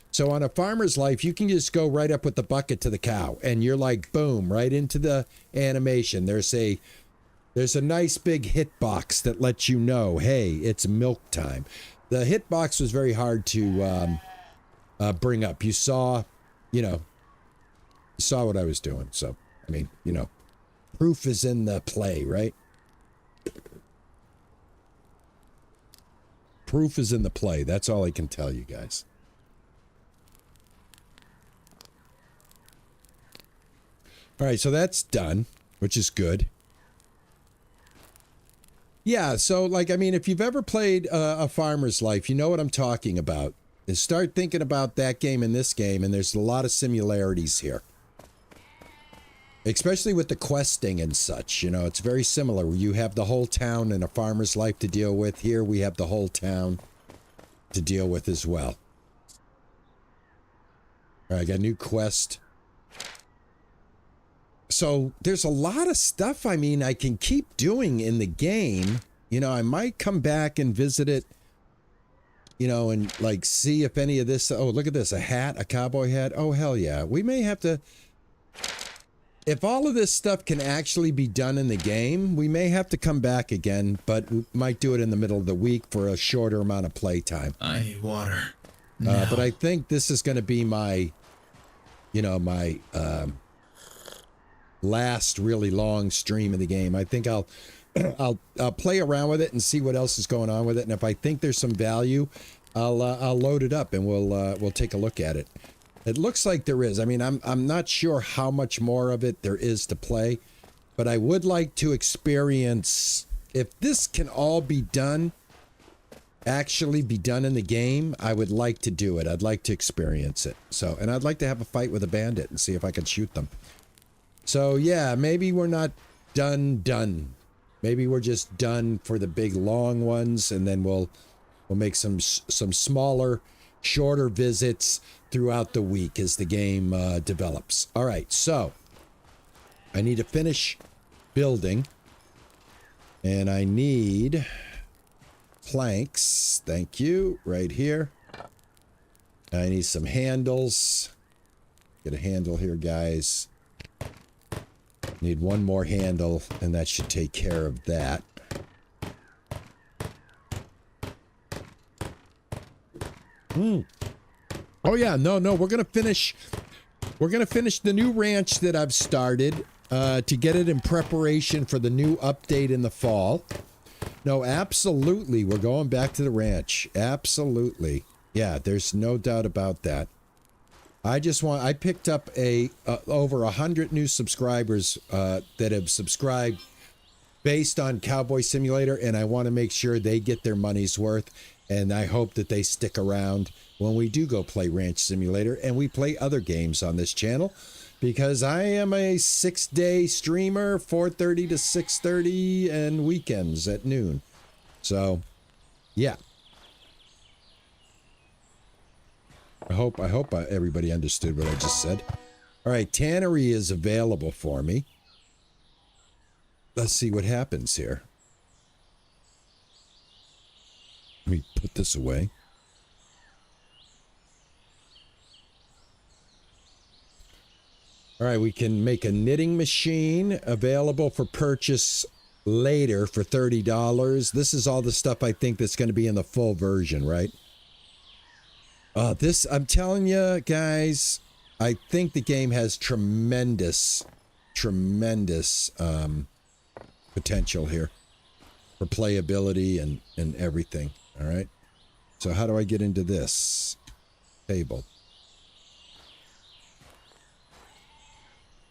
So on A Farmer's Life, you can just go right up with the bucket to the cow and you're like, boom, right into the animation. There's a nice big hitbox that lets you know, hey, it's milk time. The hitbox was very hard to bring up. You saw what I was doing. So, I mean, you know, proof is in the play, right? Proof is in the play. That's all I can tell you guys. All right, so that's done, which is good. Yeah, so like, I mean, if you've ever played A Farmer's Life, you know what I'm talking about. Is start thinking about that game and this game, and there's a lot of similarities here. Especially with the questing and such, you know, it's very similar. You have the whole town and A Farmer's Life to deal with. Here we have the whole town to deal with as well. All right, I got a new quest. So there's a lot of stuff, I mean, I can keep doing in the game. You know, I might come back and visit it, you know, and like see if any of this, oh, look at this, a hat, a cowboy hat. Oh, hell yeah. We may have to... If all of this stuff can actually be done in the game, we may have to come back again, but we might do it in the middle of the week for a shorter amount of playtime. I need water. No. But I think this is going to be my, you know, my last really long stream of the game. I think I'll play around with it and see what else is going on with it, and if I think there's some value, I'll load it up and we'll take a look at it. It looks like there is. I mean, I'm not sure how much more of it there is to play, but I would like to experience, if this can all be done, actually be done in the game, I would like to do it. I'd like to experience it. So, and I'd like to have a fight with a bandit and see if I can shoot them. So yeah, maybe we're not done. Maybe we're just done for the big long ones, and then we'll make some smaller, shorter visits throughout the week as the game develops. All right, so I need to finish building, and I need planks. Thank you. Right here. I need some handles. Get a handle here, guys. Need one more handle, and that should take care of that. Oh yeah, no, we're gonna finish the new ranch that I've started to get it in preparation for the new update in the fall. No, absolutely. We're going back to the ranch. Absolutely. Yeah, there's no doubt about that. I picked up over 100 new subscribers that have subscribed based on Cowboy Simulator, and I want to make sure they get their money's worth, and I hope that they stick around when we do go play Ranch Simulator and we play other games on this channel, because I am a 6-day streamer, 4:30 to 6:30, and weekends at noon. So, yeah. I hope everybody understood what I just said. All right, tannery is available for me. Let's see what happens here. Let me put this away. All right, we can make a knitting machine available for purchase later for $30. This is all the stuff I think that's going to be in the full version, right? I'm telling you guys, I think the game has tremendous potential here for playability and everything. All right. So how do I get into this table?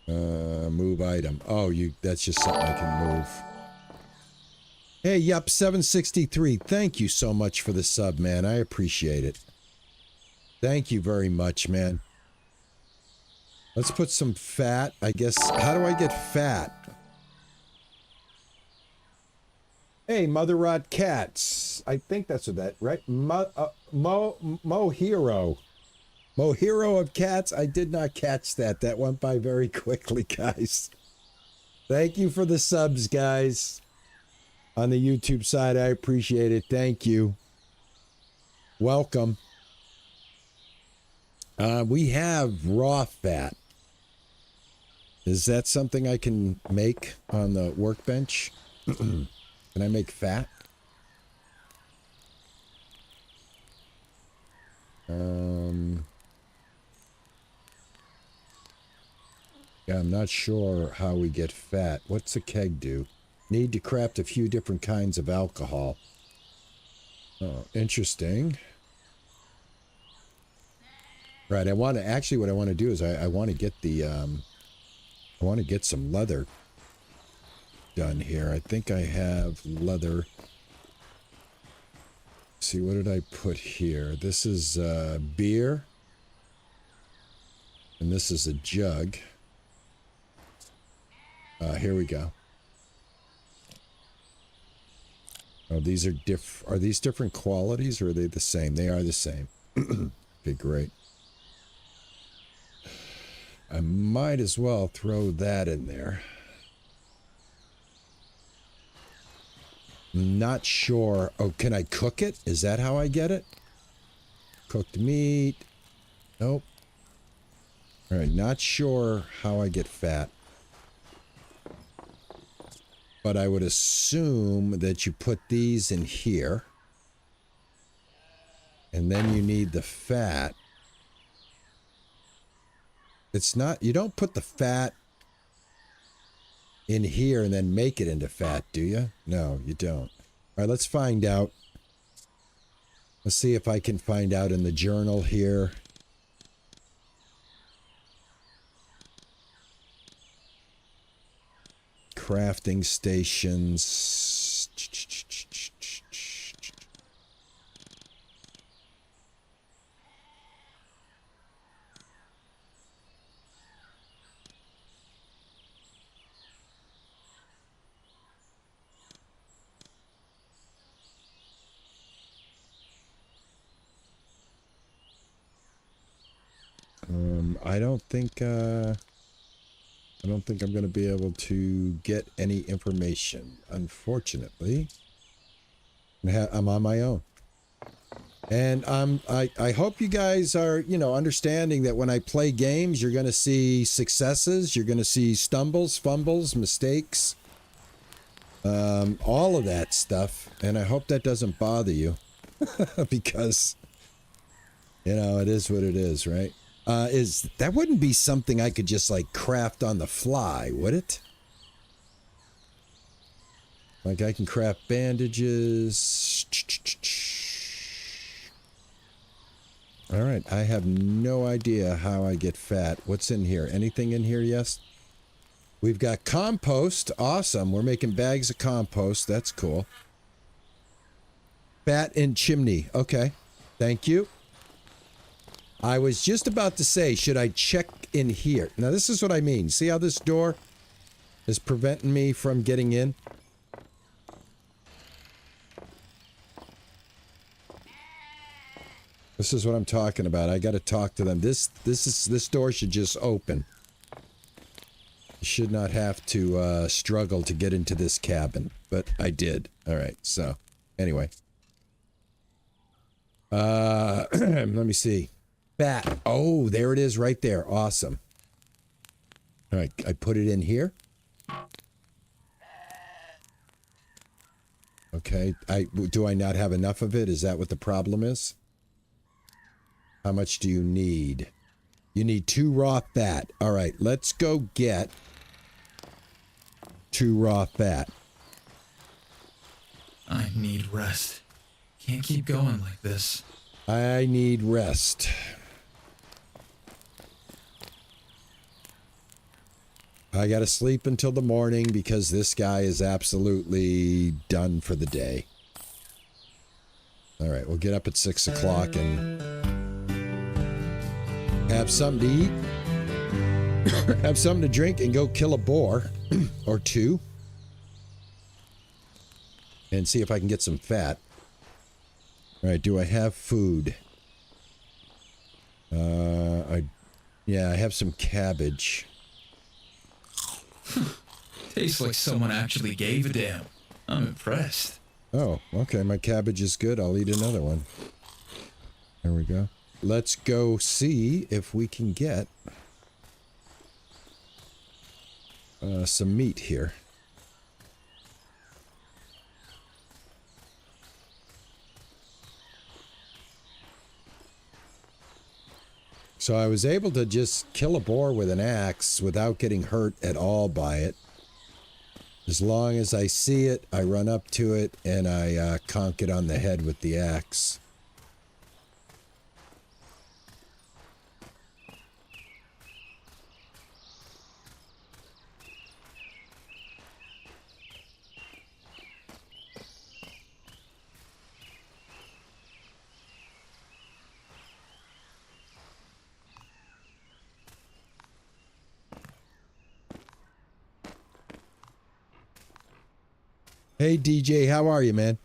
Move item. Oh, that's just something I can move. Hey, yup, 763. Thank you so much for the sub, man. I appreciate it. Thank you very much, man. Let's put some fat, I guess. How do I get fat? Hey, Mother Rot Cats. I think that's what that, right? Mo Hero. Mo Hero of Cats. I did not catch that. That went by very quickly, guys. Thank you for the subs, guys. On the YouTube side, I appreciate it. Thank you. Welcome. We have raw fat. Is that something I can make on the workbench? Can I make fat? Yeah, I'm not sure how we get fat. What's a keg do? Need to craft a few different kinds of alcohol. Oh, interesting. Right, what I want to do is I want to get I want to get some leather done here. I think I have leather. Let's see, what did I put here? This is beer. And this is a jug. Here we go. Oh, these are are these different qualities, or are they the same? They are the same. Okay, great. I might as well throw that in there. Not sure. Oh, can I cook it? Is that how I get it? Cooked meat. Nope. All right, not sure how I get fat. But I would assume that you put these in here. And then you need the fat. It's not, you don't put the fat in here and then make it into fat, do you? No, you don't. All right, let's find out. Let's see if I can find out in the journal here. Crafting stations. I don't think I'm going to be able to get any information, unfortunately. I'm on my own. And I hope you guys are, understanding that when I play games, you're going to see successes, you're going to see stumbles, fumbles, mistakes, all of that stuff. And I hope that doesn't bother you because, it is what it is, right? That wouldn't be something I could just like craft on the fly, would it? Like I can craft bandages. All right, I have no idea how I get fat. What's in here? Anything in here? Yes. We've got compost. Awesome. We're making bags of compost. That's cool. Fat and chimney. Okay. Thank you. I was just about to say, should I check in here? Now, this is what I mean. See how this door is preventing me from getting in? This is what I'm talking about. I got to talk to them. This door should just open. You should not have to struggle to get into this cabin, but I did. All right. So, anyway, let me see. Fat. Oh, there it is, right there. Awesome. All right, I put it in here. Okay. Do I not have enough of it? Is that what the problem is? How much do you need? You need 2 raw fat. All right, let's go get 2 raw fat. I need rest. Can't keep going like this. I need rest. I gotta sleep until the morning because this guy is absolutely done for the day. All right, we'll get up at 6 o'clock and have something to eat, have something to drink, and go kill a boar or 2 and see if I can get some fat. All right, do I have food? Yeah, I have some cabbage. Tastes like someone actually gave a damn. I'm impressed. Oh, okay, my cabbage is good. I'll eat another one. There we go. Let's go see if we can get some meat here. So I was able to just kill a boar with an axe without getting hurt at all by it. As long as I see it, I run up to it and I conk it on the head with the axe. Hey, DJ, how are you, man?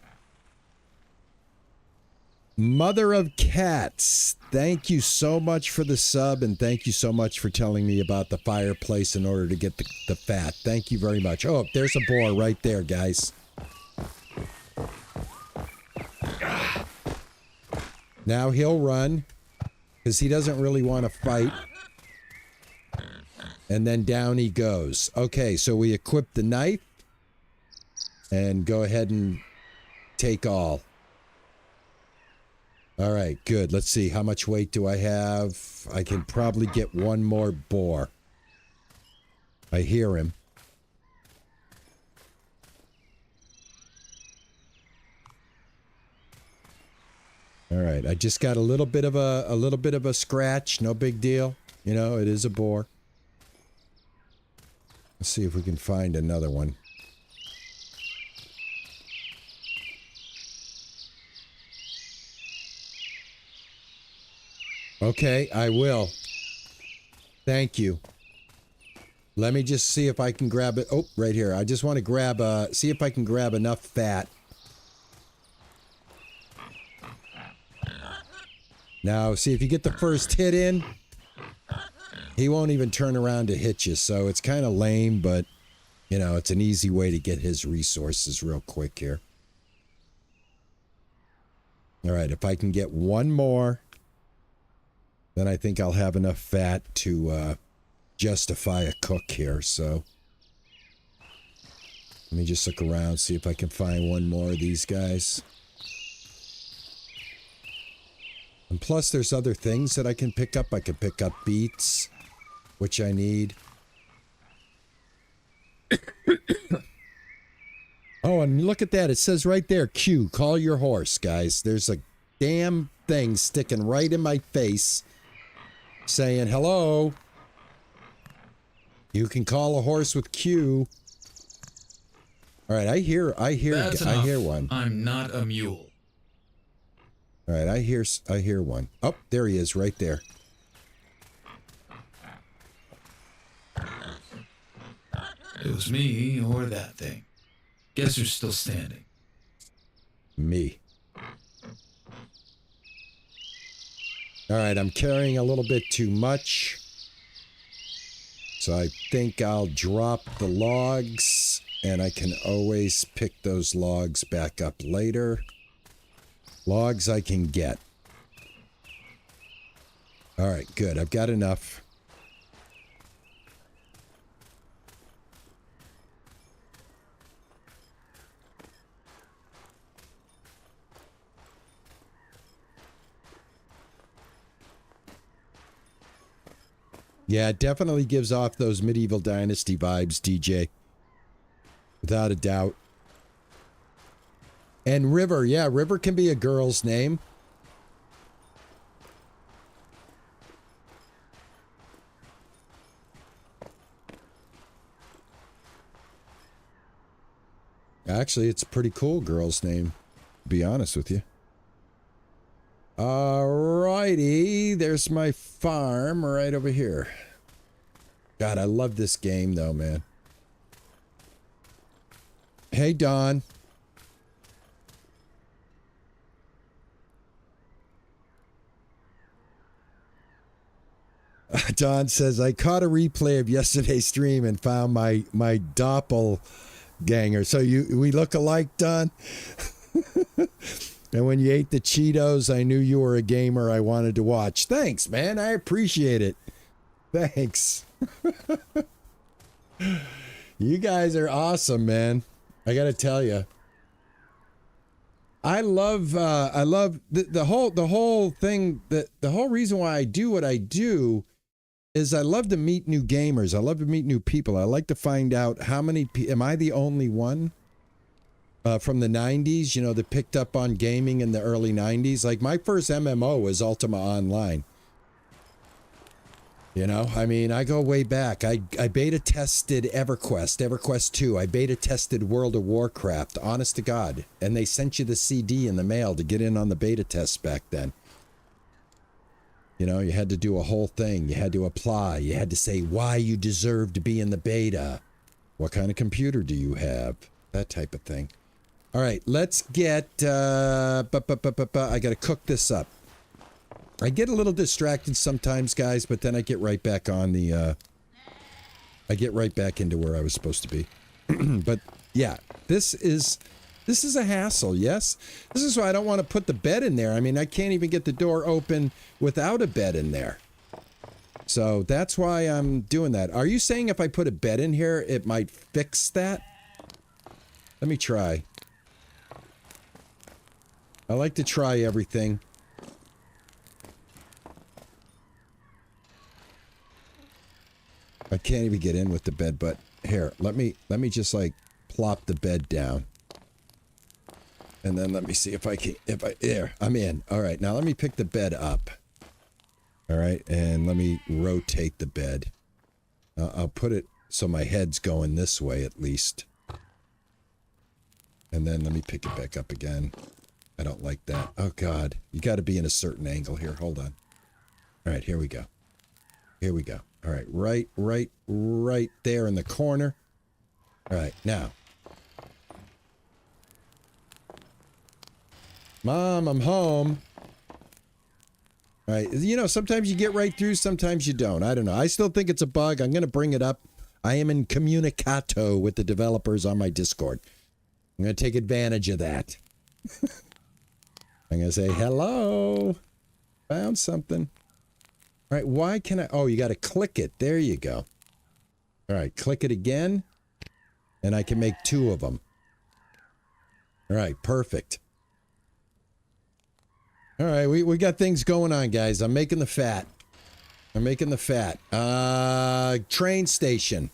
Mother of Cats, thank you so much for the sub, and thank you so much for telling me about the fireplace in order to get the fat. Thank you very much. Oh, there's a boar right there, guys. Now he'll run, because he doesn't really want to fight. And then down he goes. Okay, so we equip the knife. And go ahead and take all. All right, good. Let's see. How much weight do I have? I can probably get one more boar. I hear him. All right. I just got a little bit of a scratch. No big deal. You know, it is a boar. Let's see if we can find another one. Okay, I will. Thank you. Let me just see if I can grab it. Oh, right here. I just want to grab, see if I can grab enough fat. Now, see if you get the first hit in, he won't even turn around to hit you. So it's kind of lame, but, you know, it's an easy way to get his resources real quick here. All right, if I can get one more, then I think I'll have enough fat to justify a cook here, so. Let me just look around, see if I can find one more of these guys. And plus, there's other things that I can pick up. I can pick up beets, which I need. Oh, and look at that. It says right there, Q, call your horse, guys. There's a damn thing sticking right in my face saying, hello. You can call a horse with Q. All right, I hear one. I'm not a mule. All right, I hear one. Oh, there he is, right there. It was me or that thing. Guess who's still standing? Me. All right, I'm carrying a little bit too much. So I think I'll drop the logs, and I can always pick those logs back up later. Logs I can get. All right, good. I've got enough. Yeah, it definitely gives off those medieval dynasty vibes, DJ. Without a doubt. And River, yeah, River can be a girl's name. Actually, it's a pretty cool girl's name, to be honest with you. Alrighty, there's my farm right over here. God, I love this game though, man. Hey, Don. Don says, I caught a replay of yesterday's stream and found my doppelganger. So we look alike, Don? And when you ate the Cheetos, I knew you were a gamer I wanted to watch. Thanks, man. I appreciate it. Thanks. You guys are awesome, man. I got to tell you. I love the whole thing, the whole reason why I do what I do is I love to meet new gamers. I love to meet new people. I like to find out how many am I the only one? From the 90s, you know, that picked up on gaming in the early 90s. Like, my first MMO was Ultima Online. You know, I mean, I go way back. I beta tested EverQuest 2. I beta tested World of Warcraft, honest to God. And they sent you the CD in the mail to get in on the beta tests back then. You know, you had to do a whole thing. You had to apply. You had to say why you deserve to be in the beta. What kind of computer do you have? That type of thing. All right, let's get, I gotta cook this up. I get a little distracted sometimes, guys, but then I get right back on the, I get right back into where I was supposed to be. But yeah, this is a hassle, yes? This is why I don't want to put the bed in there. I mean, I can't even get the door open without a bed in there. So that's why I'm doing that. Are you saying if I put a bed in here, it might fix that? Let me try. I like to try everything. I can't even get in with the bed, but here, let me just like plop the bed down. And then let me see if I can, there, I'm in. All right, now let me pick the bed up. All right, and let me rotate the bed. I'll put it so my head's going this way at least. And then let me pick it back up again. I don't like that. Oh, God. You got to be in a certain angle here. Hold on. All right, here we go. Here we go. All right, right there in the corner. All right, now. Mom, I'm home. All right, you know, sometimes you get right through, sometimes you don't. I don't know. I still think it's a bug. I'm going to bring it up. I am in communicato with the developers on my Discord. I'm going to take advantage of that. I'm going to say, hello. Found something. All right, why can I... Oh, you got to click it. There you go. All right, click it again. And I can make 2 of them. All right, perfect. All right, we got things going on, guys. I'm making the fat. I'm making the fat. Train station.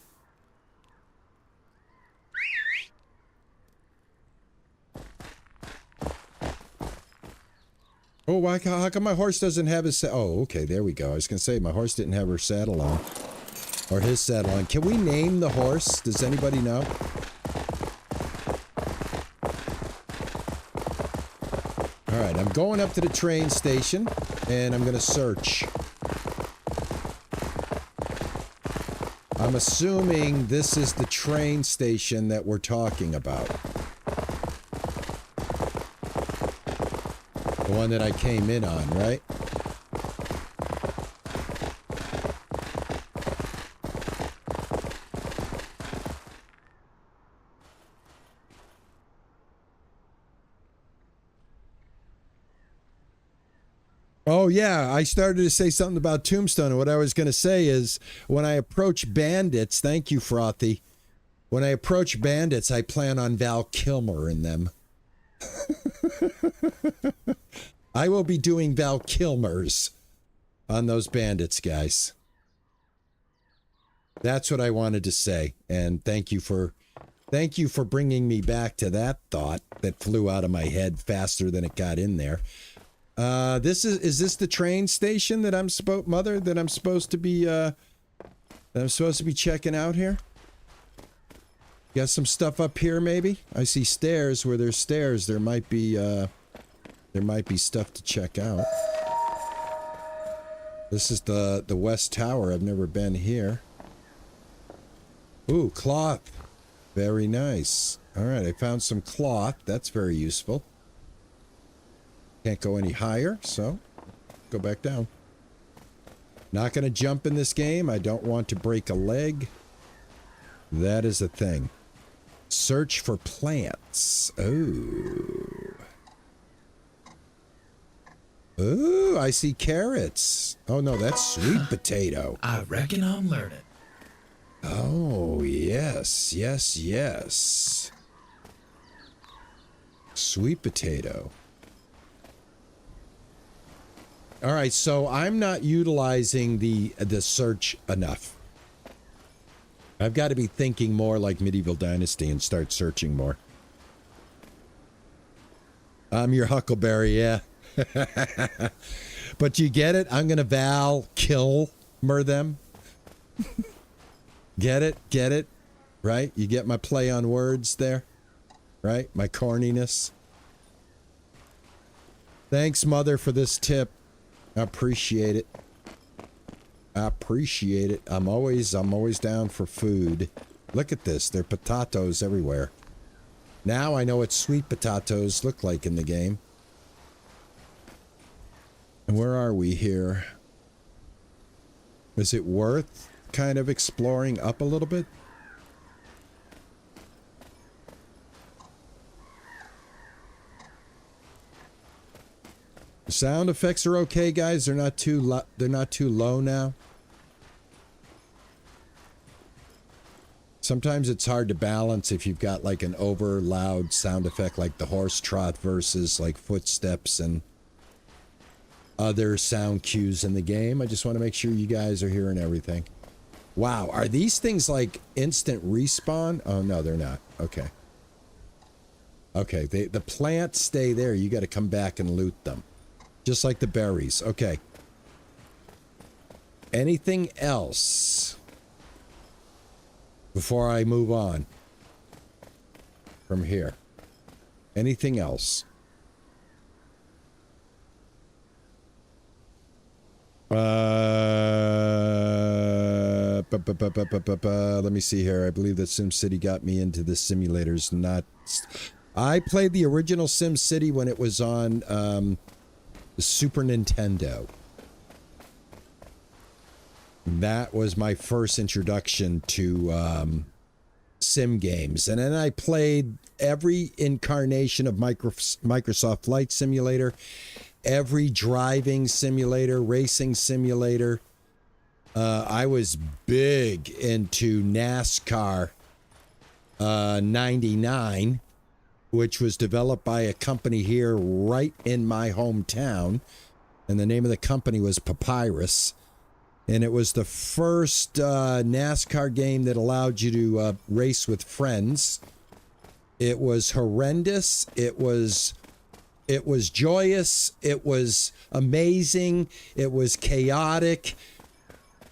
Oh, why? How come my horse doesn't have his... Oh, okay, there we go. I was going to say, my horse didn't have her saddle on. Or his saddle on. Can we name the horse? Does anybody know? All right, I'm going up to the train station, and I'm going to search. I'm assuming this is the train station that we're talking about. The one that I came in on, right? Oh, yeah, I started to say something about Tombstone, and what I was going to say is, when I approach bandits, thank you, Frothy, when I approach bandits, I plan on Val Kilmer in them. I will be doing Val Kilmers on those bandits, guys. That's what I wanted to say, and thank you for bringing me back to that thought that flew out of my head faster than it got in there. Is this the train station that I'm supposed to be checking out here? Got some stuff up here, maybe? I see stairs. Where there's stairs, there might be stuff to check out. This is the West Tower. I've never been here. Ooh, cloth. Very nice. All right, I found some cloth. That's very useful. Can't go any higher, so go back down. Not going to jump in this game. I don't want to break a leg. That is a thing. Search for plants. Oh. Ooh, I see carrots. Oh, no, that's sweet potato. I reckon I'm learning. Oh, yes, yes, yes. Sweet potato. All right, so I'm not utilizing the search enough. I've got to be thinking more like Medieval Dynasty and start searching more. I'm your Huckleberry, yeah. But you get it? I'm going to Val Kilmer them. Get it? Get it? Right? You get my play on words there? Right? My corniness. Thanks, Mother, for this tip. I appreciate it. I appreciate it. I'm always down for food. Look at this. There are potatoes everywhere. Now I know what sweet potatoes look like in the game. And where are we here? Is it worth kind of exploring up a little bit? The sound effects are okay, guys. They're not too low now. Sometimes it's hard to balance if you've got like an over loud sound effect like the horse trot versus like footsteps and other sound cues in the game. I just want to make sure you guys are hearing everything. Wow, are these things like instant respawn? Oh no, they're not. Okay. Okay, the plants stay there. You got to come back and loot them. Just like the berries. Okay. Anything else before I move on from here? Anything else? Let me see here. I believe that SimCity got me into the simulators. I played the original SimCity when it was on the Super Nintendo. That was my first introduction to sim games. And then I played every incarnation of Microsoft Flight Simulator, every driving simulator, racing simulator. I was big into NASCAR 99, which was developed by a company here right in my hometown. And the name of the company was Papyrus. And it was the first NASCAR game that allowed you to race with friends. It was horrendous. It was It was joyous. It was amazing. It was chaotic.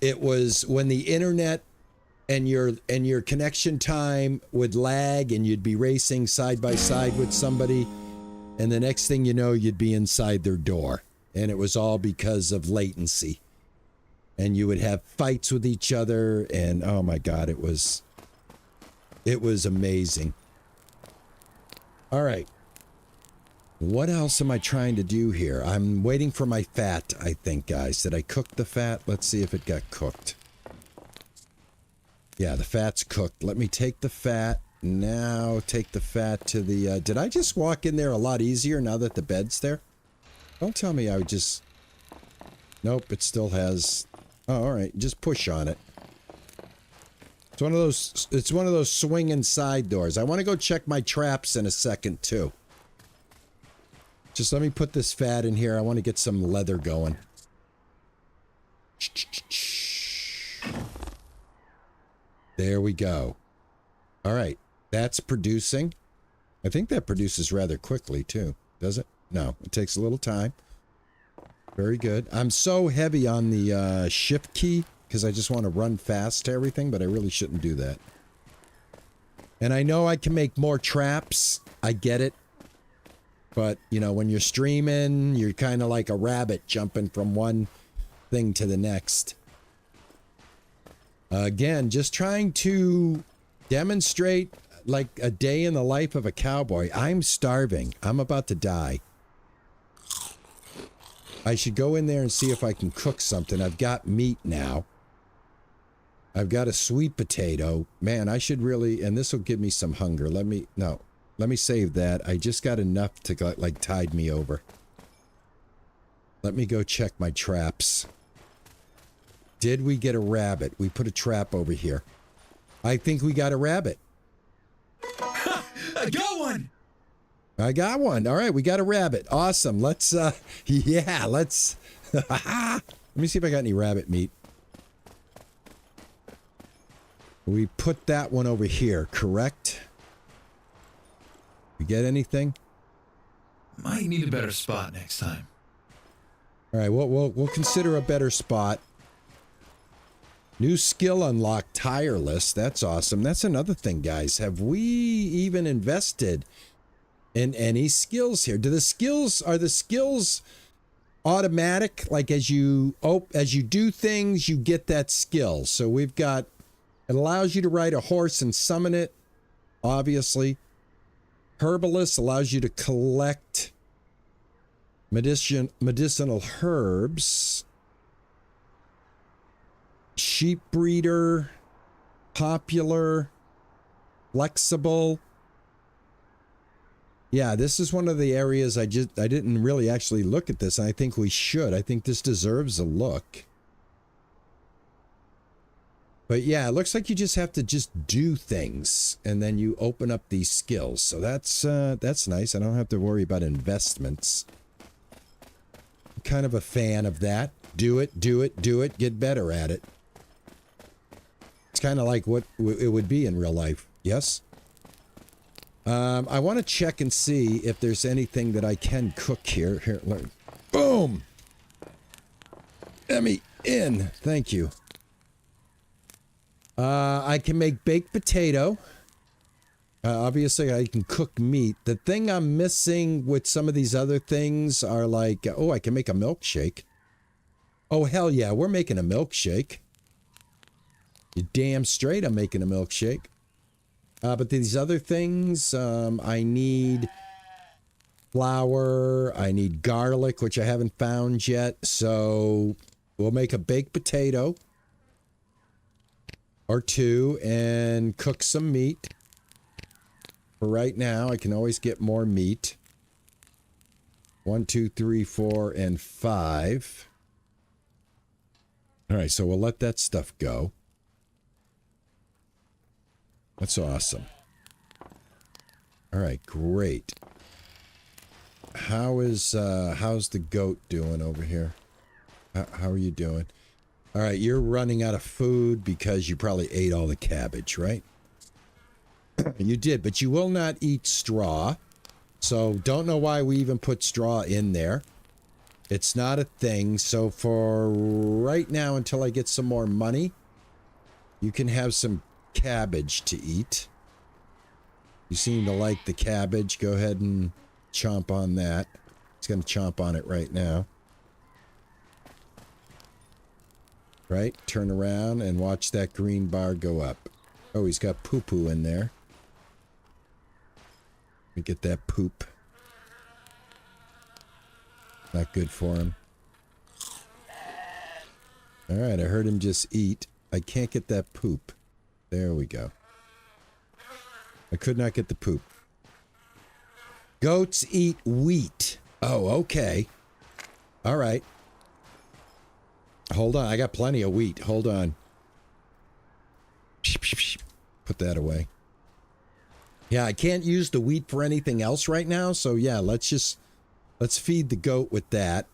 It was when the internet and your connection time would lag and you'd be racing side by side with somebody, and the next thing you know, you'd be inside their door. And it was all because of latency. And you would have fights with each other, and oh my God, it was amazing. All right. What else am I trying to do here? I'm waiting for my fat, I think, guys. Did I cook the fat? Let's see if it got cooked. Yeah, the fat's cooked. Let me take the fat. Now take the fat to the... did I just walk in there a lot easier now that the bed's there? Don't tell me I would just... Nope, it still has... Oh, all right. Just push on it. It's one of those swinging side doors. I want to go check my traps in a second, too. Just let me put this fat in here. I want to get some leather going. There we go. All right. That's producing. I think that produces rather quickly, too. Does it? No. It takes a little time. Very good. I'm so heavy on the shift key because I just want to run fast to everything, but I really shouldn't do that. And I know I can make more traps. I get it. But, you know, when you're streaming, you're kind of like a rabbit jumping from one thing to the next. Again, just trying to demonstrate like a day in the life of a cowboy. I'm starving. I'm about to die. I should go in there and see if I can cook something. I've got meat now. I've got a sweet potato. Man, I should really... And this will give me some hunger. Let me save that. I just got enough to, like, tide me over. Let me go check my traps. Did we get a rabbit? We put a trap over here. I think we got a rabbit. I got one! I got one. All right, we got a rabbit. Awesome. Let's, yeah, let's... Let me see if I got any rabbit meat. We put that one over here, correct? We get anything? Might need a better spot next time. All right, we'll consider a better spot. New skill unlocked, tireless. That's awesome. That's another thing, guys. Have we even invested in any skills here? Are the skills automatic? Like as you do things, you get that skill. So we've got, it allows you to ride a horse and summon it, obviously. Herbalist allows you to collect medicinal herbs. Sheep breeder, popular, flexible. Yeah, this is one of the areas I didn't really actually look at this, and I think we should. I think this deserves a look. But yeah, it looks like you just have to just do things, and then you open up these skills. So that's nice. I don't have to worry about investments. I'm kind of a fan of that. Do it, do it, do it, get better at it. It's kind of like what it would be in real life. Yes? I want to check and see if there's anything that I can cook here. Here, boom! Emmy, in. Thank you. I can make baked potato. Obviously, I can cook meat. The thing I'm missing with some of these other things are like... oh, I can make a milkshake. Oh, hell yeah, we're making a milkshake. You're damn straight I'm making a milkshake. But these other things, I need flour, I need garlic, which I haven't found yet. So we'll make a baked potato or two and cook some meat. For right now, I can always get more meat. 1, 2, 3, 4, and 5. All right, so we'll let that stuff go. That's awesome. All right, great. How's the goat doing over here? How are you doing? All right, you're running out of food because you probably ate all the cabbage, right? You did, but you will not eat straw. So don't know why we even put straw in there. It's not a thing. So for right now, until I get some more money, you can have some cabbage to eat. You seem to like the cabbage. Go ahead and chomp on that. It's going to chomp on it right now. Right? Turn around and watch that green bar go up. Oh, he's got poo-poo in there. Let me get that poop. Not good for him. Alright, I heard him just eat. I can't get that poop. There we go. I could not get the poop. Goats eat wheat. Oh, okay. Alright. Hold on, I got plenty of wheat. Hold on. Put that away. Yeah, I can't use the wheat for anything else right now, so yeah, let's feed the goat with that.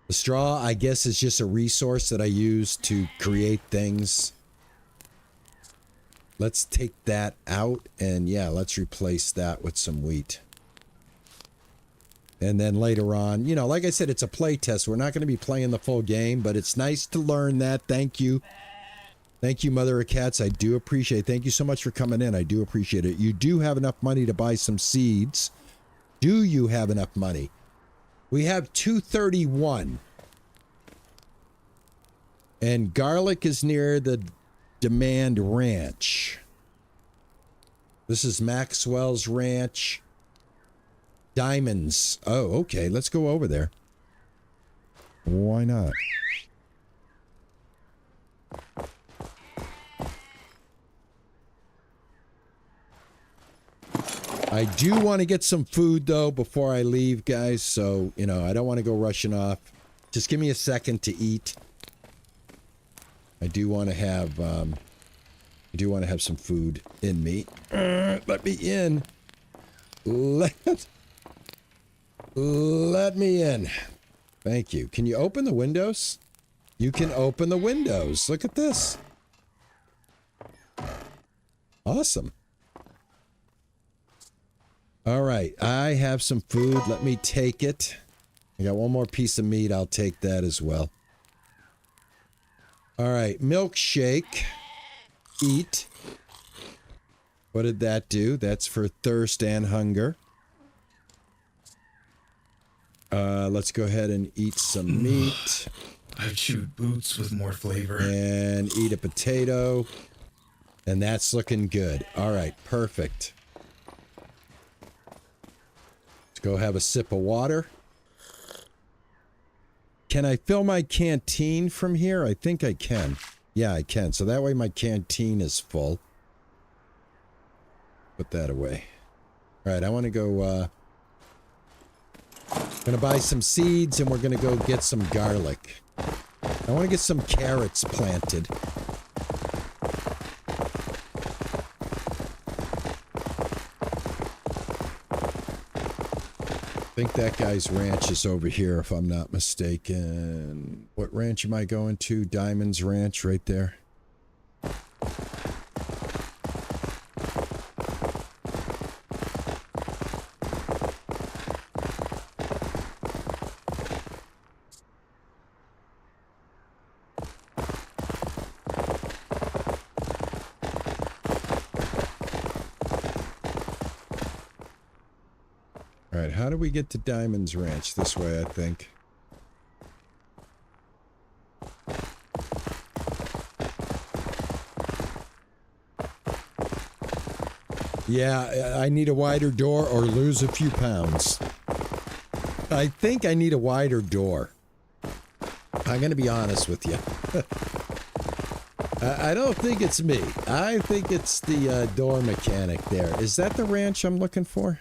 The straw, I guess, is just a resource that I use to create things. Let's take that out, and yeah, let's replace that with some wheat. And then later on, you know, like I said, it's a play test. We're not going to be playing the full game, but it's nice to learn that. Thank you. Thank you, Mother of Cats. I do appreciate it. Thank you so much for coming in. I do appreciate it. You do have enough money to buy some seeds. Do you have enough money? We have 231. And garlic is near the Demand Ranch. This is Maxwell's Ranch. Diamonds. Oh, okay. Let's go over there. Why not? I do want to get some food, though, before I leave, guys. So, you know, I don't want to go rushing off. Just give me a second to eat. I do want to have some food in me. Let me in. Let me in. Thank you. Can you open the windows? You can open the windows. Look at this. Awesome. All right. I have some food. Let me take it. I got one more piece of meat. I'll take that as well. All right. Milkshake. Eat. What did that do? That's for thirst and hunger. Let's go ahead and eat some meat. I've chewed boots with more flavor. And eat a potato. And that's looking good. All right, perfect. Let's go have a sip of water. Can I fill my canteen from here? I think I can. Yeah, I can. So that way my canteen is full. Put that away. All right, I want to go... gonna buy some seeds and we're gonna go get some garlic. I want to get some carrots planted. I think that guy's ranch is over here, if I'm not mistaken. What ranch am I going to? Diamond's Ranch, right there. Alright, how do we get to Diamond's Ranch? This way, I think. Yeah, I need a wider door or lose a few pounds. I think I need a wider door. I'm going to be honest with you. I don't think it's me. I think it's the door mechanic there. Is that the ranch I'm looking for?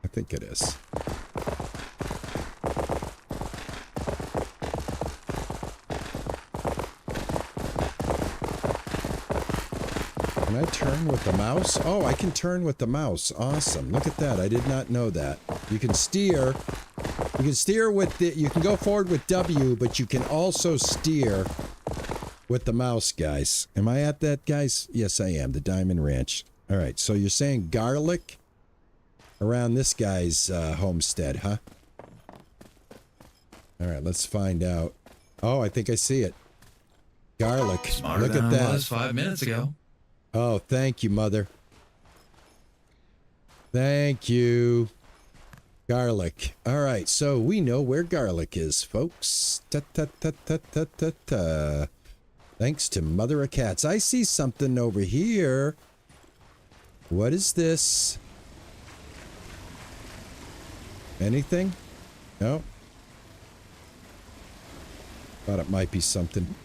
I think it is. Can I turn with the mouse? Oh, I can turn with the mouse. Awesome. Look at that. I did not know that. You can steer. You can steer with the... You can go forward with W, but you can also steer with the mouse, guys. Am I at that, guys? Yes, I am. The Diamond Ranch. All right. So you're saying garlic... around this guy's homestead, huh? All right, let's find out. Oh, I think I see it. Garlic. Smarter Look than at I that. was 5 minutes ago. Oh, thank you, Mother. Thank you. Garlic. All right, so we know where garlic is, folks. Ta ta ta ta ta ta ta. Thanks to Mother of Cats. I see something over here. What is this? Anything? No. Thought it might be something.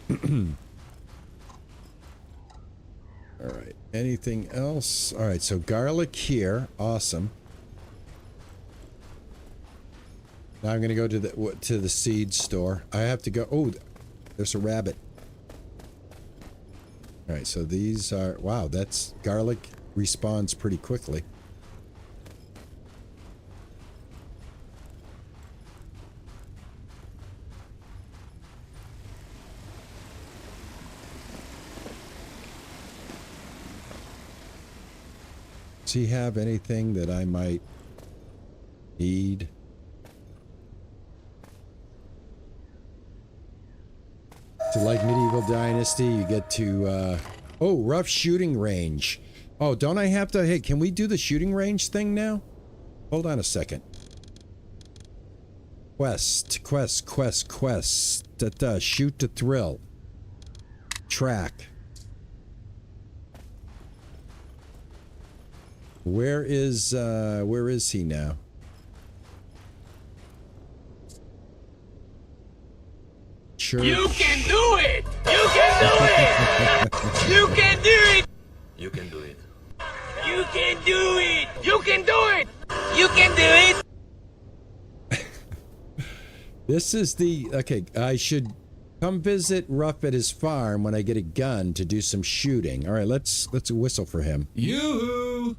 All right. Anything else? All right. So garlic here. Awesome. Now I'm going to go to the seed store. I have to go. Oh, there's a rabbit. All right. So these are. Wow. That's garlic respawns pretty quickly. Does he have anything that I might need? So like Medieval Dynasty, you get to, oh, rough shooting range. Oh, don't I have to, hey, can we do the shooting range thing now? Hold on a second. Quest. Shoot to thrill. Track. Where is he now? Church. You can do it! You can do it! You can do it! You can do it. You can do it! You can do it! You can do it! This is the, okay, I should come visit Ruff at his farm when I get a gun to do some shooting. All right, let's whistle for him. Yoo-hoo!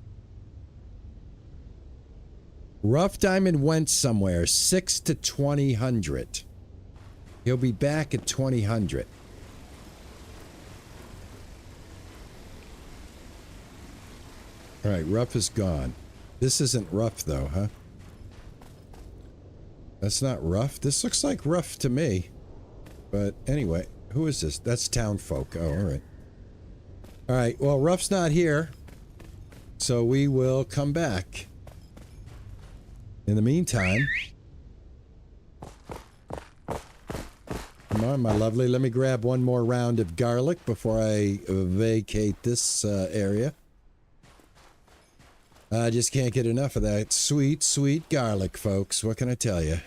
Rough Diamond went somewhere, 6 to 2000. He'll be back at 2000. All right, Rough is gone. This isn't Rough though, huh? That's not Rough. This looks like Rough to me. But anyway, who is this? That's Townfolk. Oh, all right. All right, well, Rough's not here. So we will come back. In the meantime, come on, my lovely. Let me grab one more round of garlic before I vacate this area. I just can't get enough of that sweet, sweet garlic, folks. What can I tell you?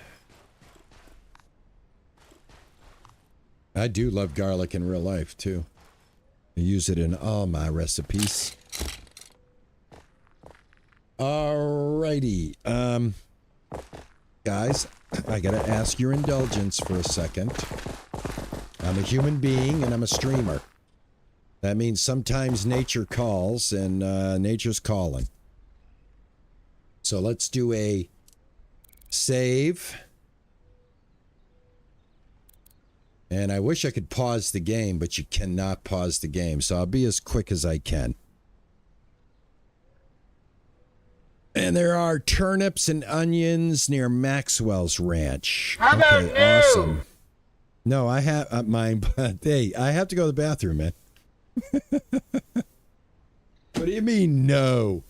I do love garlic in real life, too. I use it in all my recipes. Alrighty. Guys, I gotta ask your indulgence for a second. I'm a human being and I'm a streamer. That means sometimes nature calls and nature's calling. So let's do a save. And I wish I could pause the game, but you cannot pause the game. So I'll be as quick as I can. And there are turnips and onions near Maxwell's ranch. How about okay, no? awesome. No, I have mine, but hey, I have to go to the bathroom, man. What do you mean, no?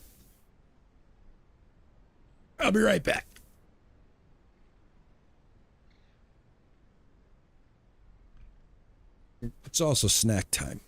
I'll be right back. It's also snack time.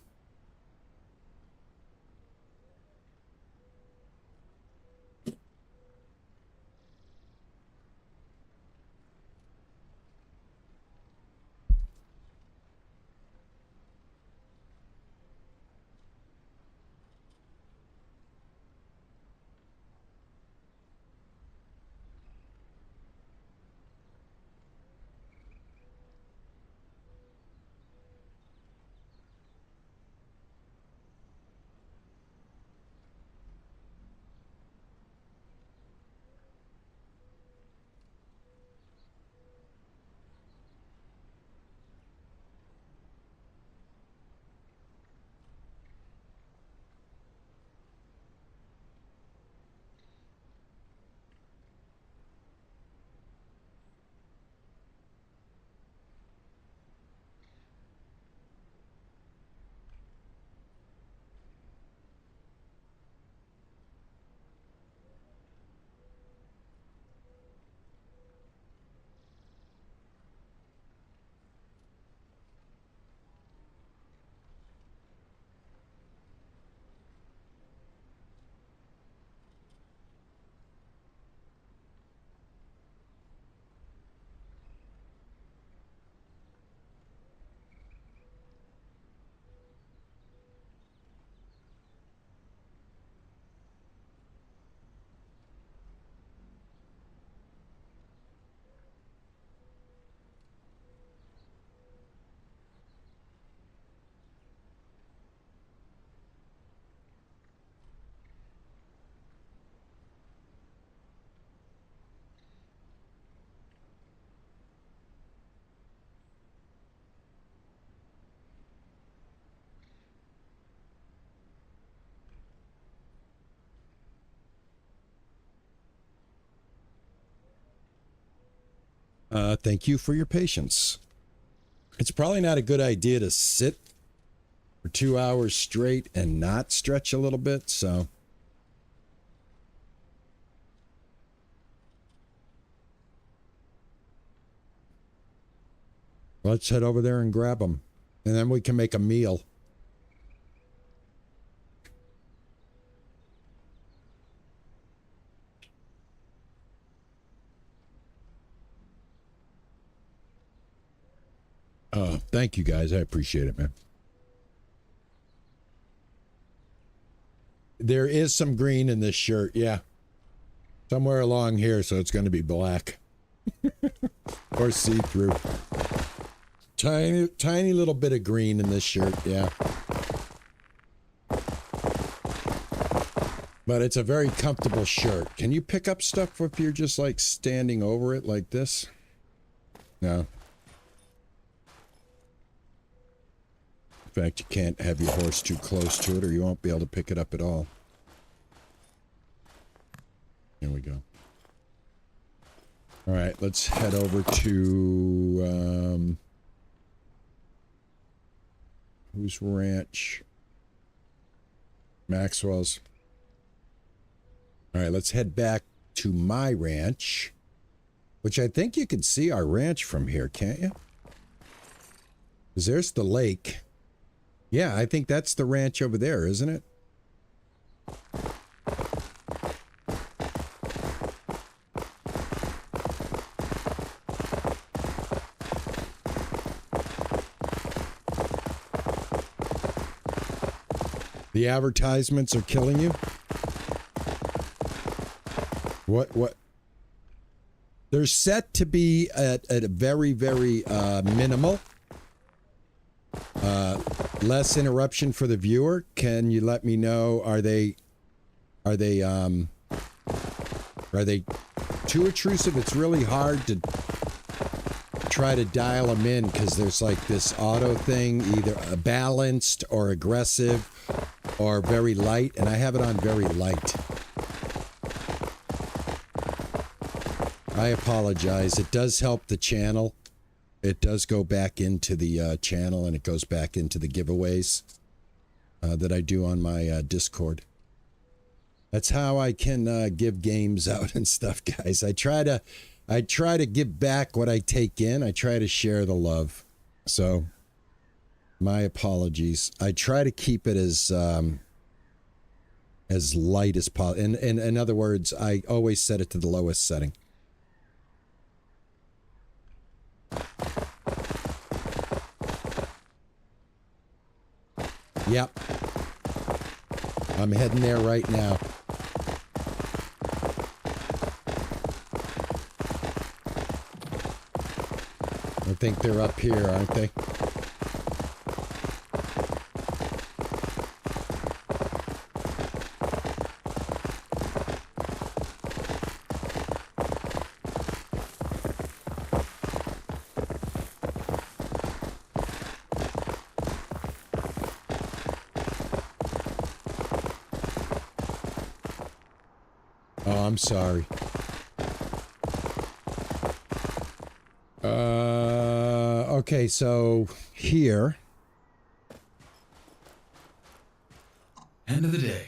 Thank you for your patience. It's probably not a good idea to sit for 2 hours straight and not stretch a little bit, so. Let's head over there and grab them. And then we can make a meal. Thank you guys. I appreciate it, man. There is some green in this shirt, yeah. Somewhere along here, so it's going to be black. Or see-through. Tiny little bit of green in this shirt, yeah. But it's a very comfortable shirt. Can you pick up stuff if you're just like standing over it like this? No. In fact, you can't have your horse too close to it or you won't be able to pick it up at all. There we go. All right, let's head over to... whose ranch? Maxwell's. All right, let's head back to my ranch, which I think you can see our ranch from here, can't you? Because there's the lake. Yeah, I think that's the ranch over there, isn't it? The advertisements are killing you? What? They're set to be at a very, very minimal. Less interruption for the viewer. Can you let me know, are they too intrusive? It's really hard to try to dial them in because there's like this auto thing, either balanced or aggressive or very light, and I have it on very light. I apologize. It does help the channel. It does go back into the channel, and it goes back into the giveaways that I do on my Discord. That's how I can give games out and stuff, guys. I try to give back what I take in. I try to share the love. So, my apologies. I try to keep it as light as possible. In other words, I always set it to the lowest setting. Yep. I'm heading there right now. I think they're up here, aren't they? Oh, I'm sorry. Okay, so here. End of the day.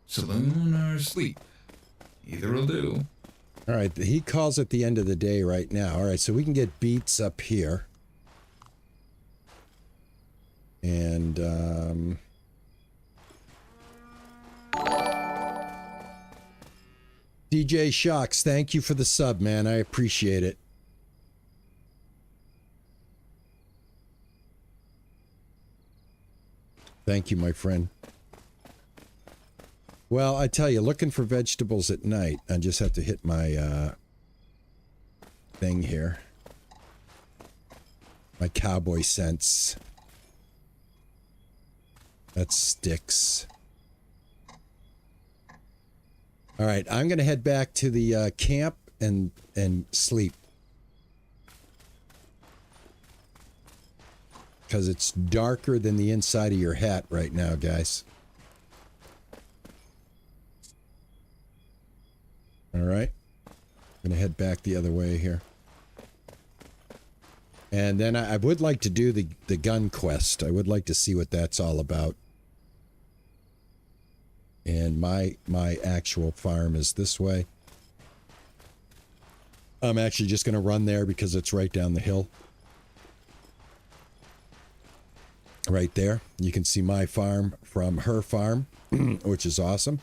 Saloon or sleep. Either will do. All right, he calls it the end of the day right now. All right, so we can get beats up here. And, DJ Shocks, thank you for the sub, man. I appreciate it. Thank you, my friend. Well, I tell you, looking for vegetables at night, I just have to hit my thing here. My cowboy sense. That sticks. All right, I'm going to head back to the camp and sleep. Because it's darker than the inside of your hat right now, guys. All right. I'm going to head back the other way here. And then I would like to do the gun quest. I would like to see what that's all about. And my actual farm is this way. I'm actually just going to run there because it's right down the hill. Right there. You can see my farm from her farm, which is awesome.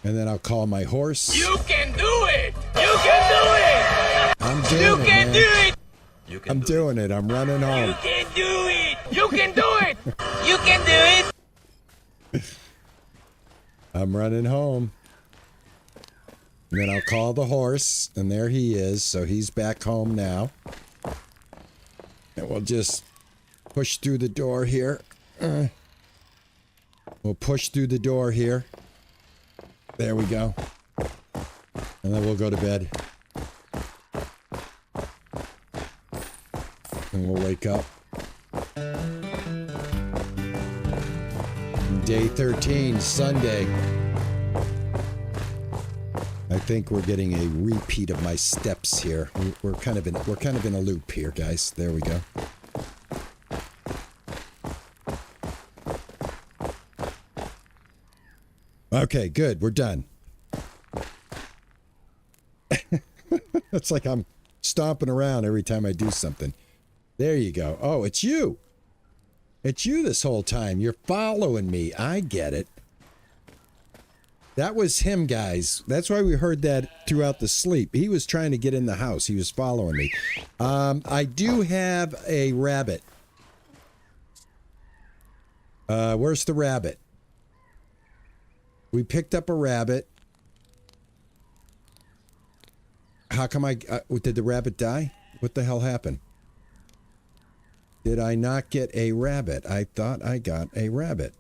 And then I'll call my horse. You can do it! You can do it! I'm doing You it, can man. do it! I'm doing it. I'm running home. You can do it! You can do it! You can do it! I'm running home. And then I'll call the horse, and there he is. So he's back home now. And we'll just push through the door here. We'll push through the door here. There we go. And then we'll go to bed. And we'll wake up. Day 13, Sunday. I think we're getting a repeat of my steps here. We're kind of in a loop here, guys. There we go. Okay, good. We're done. It's like I'm stomping around every time I do something. There you go. Oh, it's you. It's you this whole time. You're following me. I get it. That was him, guys. That's why we heard that throughout the sleep. He was trying to get in the house. He was following me. I do have a rabbit. Where's the rabbit? We picked up a rabbit. How come did the rabbit die? What the hell happened? Did I not get a rabbit? I thought I got a rabbit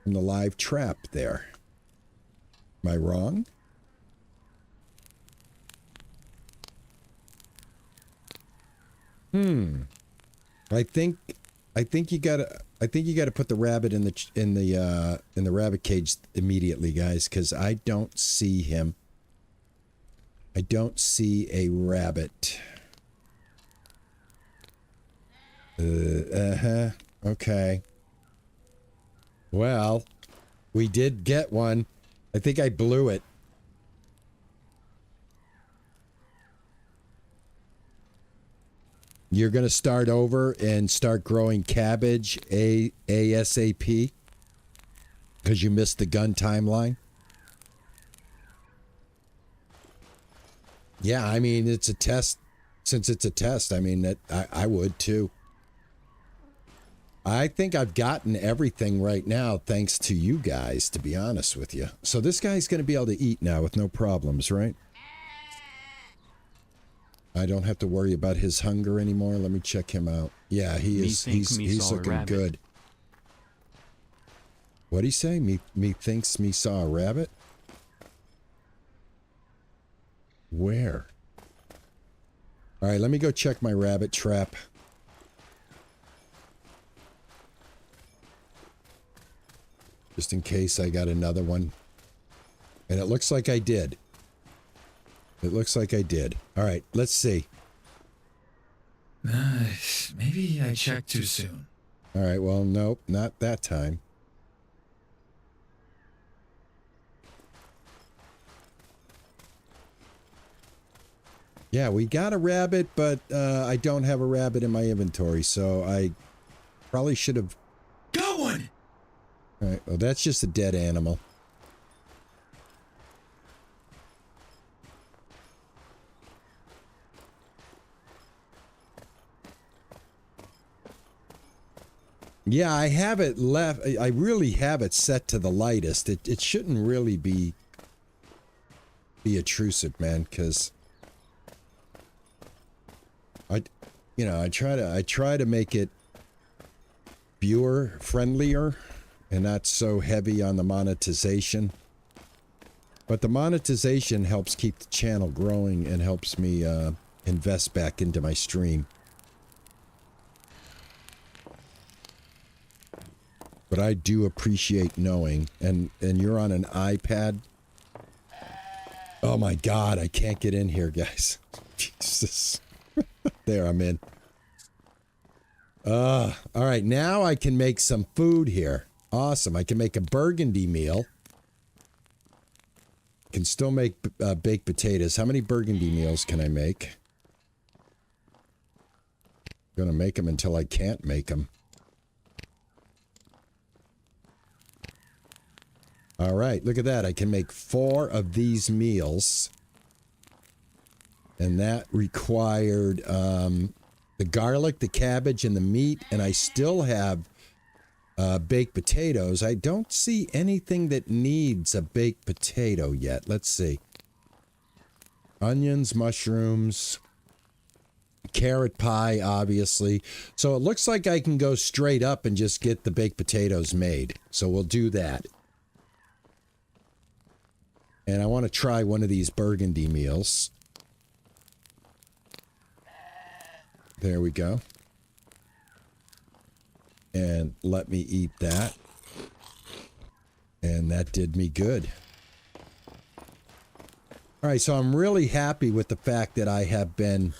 from the live trap there. Am I wrong? I think you gotta put the rabbit in the rabbit cage immediately, guys, because I don't see him. I don't see a rabbit. Okay. Well, we did get one. I think I blew it. You're going to start over and start growing cabbage ASAP because you missed the gun timeline? Yeah, I mean, it's a test. Since it's a test, I mean, I would too. I think I've gotten everything right now thanks to you guys, to be honest with you. So this guy's going to be able to eat now with no problems, right? I don't have to worry about his hunger anymore. Let me check him out. Yeah, he's looking good. What'd he say? Me thinks me saw a rabbit? Where? All right, let me go check my rabbit trap. Just in case I got another one. And it looks like I did. It looks like I did. All right, let's see. Maybe I checked too soon. All right, well, nope, not that time. Yeah, we got a rabbit, but I don't have a rabbit in my inventory, so I probably should have... Got one! All right, well, that's just a dead animal. Yeah, I have it left. I really have it set to the lightest. It shouldn't really be intrusive, man, because I try to make it viewer friendlier and not so heavy on the monetization. But the monetization helps keep the channel growing and helps me invest back into my stream. But I do appreciate knowing, and you're on an iPad. Oh my God, I can't get in here, guys. Jesus. There, I'm in. All right, now I can make some food here. Awesome. I can make a burgundy meal. Can still make baked potatoes. How many burgundy meals can I make? I'm gonna make them until I can't make them. All right, look at that. I can make 4 of these meals. And that required the garlic, the cabbage, and the meat. And I still have baked potatoes. I don't see anything that needs a baked potato yet. Let's see. Onions, mushrooms, carrot pie, obviously. So it looks like I can go straight up and just get the baked potatoes made. So we'll do that. And I want to try one of these burgundy meals. There we go. And let me eat that. And that did me good. All right, so I'm really happy with the fact that I have been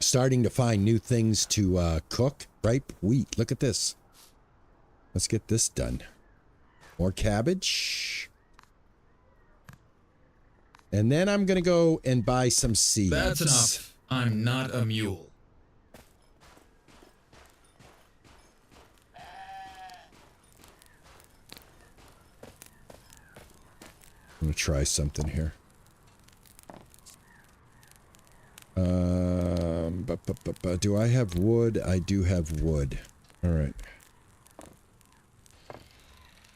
starting to find new things to cook. Ripe wheat. Look at this. Let's get this done. More cabbage. And then I'm going to go and buy some seeds. That's enough. I'm not a mule. I'm going to try something here. Do I have wood? I do have wood. All right.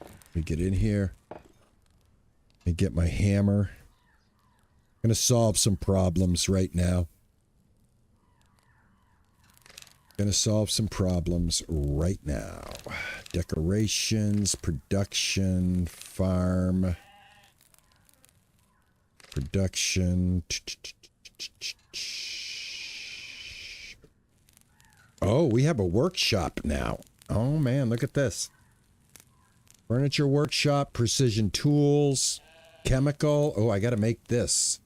Let me get in here. Let me get my hammer. I'm going to solve some problems right now. Gonna solve some problems right now. Decorations, production, farm, production. Oh, we have a workshop now. Oh man, look at this. Furniture workshop, precision tools, chemical. Oh, I gotta make this.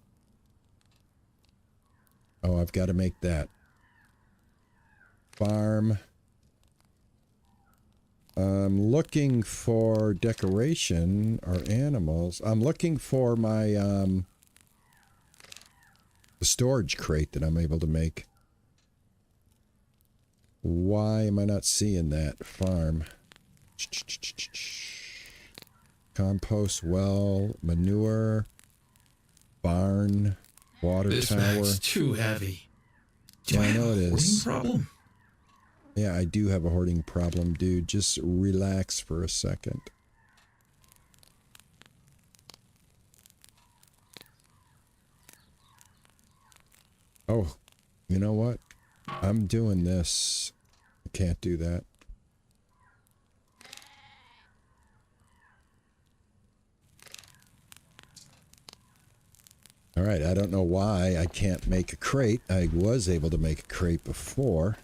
Oh, I've got to make that. Farm. I'm looking for decoration or animals. I'm looking for my storage crate that I'm able to make. Why am I not seeing that? Farm. Compost well, manure, barn, water this tower. This bag's too heavy. Do I know it is. Problem? Yeah, I do have a hoarding problem, dude. Just relax for a second. Oh, you know what? I'm doing this. I can't do that. All right, I don't know why I can't make a crate. I was able to make a crate before.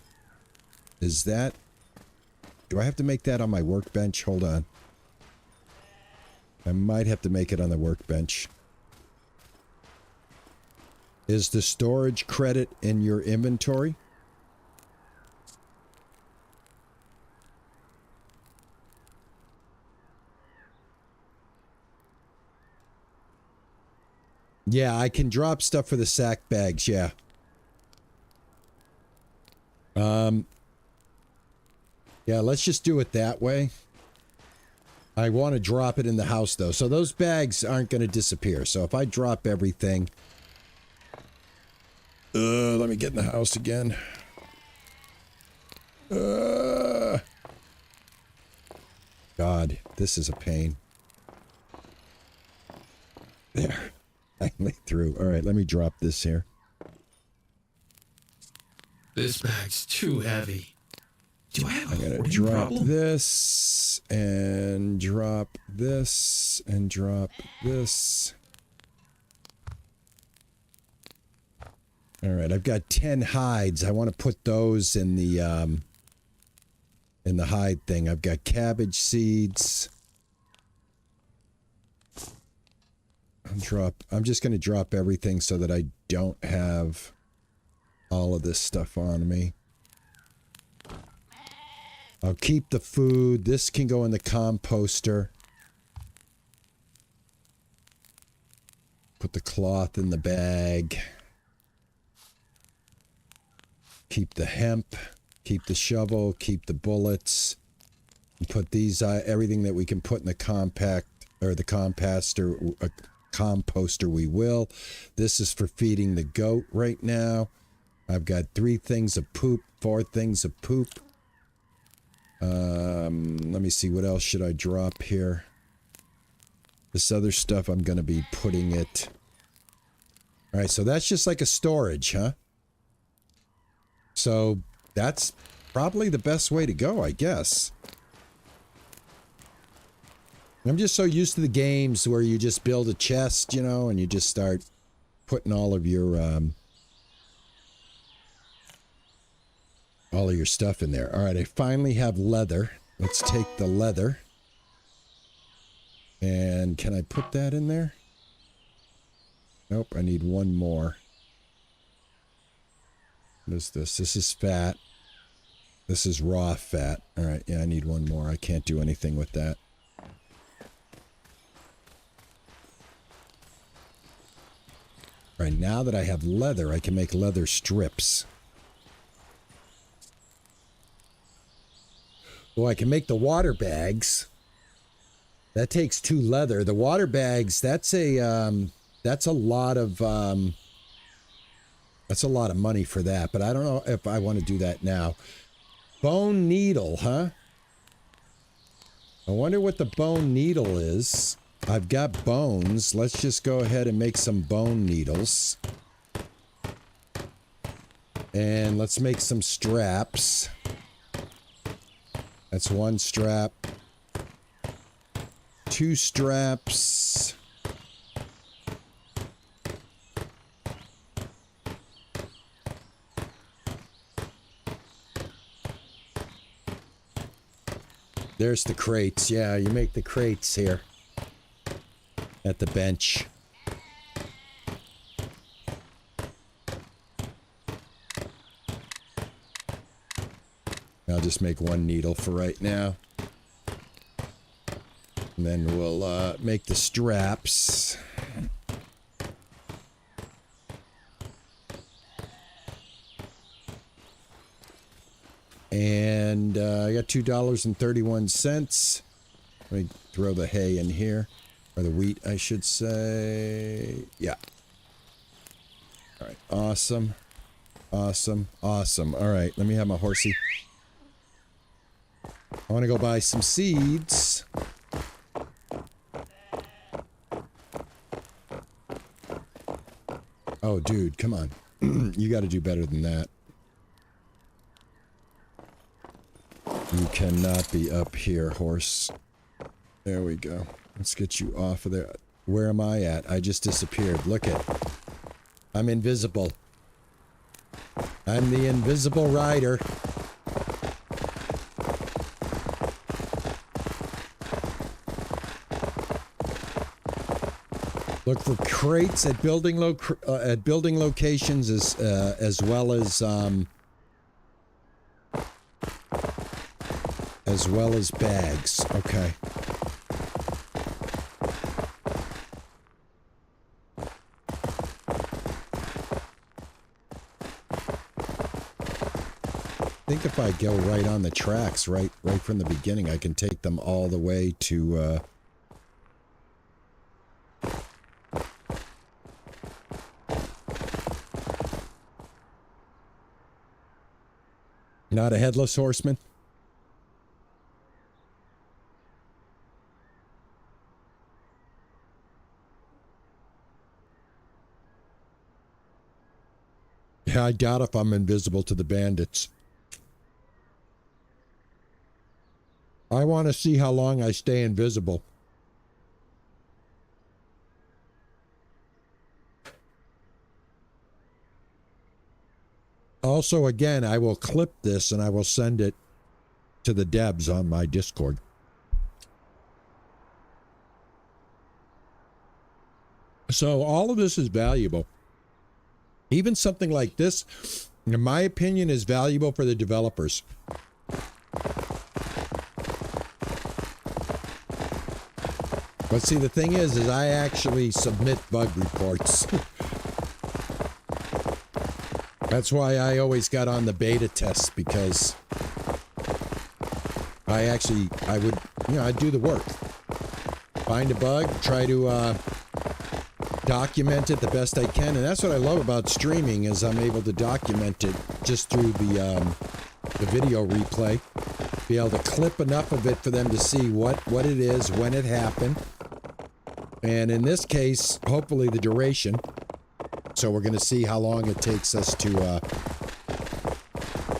Is that... Do I have to make that on my workbench? Hold on. I might have to make it on the workbench. Is the storage credit in your inventory? Yeah, I can drop stuff for the sack bags, yeah. Yeah, let's just do it that way. I want to drop it in the house, though. So those bags aren't going to disappear. So if I drop everything... let me get in the house again. God, this is a pain. There. I made through. All right, let me drop this here. This bag's too heavy. Do I have a gotta drop this and drop this and drop this. All right, I've got 10 hides. I want to put those in the hide thing. I've got cabbage seeds. I'm just going to drop everything so that I don't have all of this stuff on me. I'll keep the food. This can go in the composter. Put the cloth in the bag. Keep the hemp. Keep the shovel. Keep the bullets. And put these, everything that we can put in the compact, or the composter we will. This is for feeding the goat right now. I've got 3 things of poop, 4 things of poop. Let me see, what else should I drop here? This other stuff I'm going to be putting it... Alright, so that's just like a storage, huh? So that's probably the best way to go, I guess. I'm just so used to the games where you just build a chest, you know, and you just start putting all of your stuff in there. All right, I finally have leather. Let's take the leather. And can I put that in there? Nope, I need one more. What is this? This is fat. This is raw fat. All right, yeah, I need one more. I can't do anything with that. All right, now that I have leather, I can make leather strips. Well, I can make the water bags. That takes 2 leather. The water bags, that's a lot of money for that, but I don't know if I want to do that now. Bone needle, huh? I wonder what the bone needle is. I've got bones. Let's just go ahead and make some bone needles. And let's make some straps. That's 1 strap. 2 straps. There's the crates. Yeah, you make the crates here at the bench. I'll just make 1 needle for right now. And then we'll make the straps. And I got $2.31. Let me throw the hay in here. Or the wheat, I should say. Yeah. All right. Awesome. Awesome. Awesome. All right. Let me have my horsey. I want to go buy some seeds. Oh, dude, come on. You got to do better than that. You cannot be up here, horse. There we go. Let's get you off of there. Where am I at? I just disappeared. Look it. I'm invisible. I'm the invisible rider. Look for crates at building locations as well as bags. Okay. I think if I go right on the tracks, right from the beginning, I can take them all the way to not a headless horseman. Yeah, I doubt if I'm invisible to the bandits. I want to see how long I stay invisible. Also, again, I will clip this and I will send it to the Debs on my Discord. So all of this is valuable. Even something like this, in my opinion, is valuable for the developers. But see, the thing is I actually submit bug reports. That's why I always got on the beta tests, because I would, I'd do the work. Find a bug, try to document it the best I can, and that's what I love about streaming, is I'm able to document it just through the video replay. Be able to clip enough of it for them to see what it is, when it happened. And in this case, hopefully the duration. So we're going to see how long it takes us to,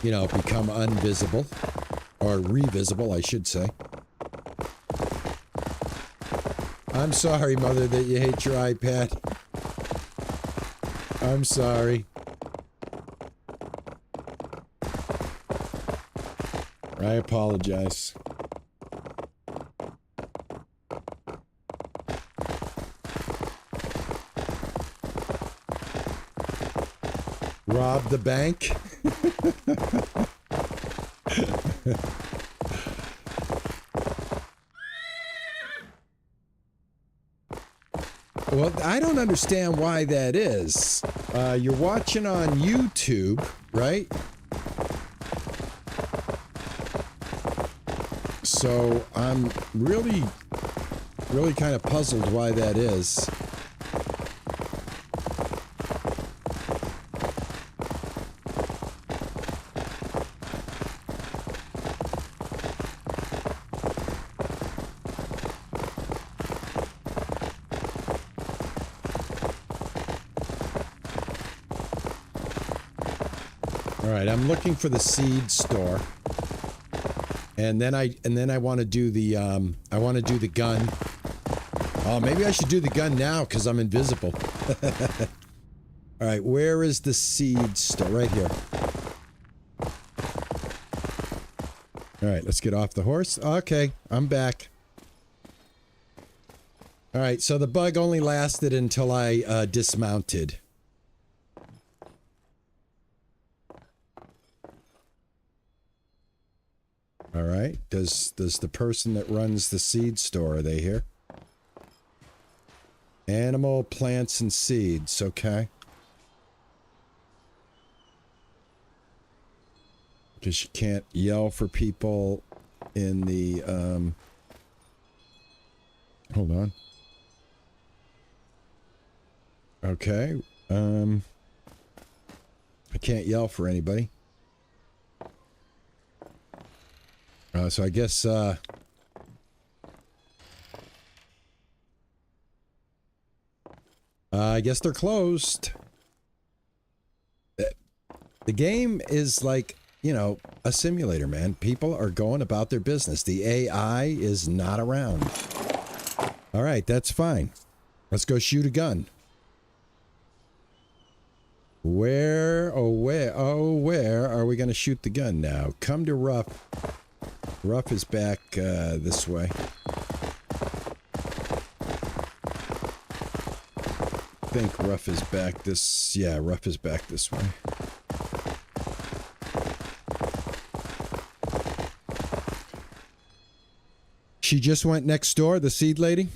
become unvisible. Or revisible, I should say. I'm sorry, Mother, that you hate your iPad. I'm sorry. I apologize. Rob the bank? Well, I don't understand why that is. You're watching on YouTube, right? So I'm really kind of puzzled why that is. I'm looking for the seed store, and then I want to do the gun. Oh, maybe I should do the gun now because I'm invisible. All right, where is the seed store? Right here. All right, let's get off the horse. Okay, I'm back. All right, so the bug only lasted until I dismounted. All right. Does the person that runs the seed store, are they here? Animal, plants, and seeds. Okay. Because you can't yell for people in the, hold on. Okay. I can't yell for anybody. So I guess, I guess they're closed. The game is like, a simulator, man. People are going about their business. The AI is not around. All right, that's fine. Let's go shoot a gun. Where are we going to shoot the gun now? Come to Rough. Rough is back this way. I think Rough is back this... Yeah, Rough is back this way. She just went next door, the seed lady?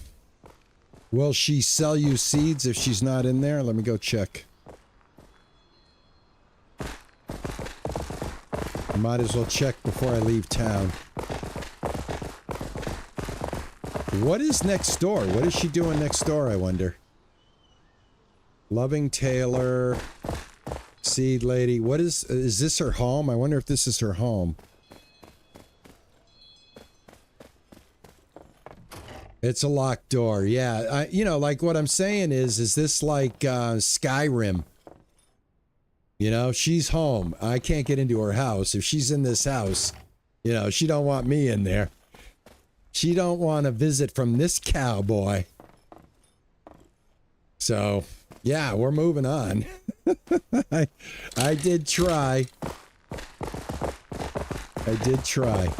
Will she sell you seeds if she's not in there? Let me go check. I might as well check before I leave town. What is next door? What is she doing next door, I wonder? Loving Taylor, seed lady. What is this her home? I wonder if this is her home. It's a locked door. Yeah, like what I'm saying is this like Skyrim? She's home. I can't get into her house. If she's in this house, she don't want me in there. She don't want a visit from this cowboy. So, yeah, we're moving on. I did try. I did try.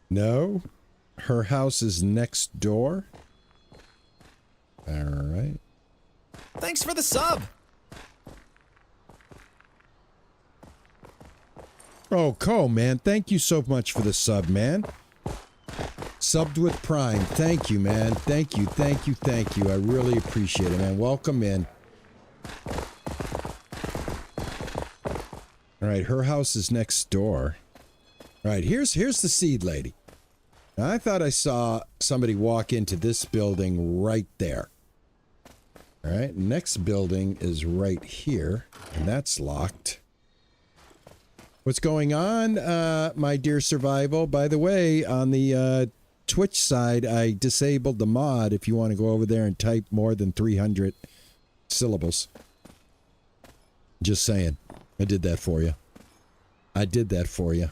No, her house is next door. for the sub. Oh, Cole, man, thank you so much for the sub, man. Subbed with Prime. Thank you, man. Thank you, thank you, thank you. I really appreciate it, man. Welcome in. All right, her house is next door. All right, here's the seed lady. Now, I thought I saw somebody walk into this building right there. All right, next building is right here, and that's locked. What's going on, my dear survival? By the way, on the Twitch side, I disabled the mod if you want to go over there and type more than 300 syllables. Just saying. I did that for you. I did that for you.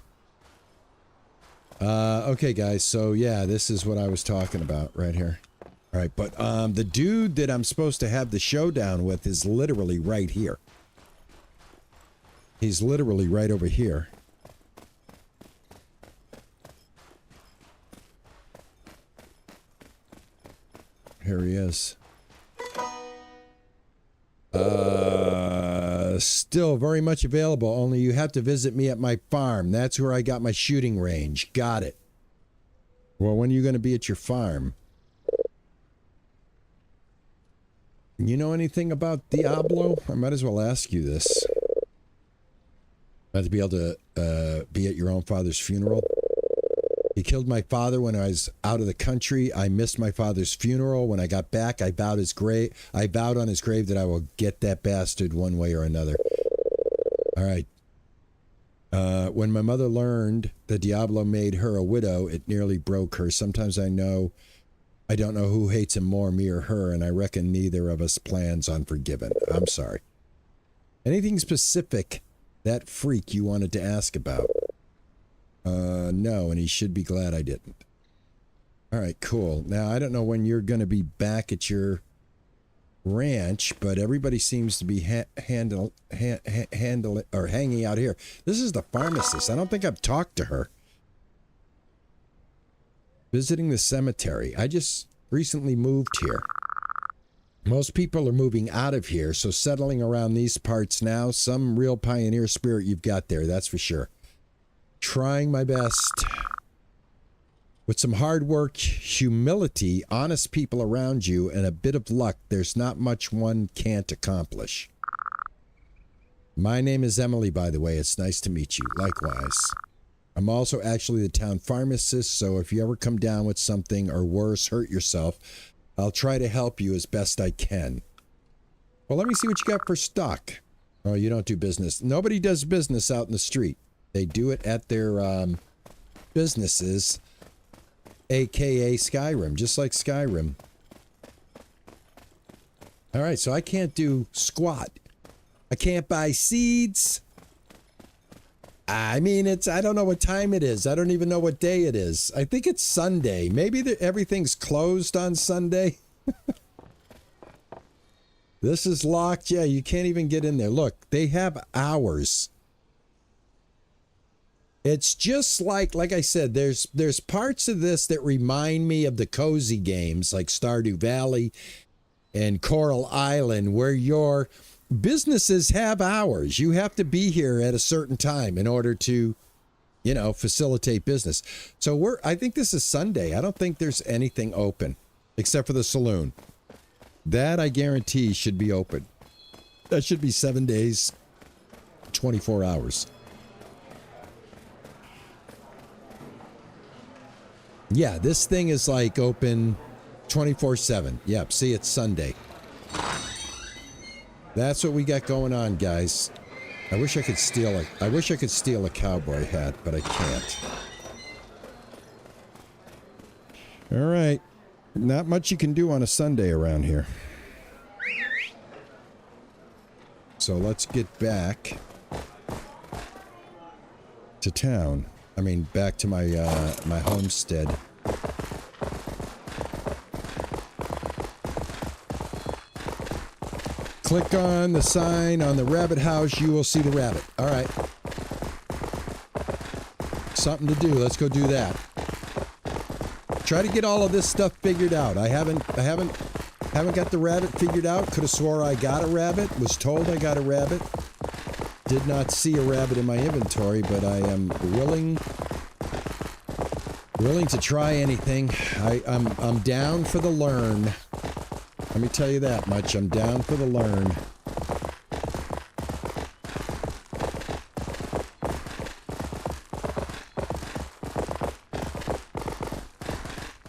Okay, guys, so yeah, this is what I was talking about right here. All right, but the dude that I'm supposed to have the showdown with is literally right here. He's literally right over here. Here he is. Still very much available, only you have to visit me at my farm. That's where I got my shooting range. Got it. Well, when are you going to be at your farm? You know anything about Diablo? I might as well ask you this. To be able to be at your own father's funeral. He killed my father when I was out of the country. I missed my father's funeral. When I got back, I vowed on his grave that I will get that bastard one way or another. All right. When my mother learned that Diablo made her a widow, it nearly broke her. Sometimes I don't know who hates him more, me or her, and I reckon neither of us plans on forgiving. I'm sorry. Anything specific that freak you wanted to ask about? No, and he should be glad I didn't. All right, cool. Now, I don't know when you're going to be back at your ranch, but everybody seems to be hanging out here. This is the pharmacist. I don't think I've talked to her. Visiting the cemetery. I just recently moved here. Most people are moving out of here, so settling around these parts now, some real pioneer spirit you've got there, that's for sure. Trying my best. With some hard work, humility, honest people around you, and a bit of luck, there's not much one can't accomplish. My name is Emily, by the way. It's nice to meet you. Likewise. I'm also actually the town pharmacist, so if you ever come down with something or worse, hurt yourself, I'll try to help you as best I can. Well, let me see what you got for stock. Oh, you don't do business. Nobody does business out in the street. They do it at their businesses, a.k.a. Skyrim, just like Skyrim. All right, so I can't do squat. I can't buy seeds. I mean, I don't know what time it is. I don't even know what day it is. I think it's Sunday. Maybe everything's closed on Sunday. This is locked. Yeah, you can't even get in there. Look, they have hours. It's just like I said, there's parts of this that remind me of the cozy games like Stardew Valley and Coral Island, where your businesses have hours. You have to be here at a certain time in order to, facilitate business. So I think this is Sunday. I don't think there's anything open except for the saloon. That I guarantee should be open. That should be 7 days, 24 hours. Yeah, this thing is like open 24/7. Yep, see, it's Sunday. That's what we got going on, guys. I wish I could steal a cowboy hat, but I can't. All right. Not much you can do on a Sunday around here. So let's get back to town. I mean, back to my my homestead. Click on the sign on the rabbit house. You will see the rabbit. All right. Something to do. Let's go do that. Try to get all of this stuff figured out. I haven't Haven't got the rabbit figured out. Could have swore I got a rabbit. Was told I got a rabbit. Did not see a rabbit in my inventory, but I am willing to try anything. I'm down for the learn. Let me tell you that much. I'm down for the learn.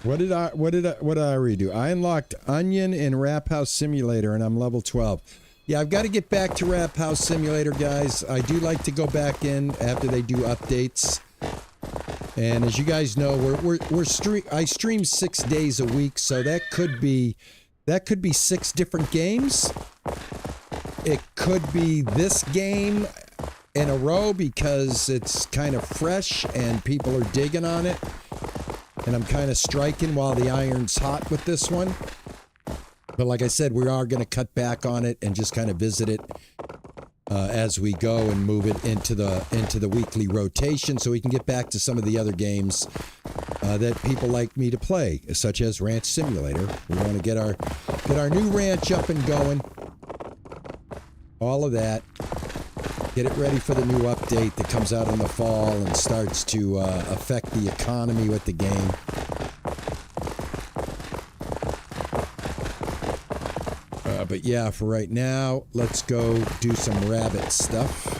What did I redo? I unlocked Onion and Rap House Simulator, and I'm level 12. Yeah, I've got to get back to Rap House Simulator, guys. I do like to go back in after they do updates. And as you guys know, I stream 6 days a week, so that could be 6 different games. It could be this game in a row because it's kind of fresh and people are digging on it. And I'm kind of striking while the iron's hot with this one. But like I said, we are going to cut back on it and just kind of visit it as we go and move it into the weekly rotation so we can get back to some of the other games that people like me to play, such as Ranch Simulator. We want to get our new ranch up and going. All of that. Get it ready for the new update that comes out in the fall and starts to affect the economy with the game. But yeah, for right now, let's go do some rabbit stuff.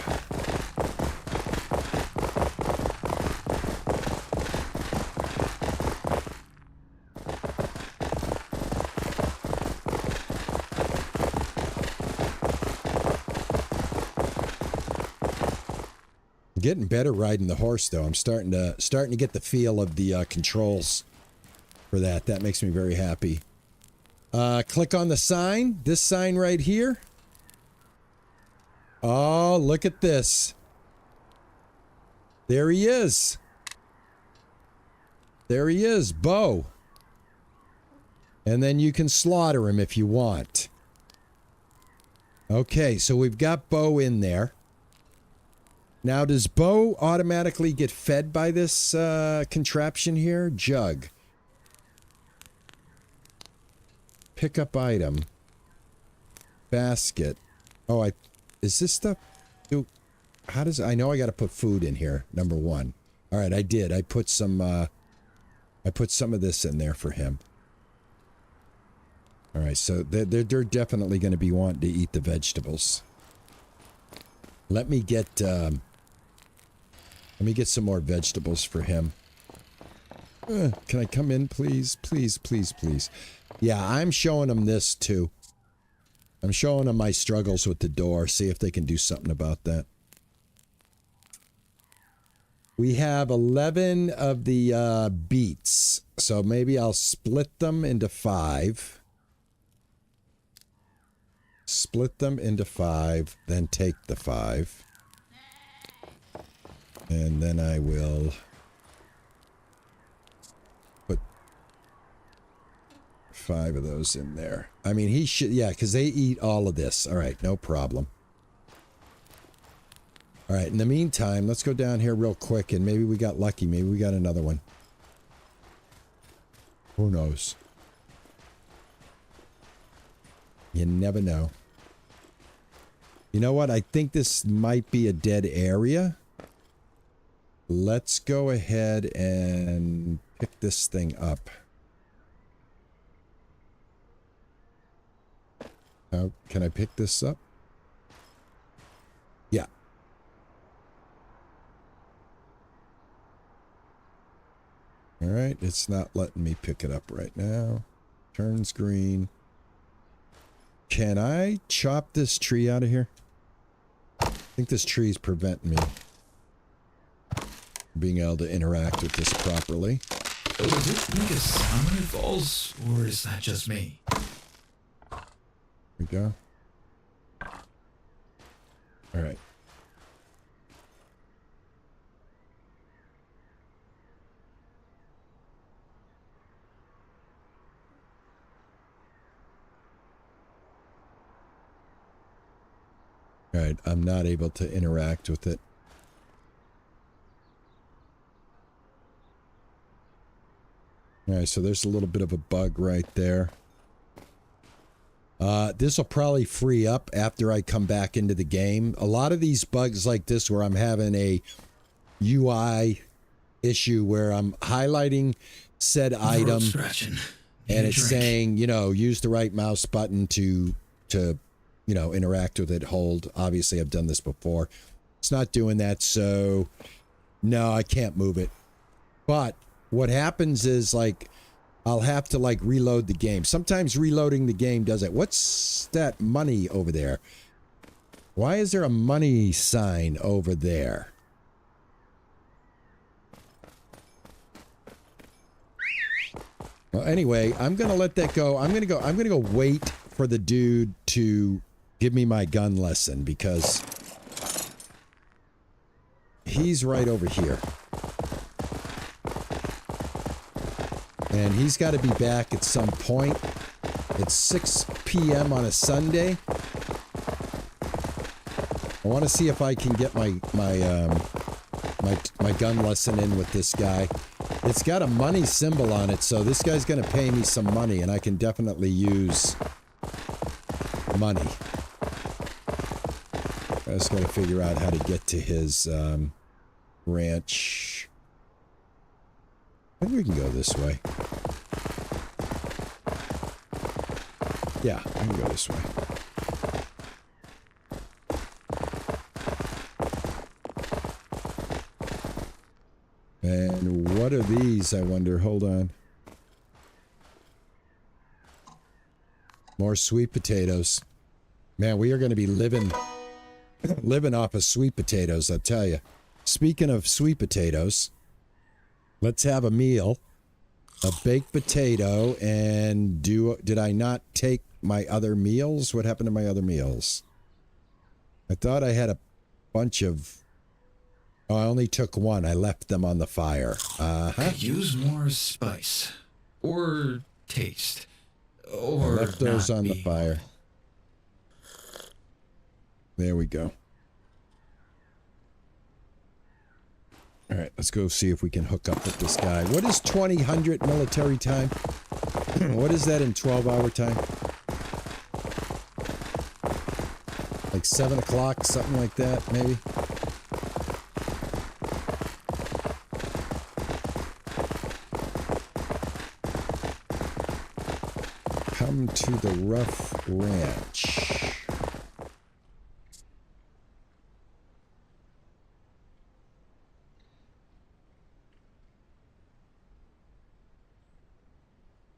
Getting better riding the horse, though. I'm starting to get the feel of the controls for that. That makes me very happy. Click on the sign. This sign right here. Oh, look at this. There he is. There he is, Bo. And then you can slaughter him if you want. Okay, so we've got Bo in there. Now, does Bo automatically get fed by this contraption here? Jug. Pick up item. Basket. Oh, is this stuff? I know I got to put food in here, number 1. All right, I did. I put some of this in there for him. All right, so they're definitely going to be wanting to eat the vegetables. Let me get some more vegetables for him. Can I come in, please? Please, please, please. Yeah, I'm showing them this, too. I'm showing them my struggles with the door. See if they can do something about that. We have 11 of the beets. So maybe I'll split them into 5. Split them into 5, then take the 5. And then I will put 5 of those in there. I mean, he should, yeah, because they eat all of this. All right, no problem. All right, in the meantime, let's go down here real quick, and maybe we got lucky. Maybe we got another one. Who knows? You never know. You know what? I think this might be a dead area. Let's go ahead and pick this thing up. How can I pick this up? Yeah. All right, it's not letting me pick it up right now. Turns green. Can I chop this tree out of here? I think this tree is preventing me being able to interact with this properly. Does it make a sound when it falls, or is that just me? Here we go. All right. All right, I'm not able to interact with it. All right, so there's a little bit of a bug right there. This will probably free up after I come back into the game. A lot of these bugs like this where I'm having a UI issue where I'm highlighting said item and it's saying, you know, use the right mouse button to you know, interact with it, hold. Obviously, I've done this before. It's not doing that, so no, I can't move it. But what happens is, like, I'll have to, like, reload the game. Sometimes reloading the game does it. What's that money over there? Why is there a money sign over there? Well, anyway, I'm going to let that go. I'm going to go wait for the dude to give me my gun lesson because he's right over here. And he's got to be back at some point. It's 6 p.m. on a Sunday. I want to see if I can get my gun lesson in with this guy. It's got a money symbol on it, so this guy's going to pay me some money, and I can definitely use money. I just got to figure out how to get to his ranch. I think we can go this way. Yeah, I can go this way. And what are these, I wonder? Hold on. More sweet potatoes. Man, we are going to be living off of sweet potatoes, I tell you. Speaking of sweet potatoes, let's have a meal. A baked potato, and did I not take my other meals? What happened to my other meals? I thought I had a bunch of... Oh, I only took one. I left them on the fire. Could use more spice. Or taste. Or I left those on the fire. There we go. All right, let's go see if we can hook up with this guy. What is 2000 military time? What is that in 12-hour time? Like 7 o'clock, something like that, maybe? Come to the Rough Ranch.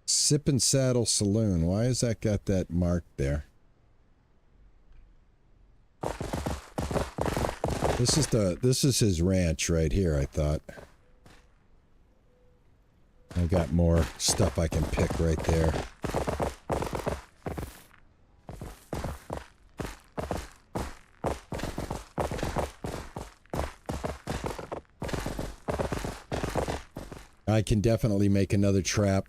Sip and Saddle Saloon. Why has that got that marked there? This is his ranch right here, I thought. I got more stuff I can pick right there. I can definitely make another trap.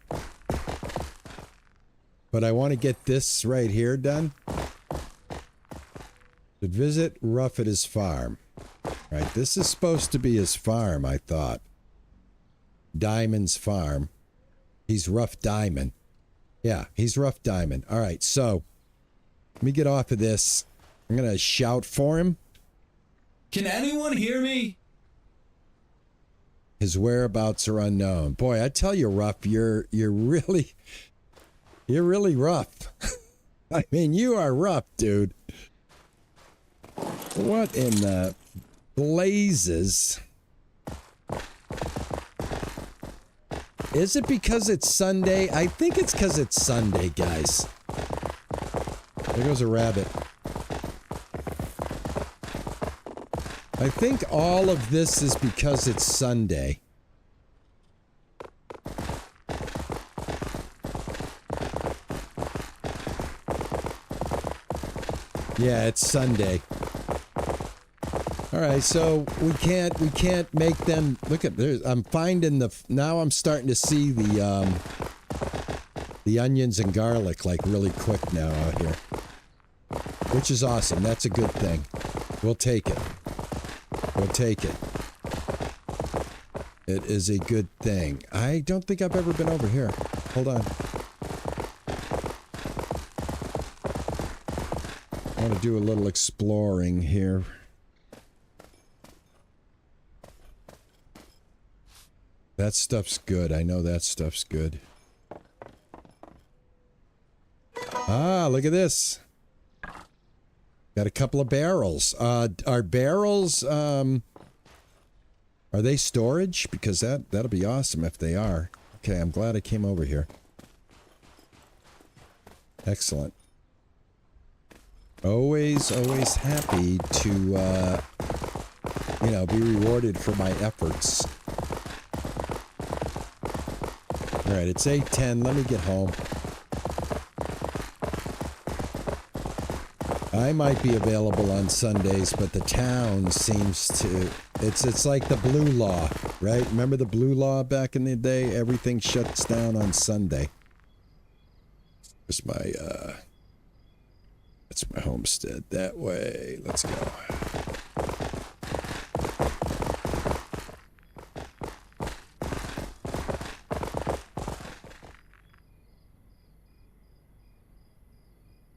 But I want to get this right here done. To visit Ruff at his farm. Right, this is supposed to be his farm, I thought. Diamond's farm. He's Rough Diamond. Yeah, he's Rough Diamond. All right, so let me get off of this. I'm going to shout for him. Can anyone hear me? His whereabouts are unknown. Boy, I tell you, Ruff, you're really rough. I mean, you are rough, dude. What in the blazes? Is it because it's Sunday? I think it's because it's Sunday, guys. There goes a rabbit. I think all of this is because it's Sunday. Yeah, it's Sunday. All right, so we can't make them look at there. I'm finding now I'm starting to see the onions and garlic like really quick now out here, which is awesome. That's a good thing. We'll take it. We'll take it. It is a good thing. I don't think I've ever been over here. Hold on. want to do a little exploring here. That stuff's good. I know that stuff's good. Ah, look at this. Got a couple of barrels. Are barrels, are they storage? Because that'll be awesome if they are. Okay, I'm glad I came over here. Excellent. Always happy to, you know, be rewarded for my efforts. Alright, it's 8:10. Let me get home. I might be available on Sundays, but the town seems to... It's like the blue law, right? Remember the blue law back in the day? Everything shuts down on Sunday. There's my, that's my homestead. That way. Let's go.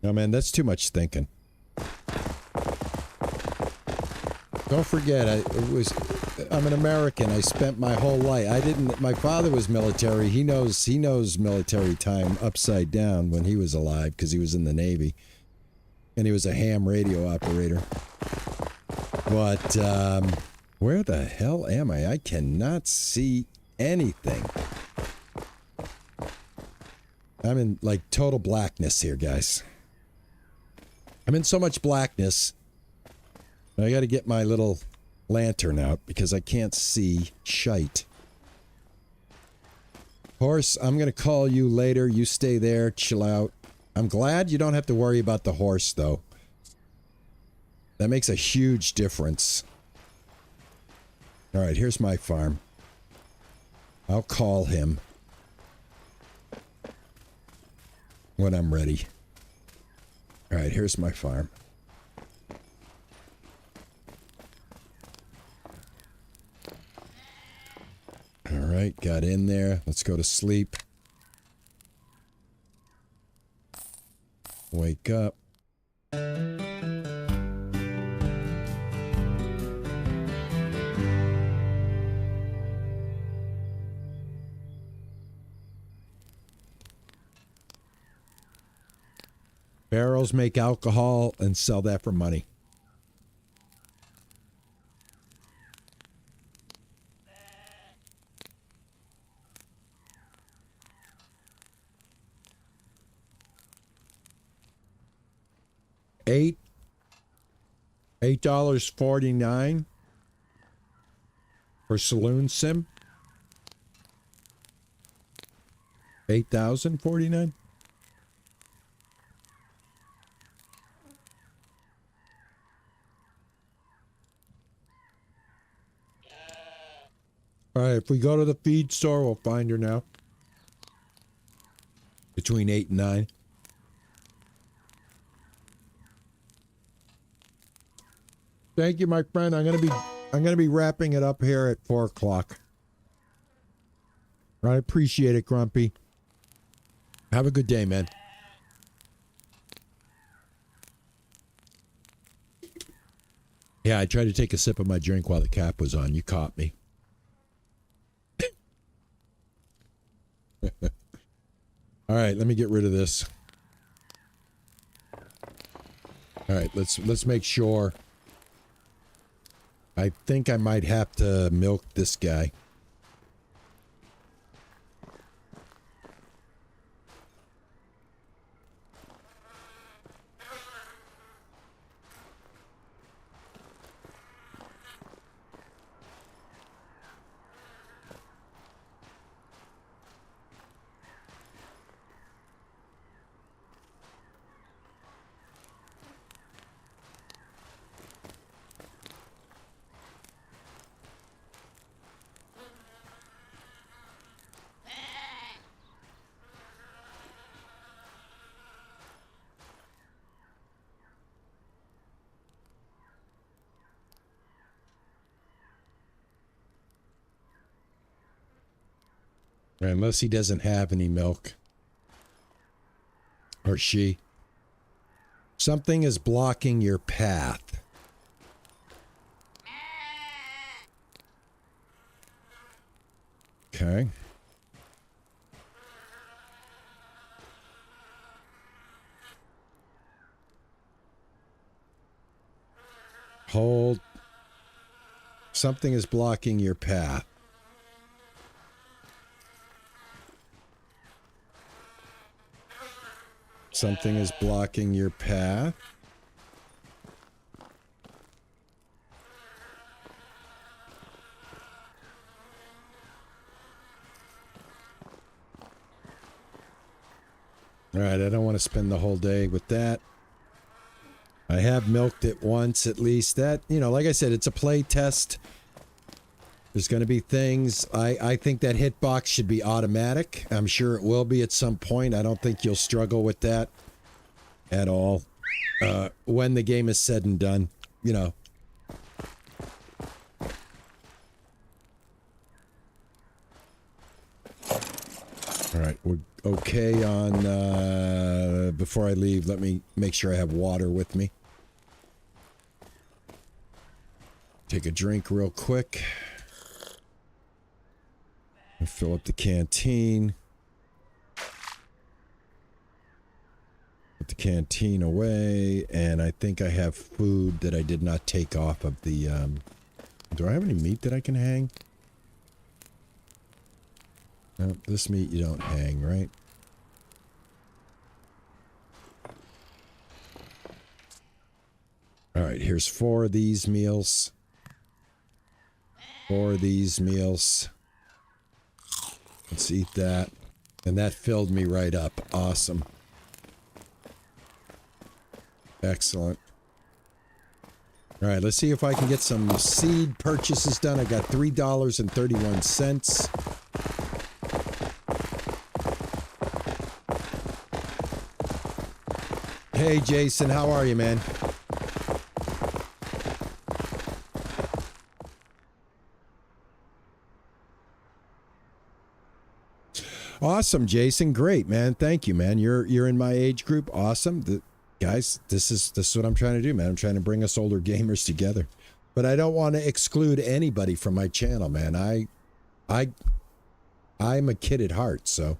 Oh man, that's too much thinking. Don't forget, I'm an American. I spent my whole life. My father was military. He knows military time upside down when he was alive because he was in the Navy. And he was a ham radio operator. But, where the hell am I? I cannot see anything. I'm in, like, total blackness here, guys. I'm in so much blackness. I gotta get my little lantern out because I can't see shite. Horse, I'm gonna call you later. You stay there, chill out. I'm glad you don't have to worry about the horse, though. That makes a huge difference. Alright, here's my farm. I'll call him when I'm ready. Alright, here's my farm. Alright, got in there. Let's go to sleep. Wake up. Barrels make alcohol and sell that for money. $8.49 for saloon sim. $8,049. All right, if we go to the feed store, we'll find her now. Between 8 and 9. Thank you, my friend. I'm gonna be wrapping it up here at 4 o'clock. I appreciate it, Grumpy. Have a good day, man. Yeah, I tried to take a sip of my drink while the cap was on. You caught me. All right, let me get rid of this. All right, let's make sure. I think I might have to milk this guy. Unless he doesn't have any milk. Or she. Something is blocking your path. Okay. Hold. Something is blocking your path. Something is blocking your path. All right, I don't want to spend the whole day with that. I have milked it once at least. That, you know, like I said, it's a play test. There's going to be things. I think that hitbox should be automatic. I'm sure it will be at some point. I don't think you'll struggle with that at all. When the game is said and done, you know. All right, we're okay on, before I leave, let me make sure I have water with me. Take a drink real quick. And fill up the canteen. Put the canteen away, and I think I have food that I did not take off of the, do I have any meat that I can hang? No, this meat you don't hang, right? All right, here's 4 of these meals. 4 of these meals. Let's eat that. And that filled me right up. Awesome. Excellent. All right, let's see if I can get some seed purchases done. I got $3.31. Hey, Jason, how are you, man? Awesome, Jason. Great, man. Thank you, man. You're in my age group. Awesome. Guys, this is what I'm trying to do, man. I'm trying to bring us older gamers together. But I don't want to exclude anybody from my channel, man. I'm a kid at heart, so.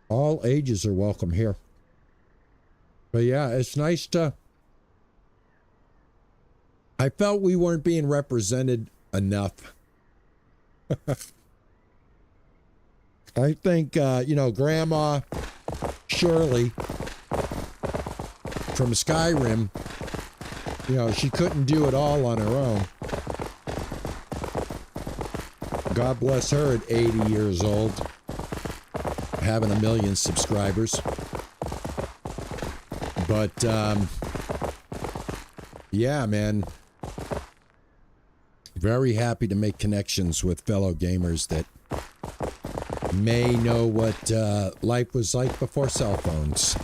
All ages are welcome here. But yeah, it's nice to... I felt we weren't being represented enough. I think, you know, Grandma Shirley from Skyrim, you know, she couldn't do it all on her own. God bless her at 80 years old, having 1 million subscribers. But, yeah, man. Very happy to make connections with fellow gamers that may know what life was like before cell phones.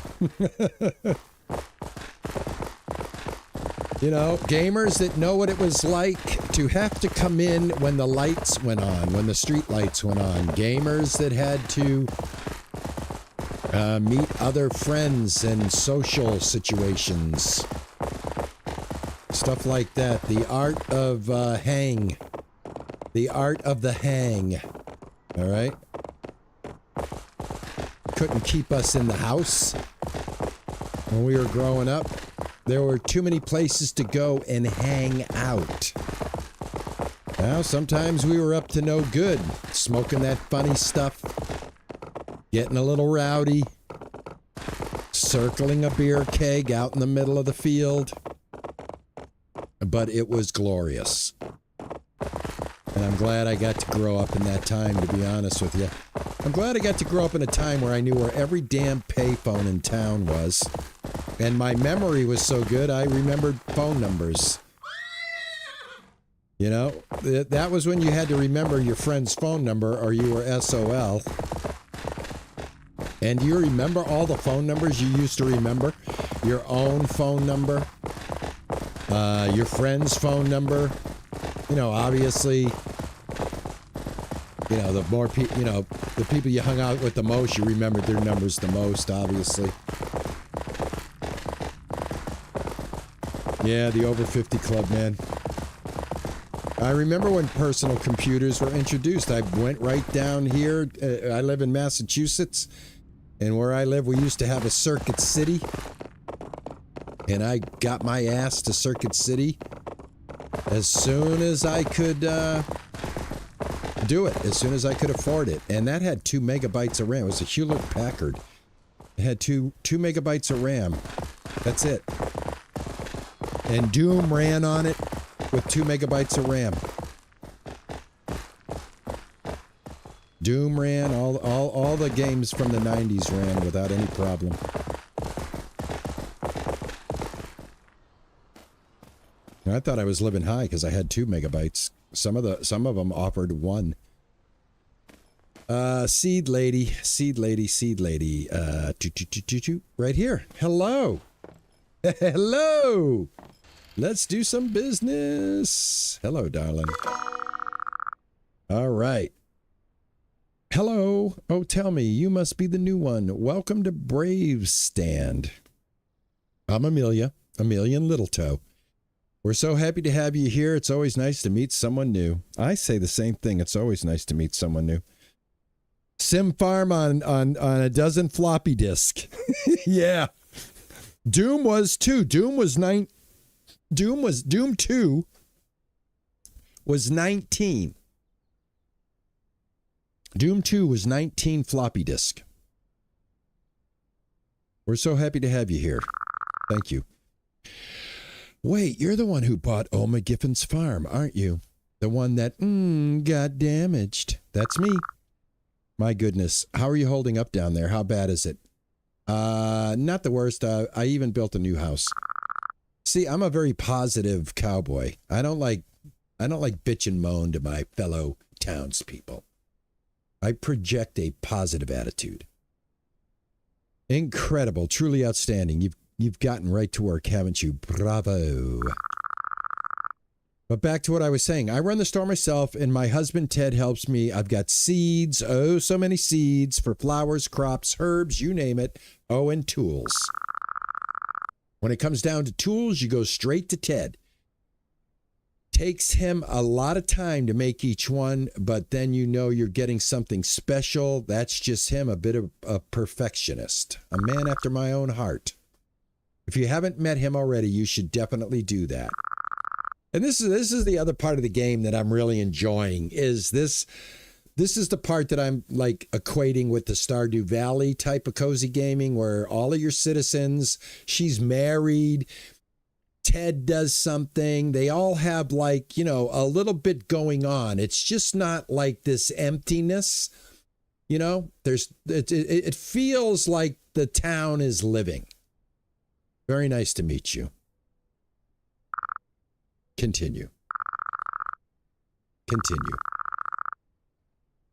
You know, gamers that know what it was like to have to come in when the lights went on, when the street lights went on. Gamers that had to meet other friends in social situations. Stuff like that. The art of hang. The art of the hang. All right? Couldn't keep us in the house when we were growing up. There were too many places to go and hang out. Now, sometimes we were up to no good. Smoking that funny stuff. Getting a little rowdy. Circling a beer keg out in the middle of the field. But it was glorious. And I'm glad I got to grow up in that time, to be honest with you. I'm glad I got to grow up in a time where I knew where every damn payphone in town was. And my memory was so good, I remembered phone numbers. You know, that was when you had to remember your friend's phone number or you were SOL. And do you remember all the phone numbers you used to remember? Your own phone number? Your friend's phone number? You know, obviously, You know, the more people, you know, the people you hung out with the most, you remembered their numbers the most, obviously. Yeah, the over 50 club, man. I remember when personal computers were introduced. I went right down here. I live in Massachusetts, and where I live, we used to have a Circuit City. And I got my ass to Circuit City as soon as I could do it, as soon as I could afford it. And that had 2 megabytes of RAM. It was a Hewlett-Packard. It had 2 megabytes of RAM. That's it. And Doom ran on it with 2 megabytes of RAM. Doom ran, all the games from the 90s ran without any problem. I thought I was living high because I had 2 megabytes. Some of them offered 1. Seed lady. Right here. Hello. Hello. Let's do some business. Hello, darling. All right. Hello. Oh, tell me, you must be the new one. Welcome to Brave Stand. I'm Amelia and Littletoe. We're so happy to have you here. It's always nice to meet someone new. I say the same thing. It's always nice to meet someone new. Sim Farm on a dozen floppy disk. Yeah. Doom was 2. Doom 2 was 19. Doom 2 was 19 floppy disk. We're so happy to have you here. Thank you. Wait, you're the one who bought Oma Giffin's farm, aren't you? The one that, got damaged. That's me. My goodness. How are you holding up down there? How bad is it? Not the worst. I even built a new house. See, I'm a very positive cowboy. I don't like bitch and moan to my fellow townspeople. I project a positive attitude. Incredible. Truly outstanding. You've gotten right to work, haven't you? Bravo. But back to what I was saying. I run the store myself, and my husband Ted helps me. I've got seeds, oh, so many seeds for flowers, crops, herbs, you name it. Oh, and tools. When it comes down to tools, you go straight to Ted. Takes him a lot of time to make each one, but then you know you're getting something special. That's just him, a bit of a perfectionist. A man after my own heart. If you haven't met him already, you should definitely do that. And this is the other part of the game that I'm really enjoying. Is this is the part that I'm like equating with the Stardew Valley type of cozy gaming, where all of your citizens, she's married, Ted does something, they all have like, you know, a little bit going on. It's just not like this emptiness, you know. It feels like the town is living. Very nice to meet you. Continue.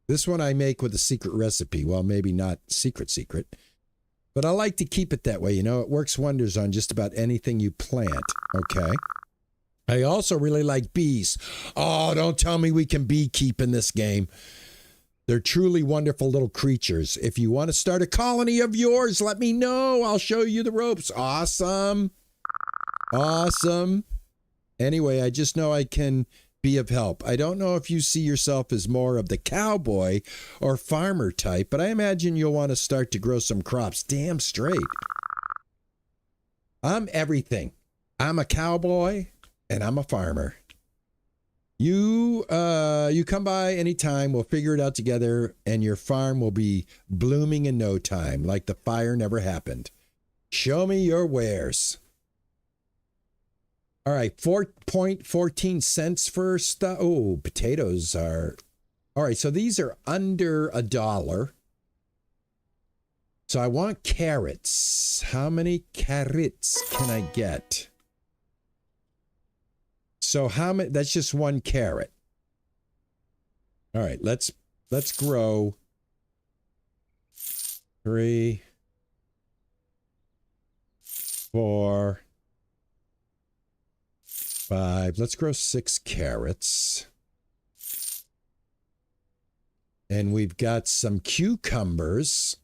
This one I make with a secret recipe. Well, maybe not secret, but I like to keep it that way. You know, it works wonders on just about anything you plant. Okay. I also really like bees. Oh, don't tell me we can beekeep in this game. They're truly wonderful little creatures. If you want to start a colony of yours, let me know. I'll show you the ropes. Awesome. Anyway, I just know I can be of help. I don't know if you see yourself as more of the cowboy or farmer type, but I imagine you'll want to start to grow some crops. Damn straight. I'm everything. I'm a cowboy and I'm a farmer. You come by anytime, we'll figure it out together, and your farm will be blooming in no time, like the fire never happened. Show me your wares. All right, 4.14 cents for stuff. Oh, potatoes are... All right, so these are under $1. So I want carrots. How many carrots can I get? So how many? That's just 1 carrot. All right, let's grow 3, 4, 5. Let's grow 6 carrots. And we've got some cucumbers.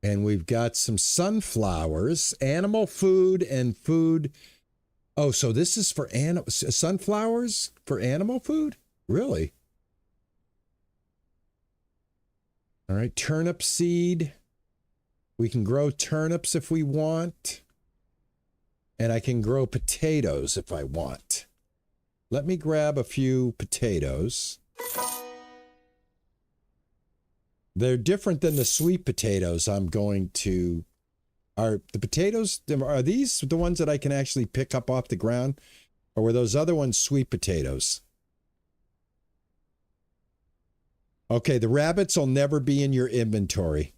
And we've got some sunflowers, animal food and food. Oh, so this is for sunflowers for animal food? Really? All right, turnip seed. We can grow turnips if we want. And I can grow potatoes if I want. Let me grab a few potatoes. They're different than the sweet potatoes I'm going to... Are the potatoes, are these the ones that I can actually pick up off the ground? Or were those other ones sweet potatoes? Okay, the rabbits will never be in your inventory.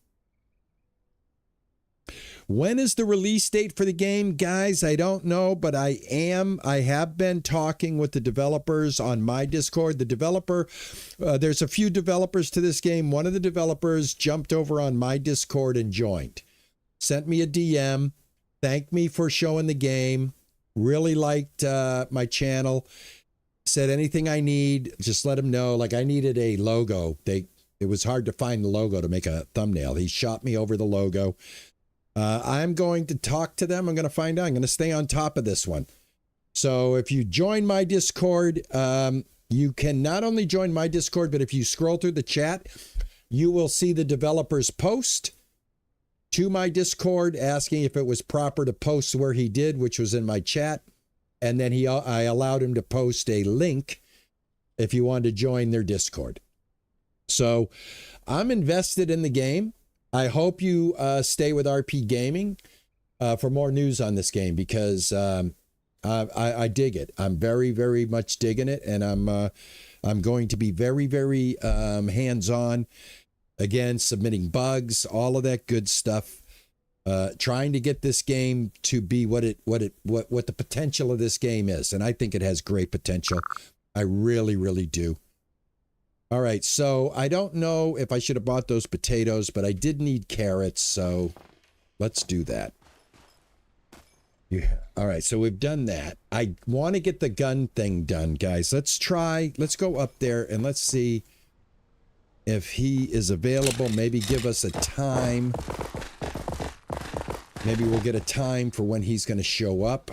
When is the release date for the game? Guys, I don't know, but I have been talking with the developers on my Discord. The developer, there's a few developers to this game. One of the developers jumped over on my Discord and joined. Sent me a DM, thanked me for showing the game, really liked my channel, said anything I need, just let him know. Like I needed a logo. It was hard to find the logo to make a thumbnail. He shot me over the logo. I'm going to talk to them. I'm going to find out. I'm going to stay on top of this one. So if you join my Discord, you can not only join my Discord, but if you scroll through the chat, you will see the developer's post to my Discord asking if it was proper to post where he did, which was in my chat. And then I allowed him to post a link if you wanted to join their Discord. So I'm invested in the game. I hope you stay with RP Gaming for more news on this game because I dig it. I'm very, very much digging it, and I'm going to be very, very hands-on. Again, submitting bugs, all of that good stuff. Trying to get this game to be what the potential of this game is, and I think it has great potential. I really, really do. All right, so I don't know if I should have bought those potatoes, but I did need carrots, so let's do that. Yeah. All right, so we've done that. I want to get the gun thing done, guys. Let's go up there and let's see if he is available. Maybe give us a time. Maybe we'll get a time for when he's going to show up.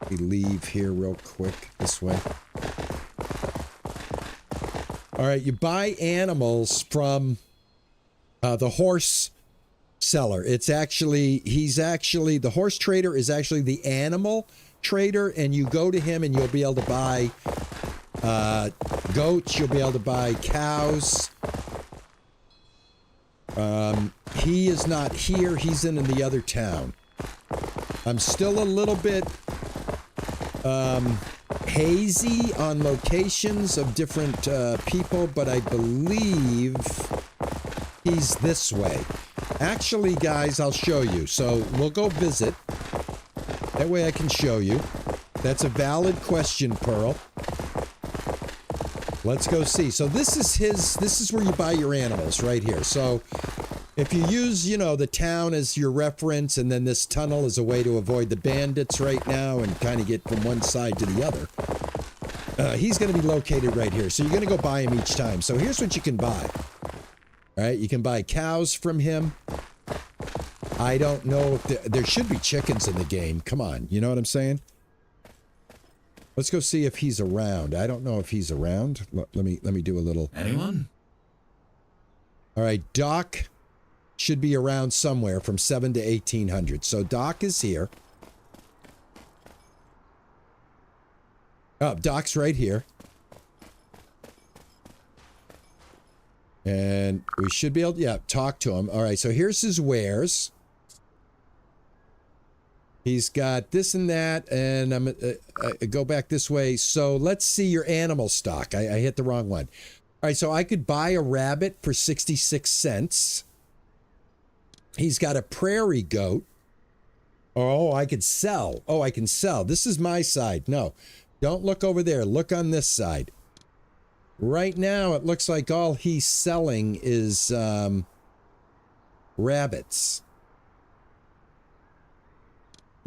We leave here real quick this way. All right, you buy animals from the horse seller. The horse trader is actually the animal trader, and you go to him and you'll be able to buy goats, you'll be able to buy cows. He is not here, he's in the other town. I'm still a little bit hazy on locations of different people, but I believe he's this way. Actually, guys, I'll show you. So we'll go visit. That way I can show you. That's a valid question, Pearl. Let's go see. So this is where you buy your animals right here. So if you use, the town as your reference, and then this tunnel is a way to avoid the bandits right now and kind of get from one side to the other, he's going to be located right here. So you're going to go buy him each time. So here's what you can buy. All right, you can buy cows from him. I don't know if there should be chickens in the game. Come on, you know what I'm saying? Let's go see if he's around. I don't know if he's around. Let me do a little. Anyone? All right, Doc should be around somewhere from 7 to 1800. So Doc is here. Oh, Doc's right here. And we should be able to, talk to him. All right, so here's his wares. He's got this and that, and I'm go back this way. So let's see your animal stock. I hit the wrong one. All right, so I could buy a rabbit for 66 cents. He's got a prairie goat. Oh, I could sell. Oh, I can sell. This is my side. No, don't look over there. Look on this side. Right now, it looks like all he's selling is rabbits.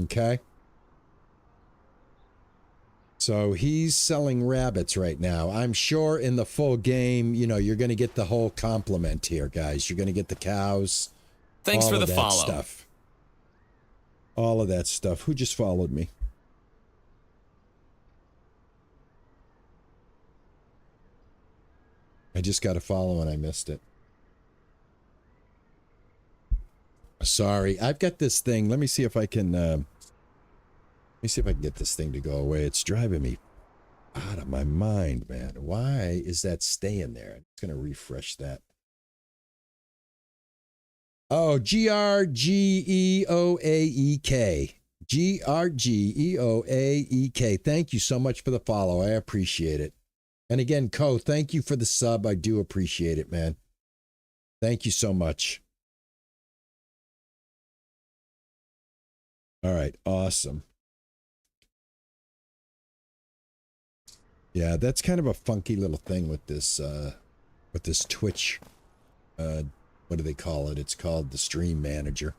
Okay. So he's selling rabbits right now. I'm sure in the full game, you know, you're going to get the whole complement here, guys. You're going to get the cows. Thanks all for of the that follow. stuff. All of that stuff. Who just followed me? I just got a follow and I missed it. Sorry. I've got this thing. Let me see if I can get this thing to go away. It's driving me out of my mind, man. Why is that staying there? I'm just going to refresh that. Oh, Grgeoaek. Grgeoaek. Thank you so much for the follow. I appreciate it. And again, Co, thank you for the sub. I do appreciate it, man. Thank you so much. All right, awesome. Yeah, that's kind of a funky little thing with this Twitch. What do they call it? It's called the Stream Manager.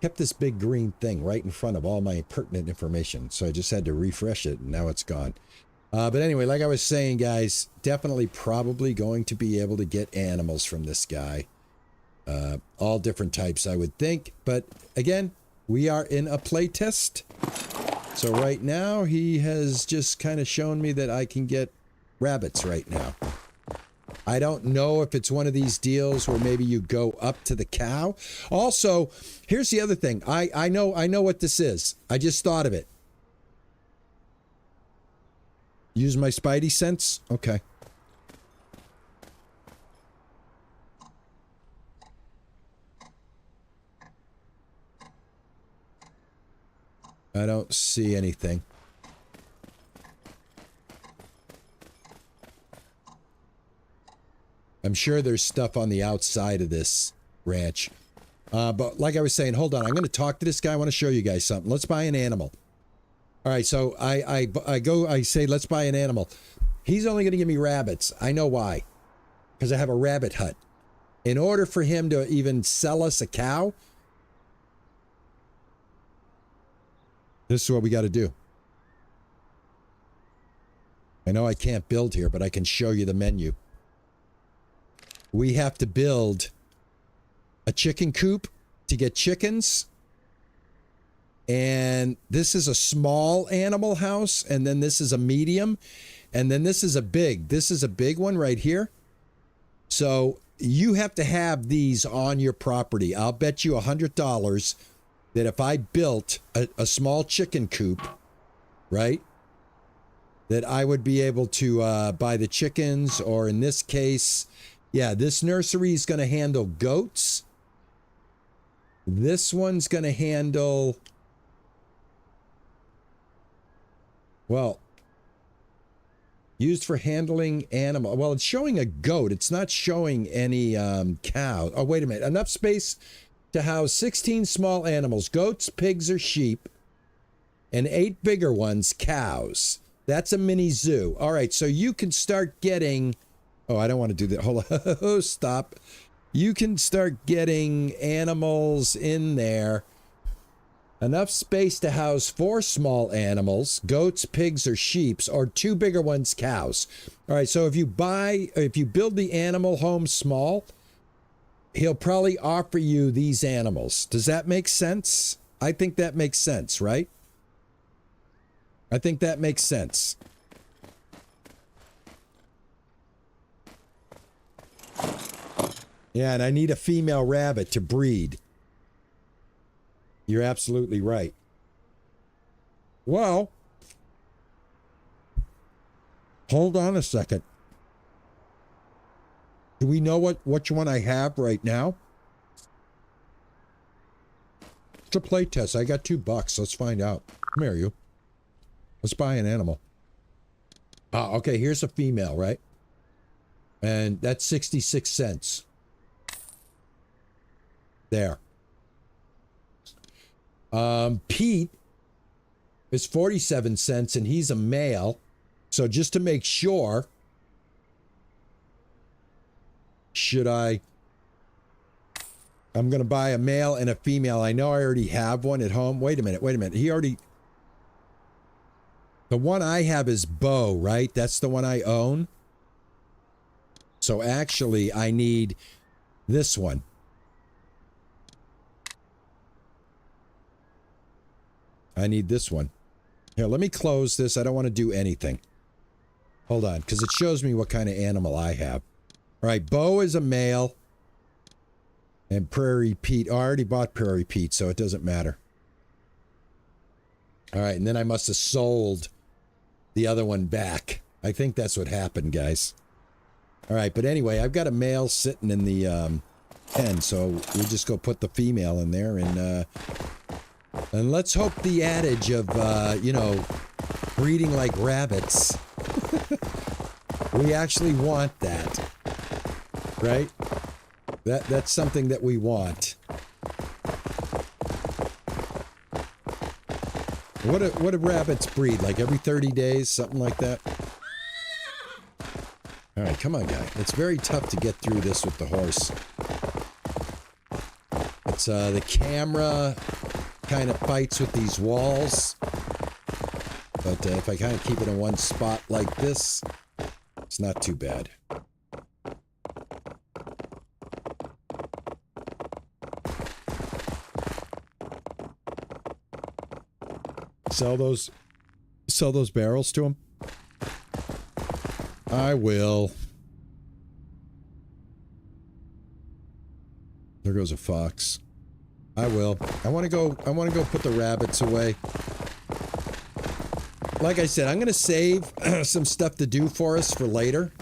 Kept this big green thing right in front of all my pertinent information, so I just had to refresh it, and now it's gone. But anyway, like I was saying, guys, definitely probably going to be able to get animals from this guy. All different types, I would think. But again, we are in a playtest. So right now, he has just kind of shown me that I can get rabbits right now. I don't know if it's one of these deals where maybe you go up to the cow. Also, here's the other thing. I know what this is. I just thought of it. Use my spidey sense? Okay. I don't see anything. I'm sure there's stuff on the outside of this ranch. But like I was saying, hold on. I'm going to talk to this guy. I want to show you guys something. Let's buy an animal. All right, so I say, let's buy an animal. He's only going to give me rabbits. I know why. Because I have a rabbit hut. In order for him to even sell us a cow, this is what we got to do. I know I can't build here, but I can show you the menu. We have to build a chicken coop to get chickens. And this is a small animal house. And then this is a medium. And then this is a big. This is a big one right here. So you have to have these on your property. I'll bet you $100 that if I built a small chicken coop, right, that I would be able to buy the chickens, or in this case, yeah, this nursery is going to handle goats. This one's going to handle, well, used for handling animal. Well, it's showing a goat. It's not showing any cow. Oh, wait a minute. Enough space to house 16 small animals, goats, pigs, or sheep, and 8 bigger ones, cows. That's a mini zoo. All right, so you can start getting... Oh, I don't want to do that. Hold on. Oh, stop. You can start getting animals in there. Enough space to house 4 small animals, goats, pigs, or sheep, or 2 bigger ones, cows. All right, so if you build the animal home small, he'll probably offer you these animals. Does that make sense? I think that makes sense, right? I think that makes sense. Yeah, and I need a female rabbit to breed. You're absolutely right. Well, hold on a second. Do we know which one I have right now? It's a play test. I got $2. Let's find out. Come here, you. Let's buy an animal. Okay, here's a female, right? And that's 66 cents. There. Pete is 47 cents, and he's a male. So just to make sure, I'm going to buy a male and a female. I know I already have one at home. Wait a minute. The one I have is bow, right? That's the one I own. So actually, I need this one. I need this one. Here, let me close this. I don't want to do anything. Hold on, because it shows me what kind of animal I have. All right, bow is a male. And Prairie Pete. Oh, I already bought Prairie Pete, so it doesn't matter. All right, and then I must have sold the other one back. I think that's what happened, guys. All right, but anyway, I've got a male sitting in the pen, so we just go put the female in there, and let's hope the adage of, you know, breeding like rabbits, we actually want that, right? That's something that we want. What do rabbits breed? Like every 30 days, something like that? All right, come on, guy. It's very tough to get through this with the horse. It's the camera kind of fights with these walls. But if I kind of keep it in one spot like this, it's not too bad. Sell those barrels to him? I will. There goes a fox. I will. I want to go put the rabbits away. Like I said, I'm going to save some stuff to do for us for later.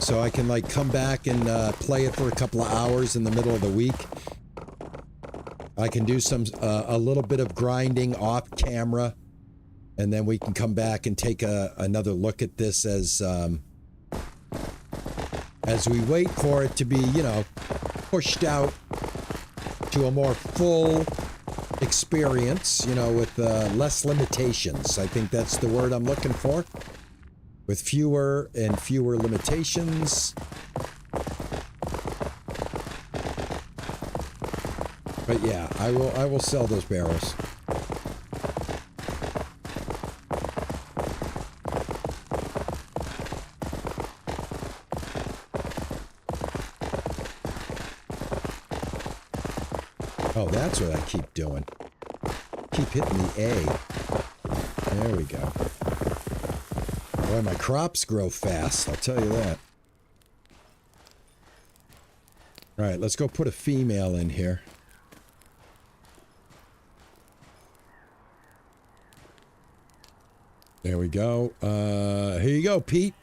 So I can like come back and play it for a couple of hours in the middle of the week. I can do some a little bit of grinding off camera, and then we can come back and take another look at this as we wait for it to be, you know, pushed out to a more full experience, you know, with less limitations. I think that's the word I'm looking for. With fewer and fewer limitations. But yeah, I will sell those barrels. Oh, that's what I keep doing. Keep hitting the A. There we go. Boy, my crops grow fast, I'll tell you that. All right, let's go put a female in here. There we go. Here you go, Pete.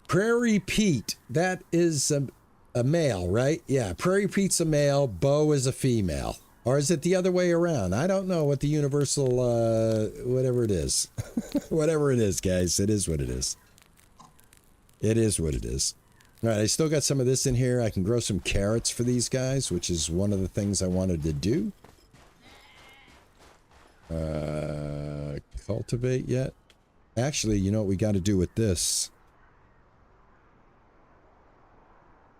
Prairie Pete. That is a male, right? Yeah, Prairie Pete's a male. Bo is a female. Or is it the other way around? I don't know what the universal, whatever it is. Whatever it is, guys. It is what it is. It is what it is. All right, I still got some of this in here. I can grow some carrots for these guys, which is one of the things I wanted to do. Cultivate yet? Actually, you know what we got to do with this?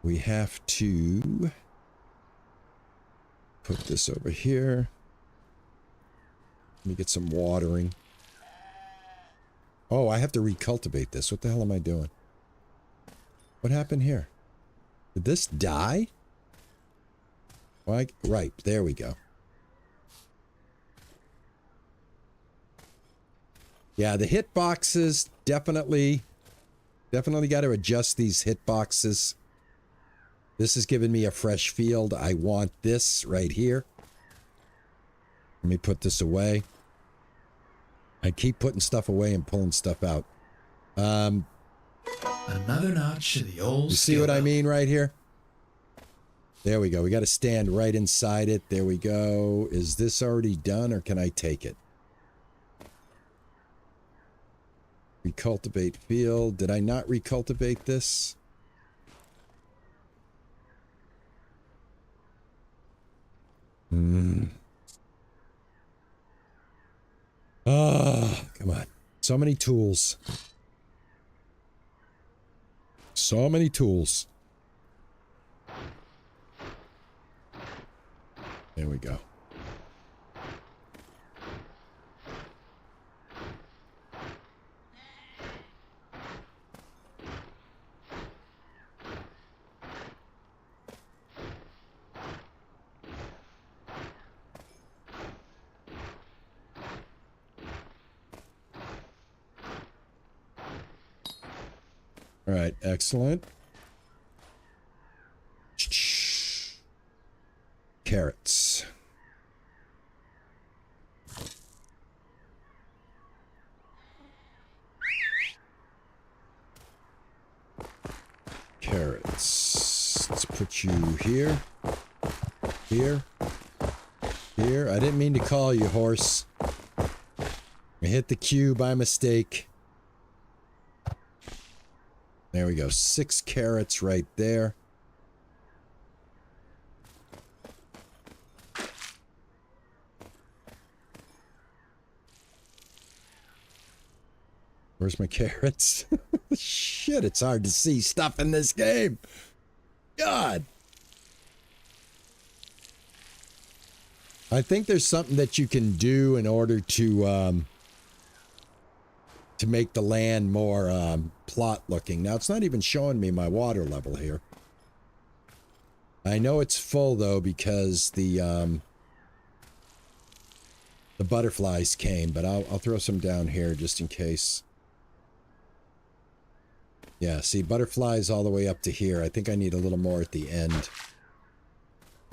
We have to put this over here. Let me get some watering. Oh, I have to recultivate this. What the hell am I doing? What happened here? Did this die? Like, right, there we go. Yeah, the hit boxes definitely got to adjust these hit boxes. This is giving me a fresh field. I want this right here. Let me put this away. I keep putting stuff away and pulling stuff out. Another notch in the old. You see what I mean right here? There we go. We got to stand right inside it. There we go. Is this already done or can I take it? Recultivate field. Did I not recultivate this? Ah, come on. So many tools. So many tools. There we go. All right, excellent. Carrots. Carrots. Let's put you here. Here. Here. I didn't mean to call you, horse. I hit the Q by mistake. There we go. 6 carrots right there. Where's my carrots? Shit, it's hard to see stuff in this game. God. I think there's something that you can do in order to make the land more plot looking. Now, it's not even showing me my water level here. I know it's full, though, because the butterflies came, but I'll throw some down here just in case. Yeah, see, butterflies all the way up to here. I think I need a little more at the end,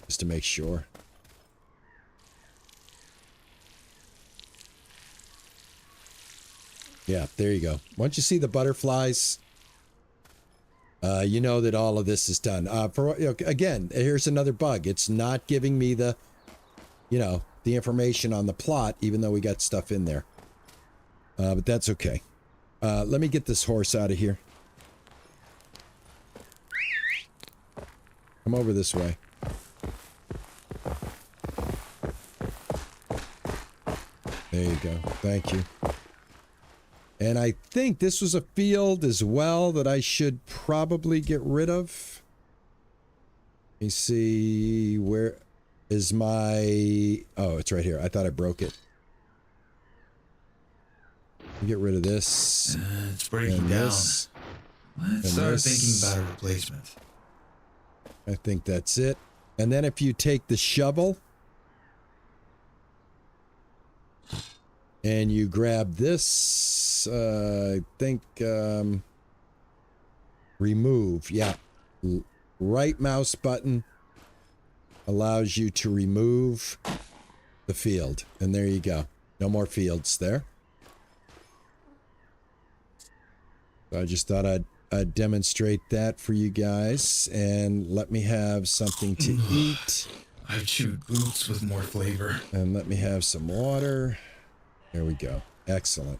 just to make sure. Yeah, there you go. Once you see the butterflies, you know that all of this is done. Again, here's another bug. It's not giving me the, the information on the plot, even though we got stuff in there. But that's okay. Let me get this horse out of here. Come over this way. There you go. Thank you. And I think this was a field as well that I should probably get rid of. Let me see. Where is my... Oh, it's right here. I thought I broke it. Get rid of this. It's breaking down. This, Let's start thinking about a replacement. I think that's it. And then if you take the shovel and you grab this, I think, remove. Yeah. Right mouse button allows you to remove the field. And there you go. No more fields there. So I just thought I'd demonstrate that for you guys, and let me have something to eat. I've chewed boots with more flavor. And let me have some water. There we go. Excellent.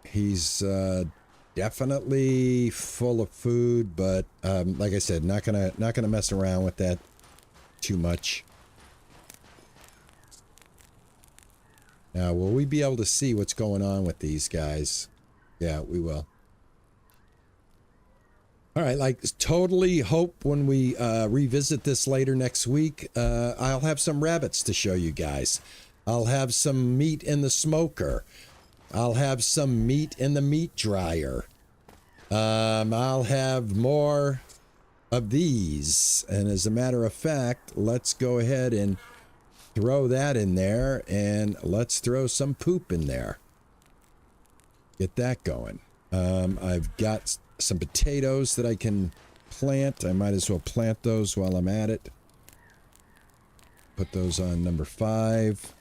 He's definitely full of food, but like I said, not gonna mess around with that too much. Now, will we be able to see what's going on with these guys? Yeah, we will. All right, like, totally hope when we revisit this later next week, I'll have some rabbits to show you guys. I'll have some meat in the smoker. I'll have some meat in the meat dryer. I'll have more of these. And as a matter of fact, let's go ahead and throw that in there, and let's throw some poop in there. Get that going. I've got some potatoes that I can plant. I might as well plant those while I'm at it. Put those on number 5.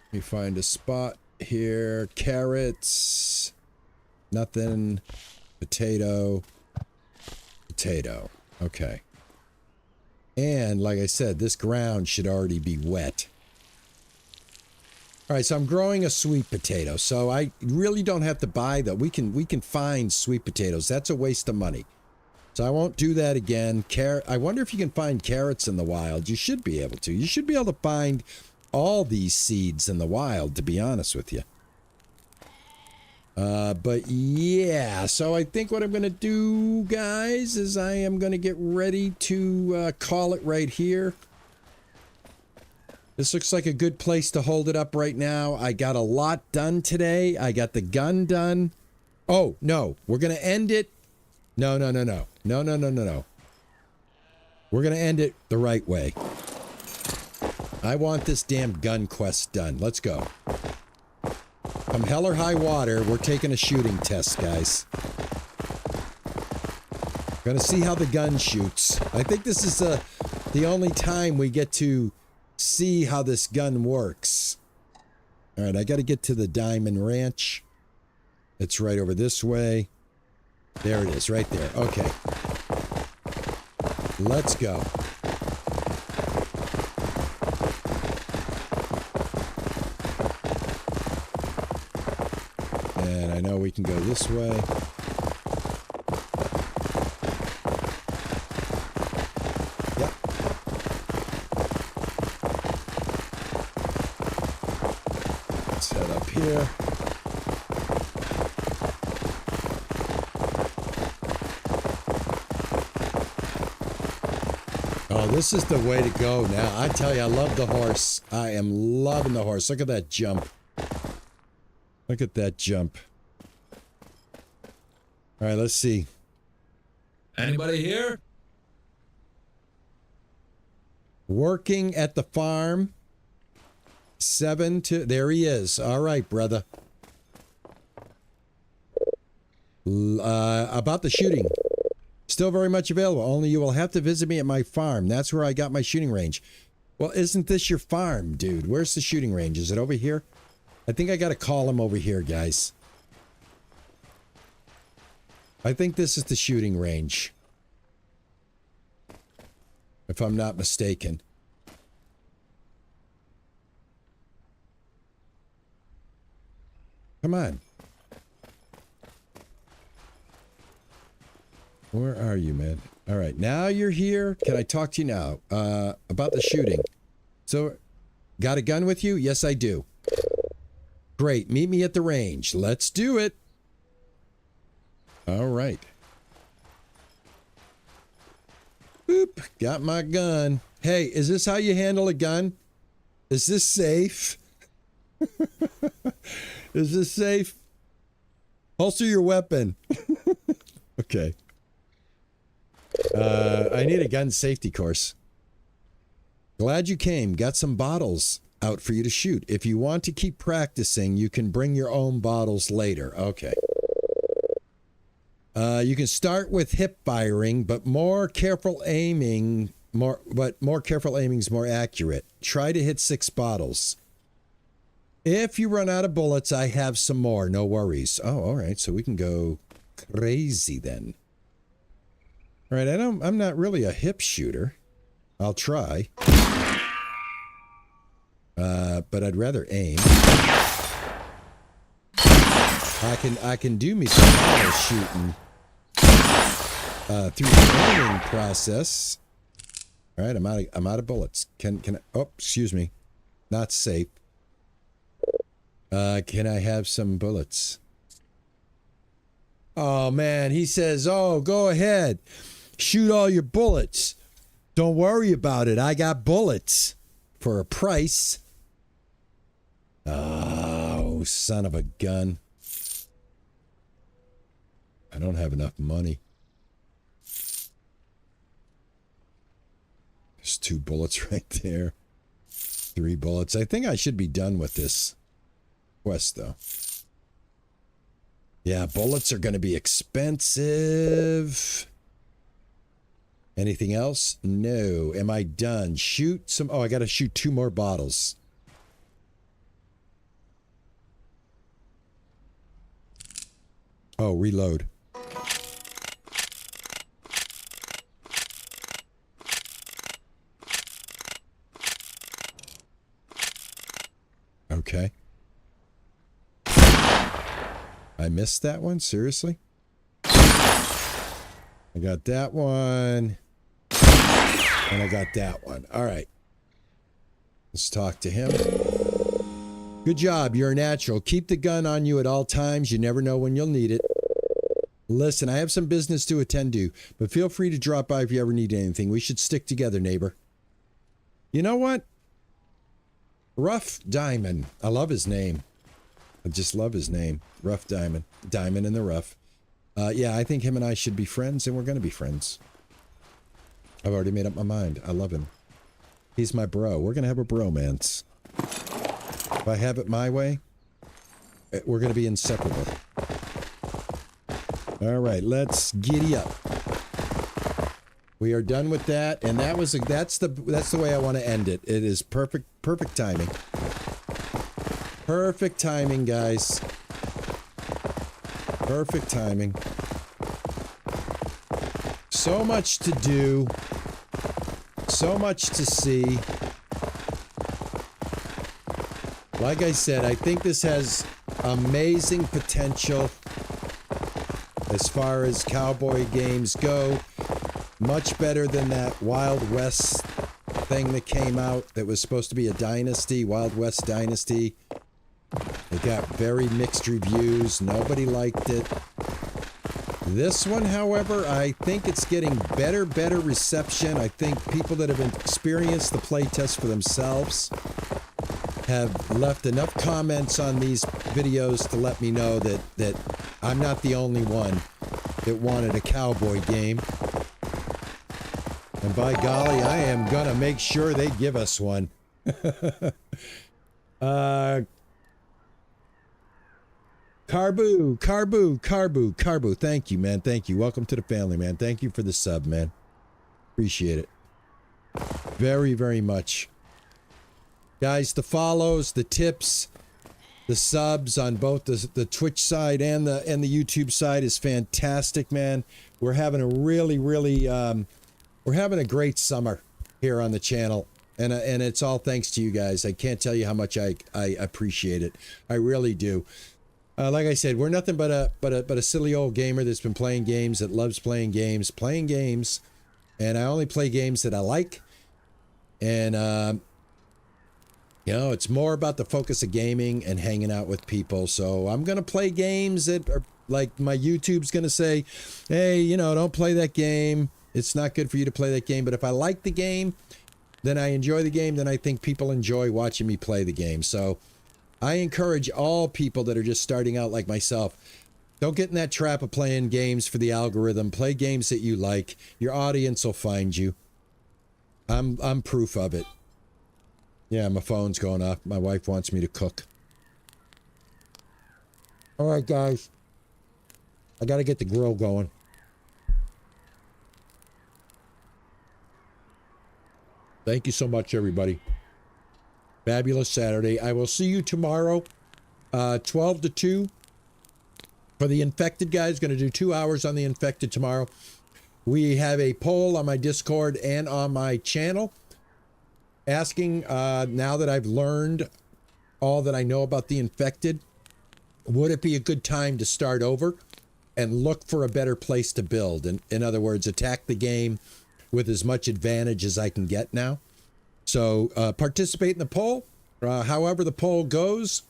Let me find a spot here. Carrots. Nothing. Potato. Potato. Okay. And like I said, this ground should already be wet. All right, so I'm growing a sweet potato. So I really don't have to buy that. We can find sweet potatoes. That's a waste of money. So I won't do that again. I wonder if you can find carrots in the wild. You should be able to. You should be able to find all these seeds in the wild, to be honest with you. But yeah, so I think what I'm going to do, guys, is I am going to get ready to call it right here. This looks like a good place to hold it up right now. I got a lot done today. I got the gun done. Oh, no, we're going to end it. No. We're going to end it the right way. I want this damn gun quest done. Let's go. Come hell or high water, we're taking a shooting test, guys. Gonna see how the gun shoots. I think this is the only time we get to see how this gun works. All right, I got to get to the Diamond Ranch. It's right over this way. There it is, right there. Okay. Let's go. And I know we can go this way. Yep. Let's head up here. Oh, this is the way to go now. I tell you, I love the horse. I am loving the horse. Look at that jump. Look at that jump. All right, let's see. Anybody here? Working at the farm. 7 to... There he is. All right, brother. About the shooting. Still very much available. Only you will have to visit me at my farm. That's where I got my shooting range. Well, isn't this your farm, dude? Where's the shooting range? Is it over here? I think I got to call him over here, guys. I think this is the shooting range. If I'm not mistaken. Come on. Where are you, man? All right, now you're here. Can I talk to you now? About the shooting. So, got a gun with you? Yes, I do. Great, meet me at the range. Let's do it. All right. Boop, got my gun. Hey, is this how you handle a gun? Is this safe? Is this safe? Holster your weapon. Okay. I need a gun safety course. Glad you came. Got some bottles out for you to shoot. If you want to keep practicing, you can bring your own bottles later. Okay. You can start with hip firing, but more careful aiming, more careful aiming is more accurate. Try to hit 6 bottles. If you run out of bullets, I have some more. No worries. Oh, all right. So we can go crazy then. All right, I'm not really a hip shooter. I'll try. But I'd rather aim. I can do me some bottle shooting through the aiming process. All right, I'm out of bullets. Can I, oh, excuse me. Not safe. Can I have some bullets? Oh man, he says, "Oh, go ahead. Shoot all your bullets. Don't worry about it. I got bullets for a price." Oh, son of a gun. I don't have enough money. There's 2 bullets right there. 3 bullets. I think I should be done with this quest, though. Yeah, bullets are going to be expensive. Anything else? No. Am I done? Shoot some... Oh, I got to shoot 2 more bottles. Oh, reload. Okay. I missed that one? Seriously? I got that one. And I got that one. All right. Let's talk to him. Good job. You're a natural. Keep the gun on you at all times. You never know when you'll need it. Listen, I have some business to attend to, but feel free to drop by if you ever need anything. We should stick together, neighbor. You know what? Rough Diamond. I love his name. I just love his name. Rough Diamond. Diamond in the rough. Yeah, I think him and I should be friends, and we're going to be friends. I've already made up my mind. I love him. He's my bro. We're going to have a bromance. If I have it my way, we're going to be inseparable. All right, let's giddy up. We are done with that, and that's the way I want to end it. It is perfect timing. Perfect timing, guys. Perfect timing. So much to do. So much to see. Like I said, I think this has amazing potential as far as cowboy games go. Much better than that Wild West thing that came out that was supposed to be a dynasty, Wild West Dynasty. It got very mixed reviews. Nobody liked it. This one, however, I think it's getting better reception. I think people that have experienced the playtest for themselves have left enough comments on these videos to let me know that I'm not the only one that wanted a cowboy game. And by golly, I am gonna make sure they give us one. Carbu. Thank you, man. Thank you. Welcome to the family, man. Thank you for the sub, man. Appreciate it. Very, very much. Guys, the follows, the tips, the subs on both the Twitch side and the YouTube side is fantastic, man. We're having a really, we're having a great summer here on the channel, and it's all thanks to you guys. I can't tell you how much I appreciate it. I really do. Like I said, we're nothing but a silly old gamer that's been playing games, that loves playing games, and I only play games that I like. And you know, it's more about the focus of gaming and hanging out with people. So I'm gonna play games that are like my YouTube's gonna say, hey, you know, don't play that game. It's not good for you to play that game. But if I like the game, then I enjoy the game, then I think people enjoy watching me play the game. So I encourage all people that are just starting out like myself, don't get in that trap of playing games for the algorithm. Play games that you like. Your audience will find you. I'm proof of it. Yeah, my phone's going off. My wife wants me to cook. All right, guys. I got to get the grill going. Thank you so much, everybody. Fabulous Saturday. I will see you tomorrow, 12 to 2. For the Infected guys, going to do 2 hours on the Infected tomorrow. We have a poll on my Discord and on my channel asking, now that I've learned all that I know about the Infected, would it be a good time to start over and look for a better place to build? In other words, attack the game with as much advantage as I can get now. So participate in the poll. However the poll goes,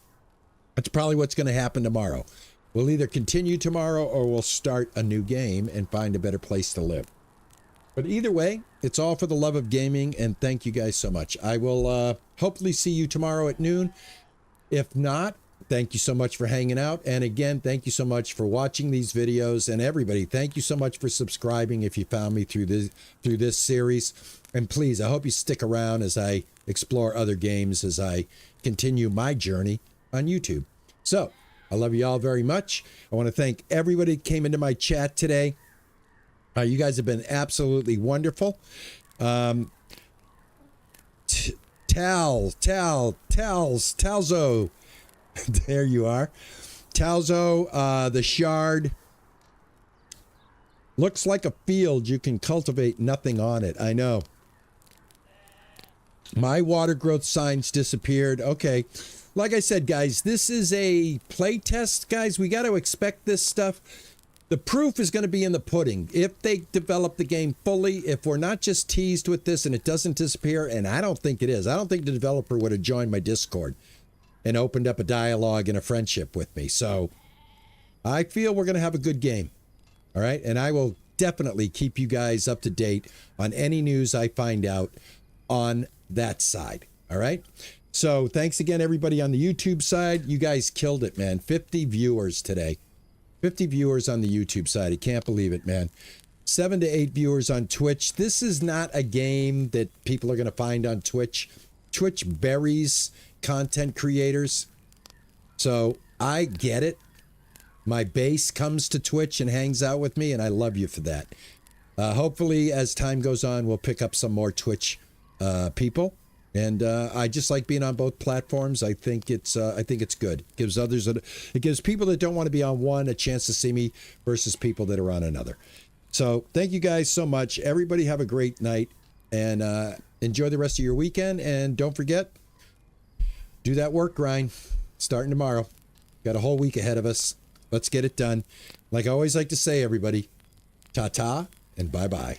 that's probably what's going to happen tomorrow. We'll either continue tomorrow or we'll start a new game and find a better place to live. But either way, it's all for the love of gaming, and thank you guys so much. I will hopefully see you tomorrow at noon. If not, thank you so much for hanging out. And again, thank you so much for watching these videos. And everybody, thank you so much for subscribing if you found me through this series. And please, I hope you stick around as I explore other games, as I continue my journey on YouTube. So, I love you all very much. I want to thank everybody that came into my chat today. You guys have been absolutely wonderful. Talzo. There you are. Talzo, the shard. Looks like a field. You can cultivate nothing on it. I know. My water growth signs disappeared. Okay. Like I said, guys, this is a play test, guys. We got to expect this stuff. The proof is going to be in the pudding. If they develop the game fully, if we're not just teased with this and it doesn't disappear, and I don't think it is. I don't think the developer would have joined my Discord and opened up a dialogue and a friendship with me. So I feel we're going to have a good game. All right. And I will definitely keep you guys up to date on any news I find out on that side. All right. So thanks again, everybody on the YouTube side. You guys killed it, man. 50 viewers today. 50 viewers on the YouTube side. I can't believe it, man. 7 to 8 viewers on Twitch. This is not a game that people are going to find on Twitch. Twitch buries content creators. So I get it. My base comes to Twitch and hangs out with me, and I love you for that. Hopefully, as time goes on, we'll pick up some more Twitch people. And I just like being on both platforms. I think it's good. It gives people that don't want to be on one a chance to see me versus people that are on another. So thank you guys so much. Everybody have a great night and enjoy the rest of your weekend. And don't forget, do that work grind starting tomorrow. Got a whole week ahead of us. Let's get it done. Like I always like to say, everybody, ta-ta and bye-bye.